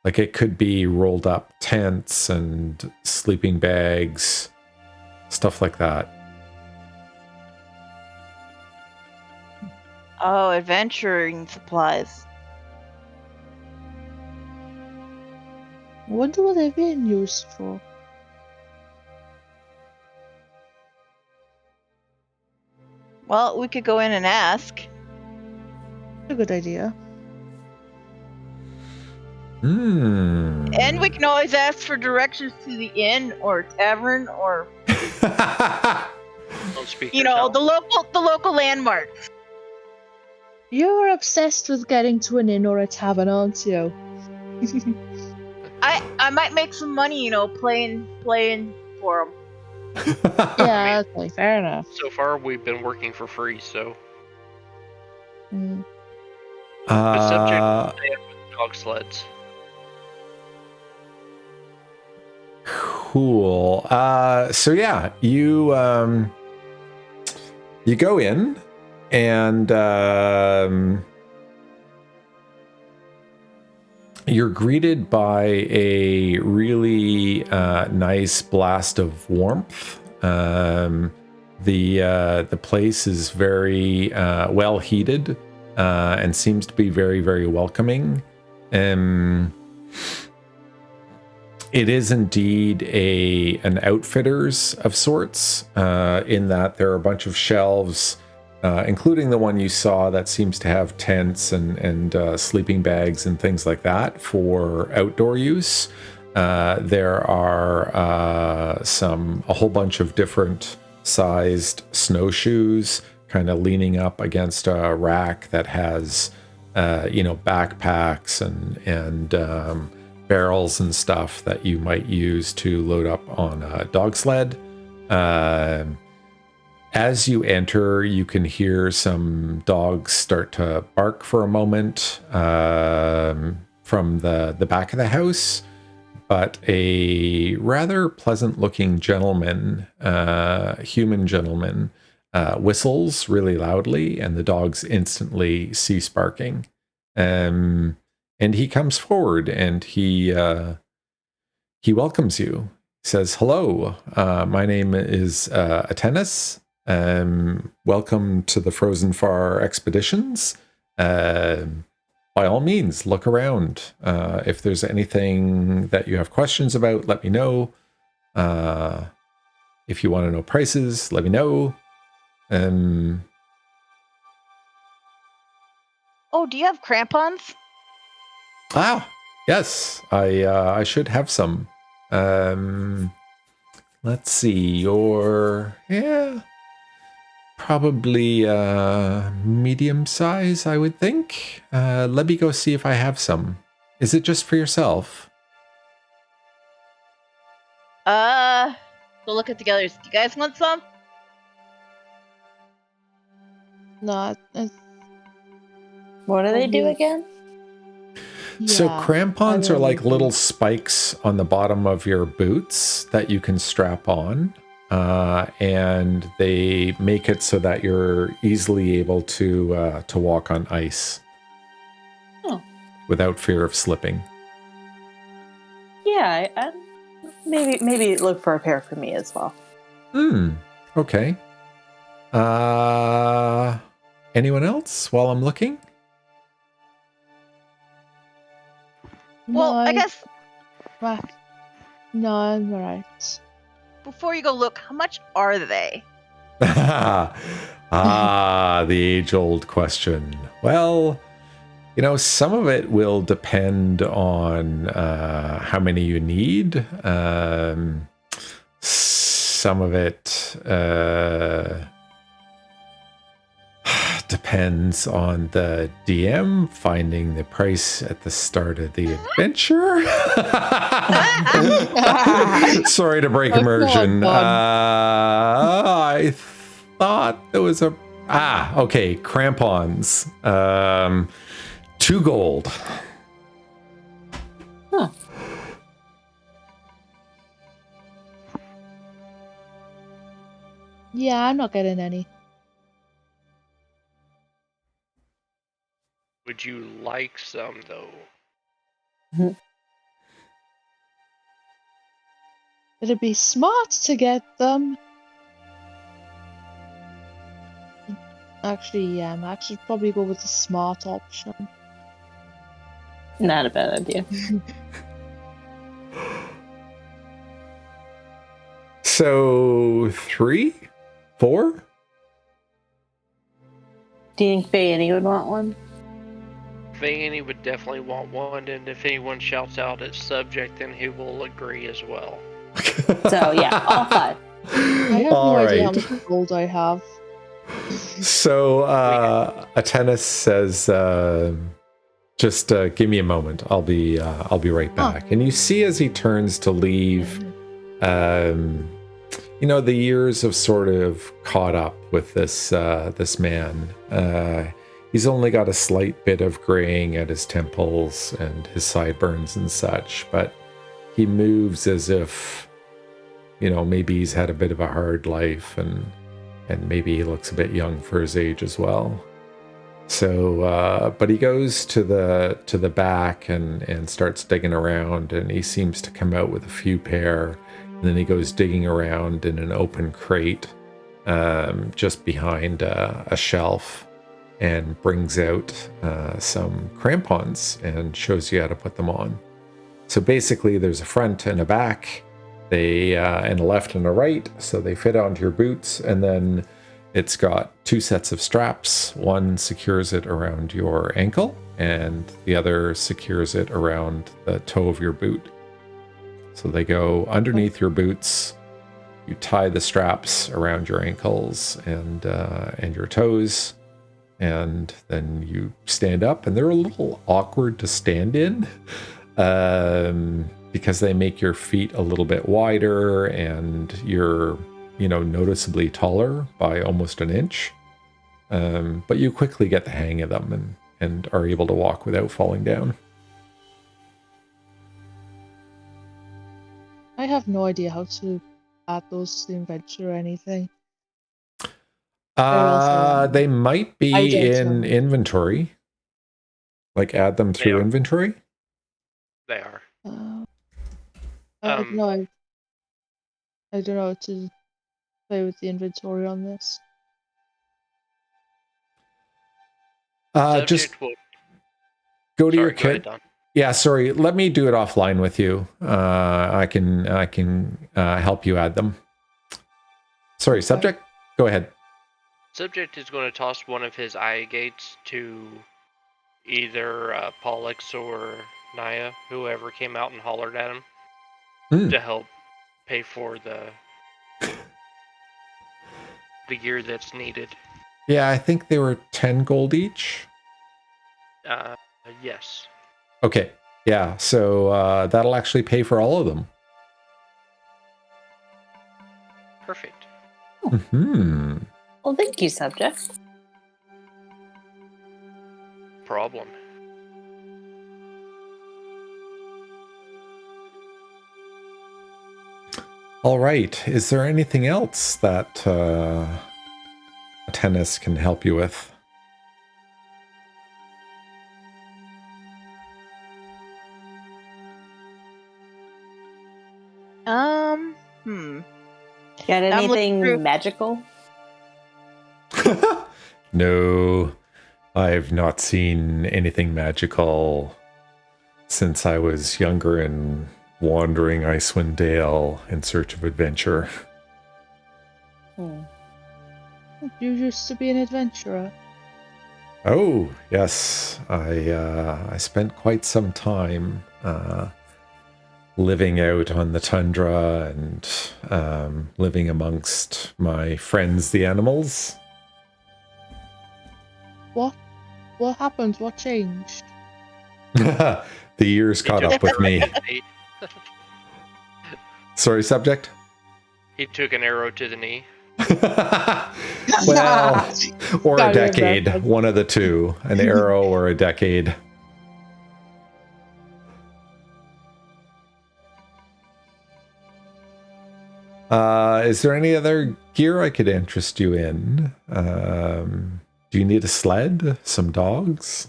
Like it could be rolled up tents and sleeping bags, stuff like that. Oh, adventuring supplies. I wonder what they're being used for. Well, we could go in and ask. A good idea. And we can always ask for directions to the inn or tavern or Don't speak the yourself. local landmarks. You're obsessed with getting to an inn or a tavern, aren't you? I might make some money, playing for them. Yeah, okay, fair enough. So far, we've been working for free, so Mm. the subject with dog sleds. Cool. So yeah, you go in and you're greeted by a really nice blast of warmth. The place is very well heated and seems to be very, very welcoming. It is indeed an outfitters of sorts, in that there are a bunch of shelves, including the one you saw that seems to have tents and sleeping bags and things like that for outdoor use. There are a whole bunch of different sized snowshoes kind of leaning up against a rack that has, backpacks and barrels and stuff that you might use to load up on a dog sled. As you enter, you can hear some dogs start to bark for a moment from the back of the house, but a rather pleasant-looking gentleman, human gentleman, whistles really loudly, and the dogs instantly cease barking. And he comes forward and he welcomes you. He says, "Hello, my name is Atenas. Welcome to the Frozenfar expeditions. By all means, look around. If there's anything that you have questions about, let me know. If you want to know prices, let me know." Oh, do you have crampons? Yes, I should have some. Let's see, you're probably medium size, I would think. Let me go see if I have some. Is it just for yourself? We'll look at together. Do you guys want some? No, What do they do Probably- again? So yeah, crampons I are like really little do. spikes on the bottom of your boots that you can strap on. And they make it so that you're easily able to walk on ice. Oh. Without fear of slipping. Yeah, I maybe look for a pair for me as well. Okay. Anyone else while I'm looking? Well, I No, guess no, I'm alright. before you go look, how much are they? The age-old question. Well, some of it will depend on how many you need. Some of it depends on the DM finding the price at the start of the adventure. Sorry to break immersion. I thought there was okay, crampons. 2 gold. Huh. Yeah, I'm not getting any. Would you like some, though? It'd be smart to get them. Actually, yeah, I should probably go with the smart option. Not a bad idea. So 3? 4? Do you think Feyani would want one? Feyani would definitely want one, and if anyone shouts out its subject, then he will agree as well. So yeah, all 5. I have no idea how much gold I have. So Atenas says, just give me a moment. I'll be right back. And you see as he turns to leave, you know, the years have sort of caught up with this man. He's only got a slight bit of graying at his temples and his sideburns and such, but he moves as if, you know, maybe he's had a bit of a hard life, and maybe he looks a bit young for his age as well. So, but he goes to the back and starts digging around, and he seems to come out with a few pair, and then he goes digging around in an open crate just behind a shelf, and brings out some crampons and shows you how to put them on. So basically there's a front and a back, and a left and a right, so they fit onto your boots, and then it's got 2 sets of straps. One secures it around your ankle, and the other secures it around the toe of your boot. So they go underneath your boots. You tie the straps around your ankles and your toes, and then you stand up, and they're a little awkward to stand in because they make your feet a little bit wider, and you're, you know, noticeably taller by almost an inch. But you quickly get the hang of them and are able to walk without falling down. I have no idea how to add those to the inventory or anything. They might be in know. inventory. Like add them through inventory? They are. I don't know how to play with the inventory on this. Just go to your kit. Yeah, sorry. Let me do it offline with you. I can help you add them. Sorry, subject. Go ahead. Subject is going to toss one of his eye gates to either Pollux or Naya, whoever came out and hollered at him, to help pay for the gear that's needed. Yeah, I think they were 10 gold each. Yes. Okay. Yeah, so that'll actually pay for all of them. Perfect. Hmm. Well, thank you, subject. Problem. All right. Is there anything else that Atenas can help you with? Got anything magical? No, I've not seen anything magical since I was younger and wandering Icewind Dale in search of adventure. You used to be an adventurer. Oh, yes. I spent quite some time living out on the tundra and living amongst my friends, the animals. What happened? What changed? The years caught up with me. Sorry, subject? He took an arrow to the knee. Well, or a decade. One of the two. An arrow or a decade. Is there any other gear I could interest you in? Do you need a sled? Some dogs?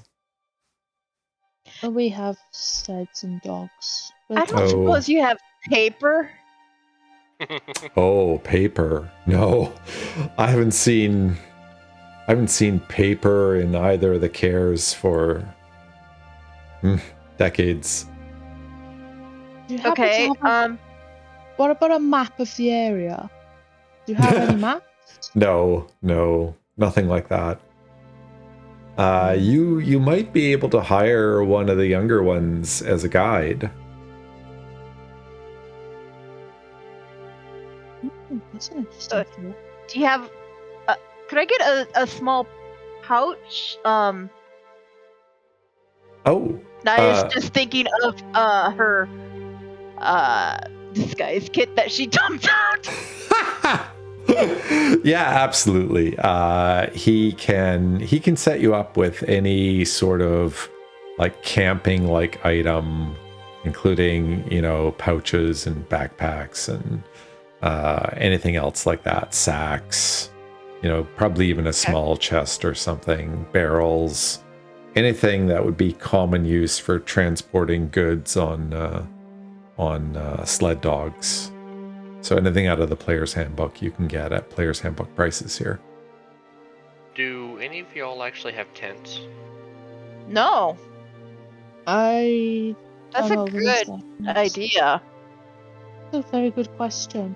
We have sleds and dogs. I don't suppose you have paper? Oh, paper. No. I haven't seen paper in either of the Caers for decades. Okay, what about a map of the area? Do you have any maps? No, nothing like that. You might be able to hire one of the younger ones as a guide. That's an interesting thought. Do you have? Could I get a small pouch? Oh, I was just thinking of her disguise kit that she dumped out. yeah, absolutely. He can set you up with any sort of like camping like item, including pouches and backpacks and anything else like that, sacks, probably even a small chest or something, barrels, anything that would be common use for transporting goods on sled dogs. So anything out of the Player's Handbook you can get at Player's Handbook prices here. Do any of y'all actually have tents? No, I that's don't a know the good list. idea. That's a very good question.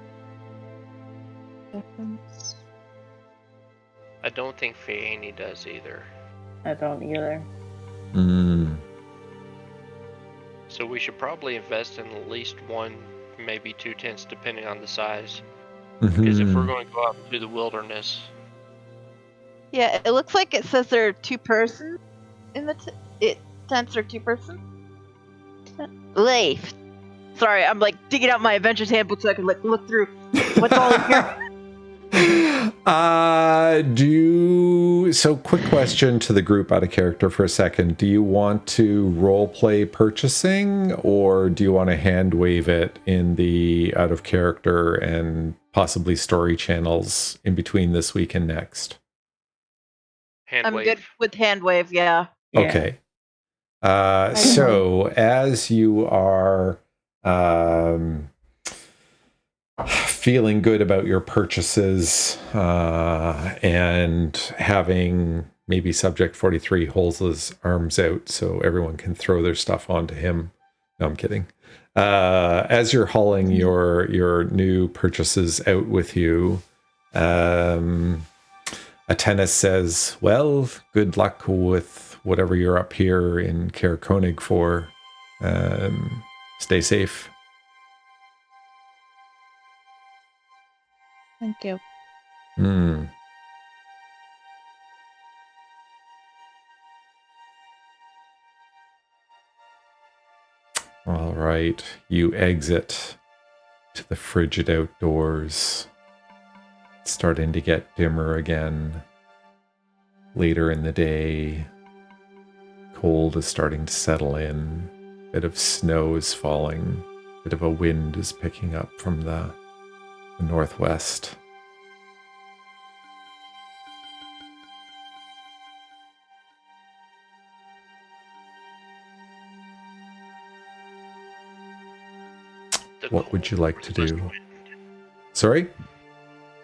Difference. I don't think Feyani does either. I don't either. So we should probably invest in at least one, maybe 2 tents, depending on the size. Because if we're going to go out into the wilderness, Yeah, it looks like it says there are 2 persons in the tents are 2 persons. Leif. Sorry, I'm like digging out my adventures handbook so I can like look through what's all in here. So quick question to the group out of character for a second. Do you want to role play purchasing, or do you want to hand wave it in the out of character and possibly story channels in between this week and next? I'm good with hand wave, yeah. Okay. So as you are feeling good about your purchases and having maybe Subject 43 holds his arms out so everyone can throw their stuff onto him. No, I'm kidding. As you're hauling your new purchases out with you, Atenas says, well, good luck with whatever you're up here in Caer Konig for. Stay safe. Thank you. All right, you exit to the frigid outdoors. It's starting to get dimmer again. Later in the day, cold is starting to settle in. A bit of snow is falling. A bit of a wind is picking up from the northwest. What would you like to do? Sorry?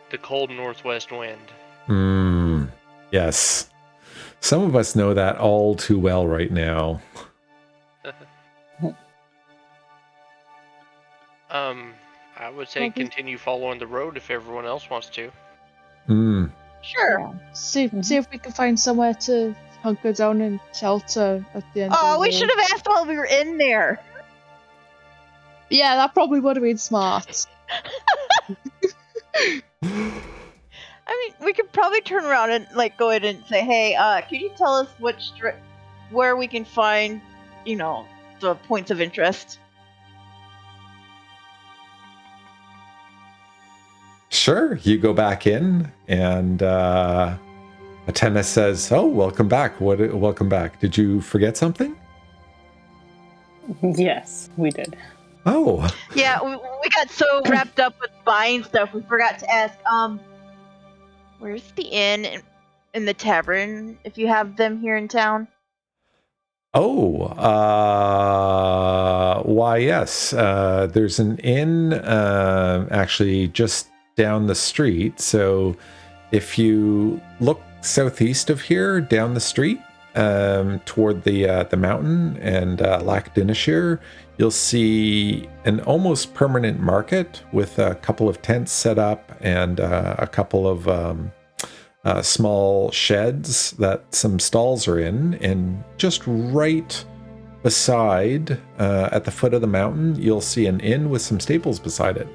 The cold northwest wind. Yes. Some of us know that all too well right now. I would say continue following the road if everyone else wants to. Sure. Yeah. See if we can find somewhere to hunker down and shelter at the end of the Oh, we road. should have asked while we were in there. Yeah, that probably would have been smart. I mean, we could probably turn around and like go ahead and say, "Hey, can you tell us where we can find, the points of interest?" Sure, you go back in, and Atenas says, "Oh, welcome back. Welcome back. Did you forget something?" Yes, we did. Oh. Yeah, we got so wrapped up with buying stuff, we forgot to ask, where's the inn and the tavern, if you have them here in town? Oh, why, yes. There's an inn actually just down the street. So if you look southeast of here, down the street, toward the mountain and Lac Dinashir, you'll see an almost permanent market with a couple of tents set up and a couple of small sheds that some stalls are in, and just right beside, at the foot of the mountain, you'll see an inn with some stables beside it.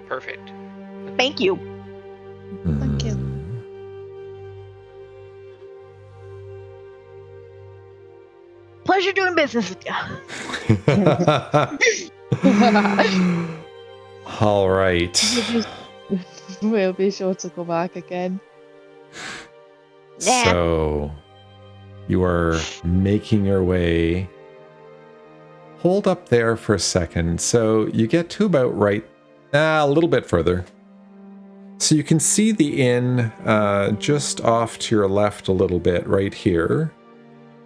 Perfect. Thank you. Thank you. Pleasure doing business with you. All right. We'll be sure to go back again. Nah. So you are making your way. Hold up there for a second. So you get to about a little bit further. So you can see the inn just off to your left a little bit right here.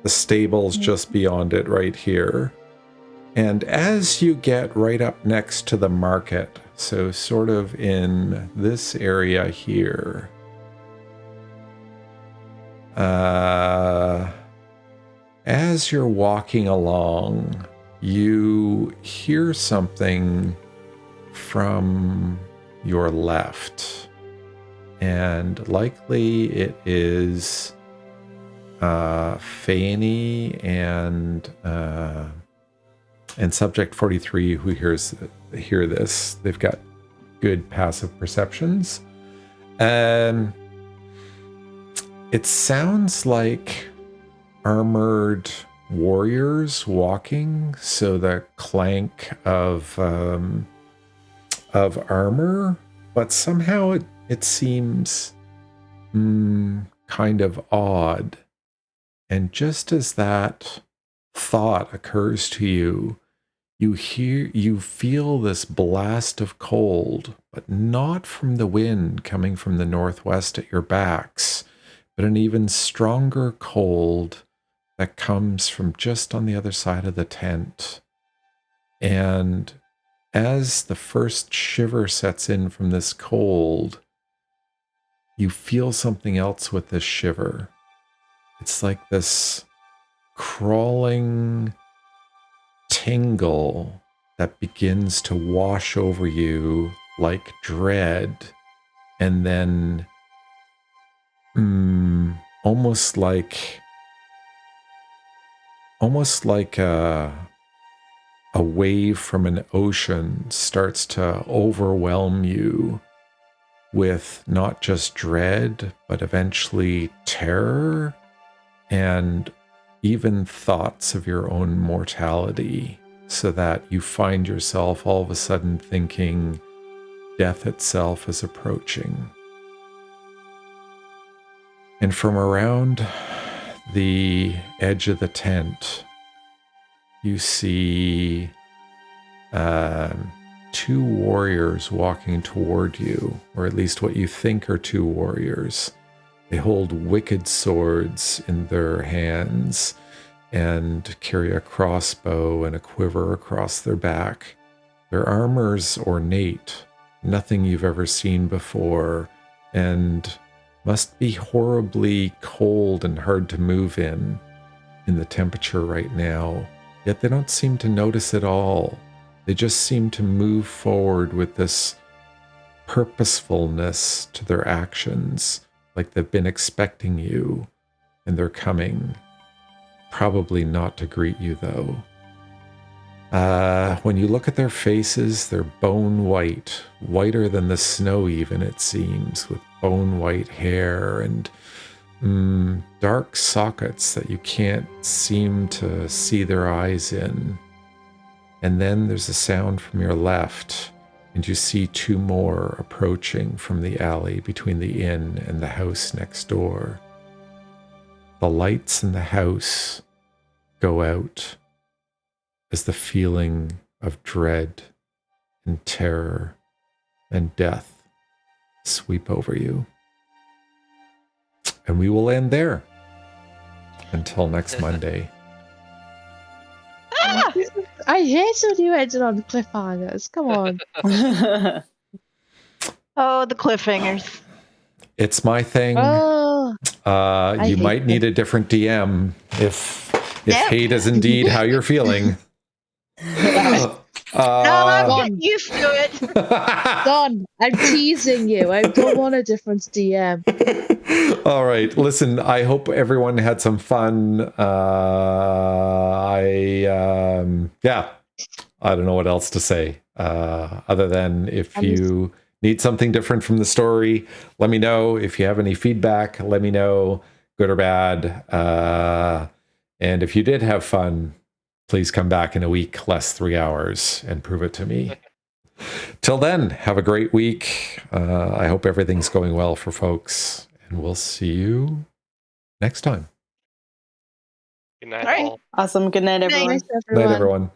The stable's just beyond it right here. And as you get right up next to the market, so sort of in this area here, as you're walking along, you hear something from your left. And likely it is Feyani and Subject 43 who hear this. They've got good passive perceptions. It sounds like armored warriors walking, so the clank of armor, but somehow it seems kind of odd. And just as that thought occurs to you, you feel this blast of cold, but not from the wind coming from the northwest at your backs, but an even stronger cold that comes from just on the other side of the tent. And as the first shiver sets in from this cold, you feel something else with this shiver. It's like this crawling tingle that begins to wash over you like dread, and then almost like a wave from an ocean starts to overwhelm you with not just dread, but eventually terror and even thoughts of your own mortality, so that you find yourself all of a sudden thinking death itself is approaching. And from around the edge of the tent, you see two warriors walking toward you, or at least what you think are two warriors. They hold wicked swords in their hands and carry a crossbow and a quiver across their back. Their armor's ornate, nothing you've ever seen before, and must be horribly cold and hard to move in the temperature right now. Yet they don't seem to notice at all. They just seem to move forward with this purposefulness to their actions, like they've been expecting you, and they're coming. Probably not to greet you, though. When you look at their faces, they're bone white, whiter than the snow even, it seems, with bone white hair and dark sockets that you can't seem to see their eyes in. And then there's a sound from your left, and you see two more approaching from the alley between the inn and the house next door. The lights in the house go out as the feeling of dread and terror and death sweep over you. And we will end there until next Monday. I hate when you ended on cliffhangers. Come on. Oh, the cliffhangers. It's my thing. Oh. You hate might need a different DM if hate is indeed how you're feeling. No, I'm Gone. getting used to it. Don, I'm teasing you. I don't want a different DM. All right. Listen, I hope everyone had some fun. I don't know what else to say other than if you need something different from the story, let me know. If you have any feedback, let me know, good or bad. And if you did have fun, please come back in a week, less 3 hours, and prove it to me. Till then, have a great week. I hope everything's going well for folks, and we'll see you next time. Good night, All right. all. Awesome. Good night, everyone. Thanks, Night, everyone.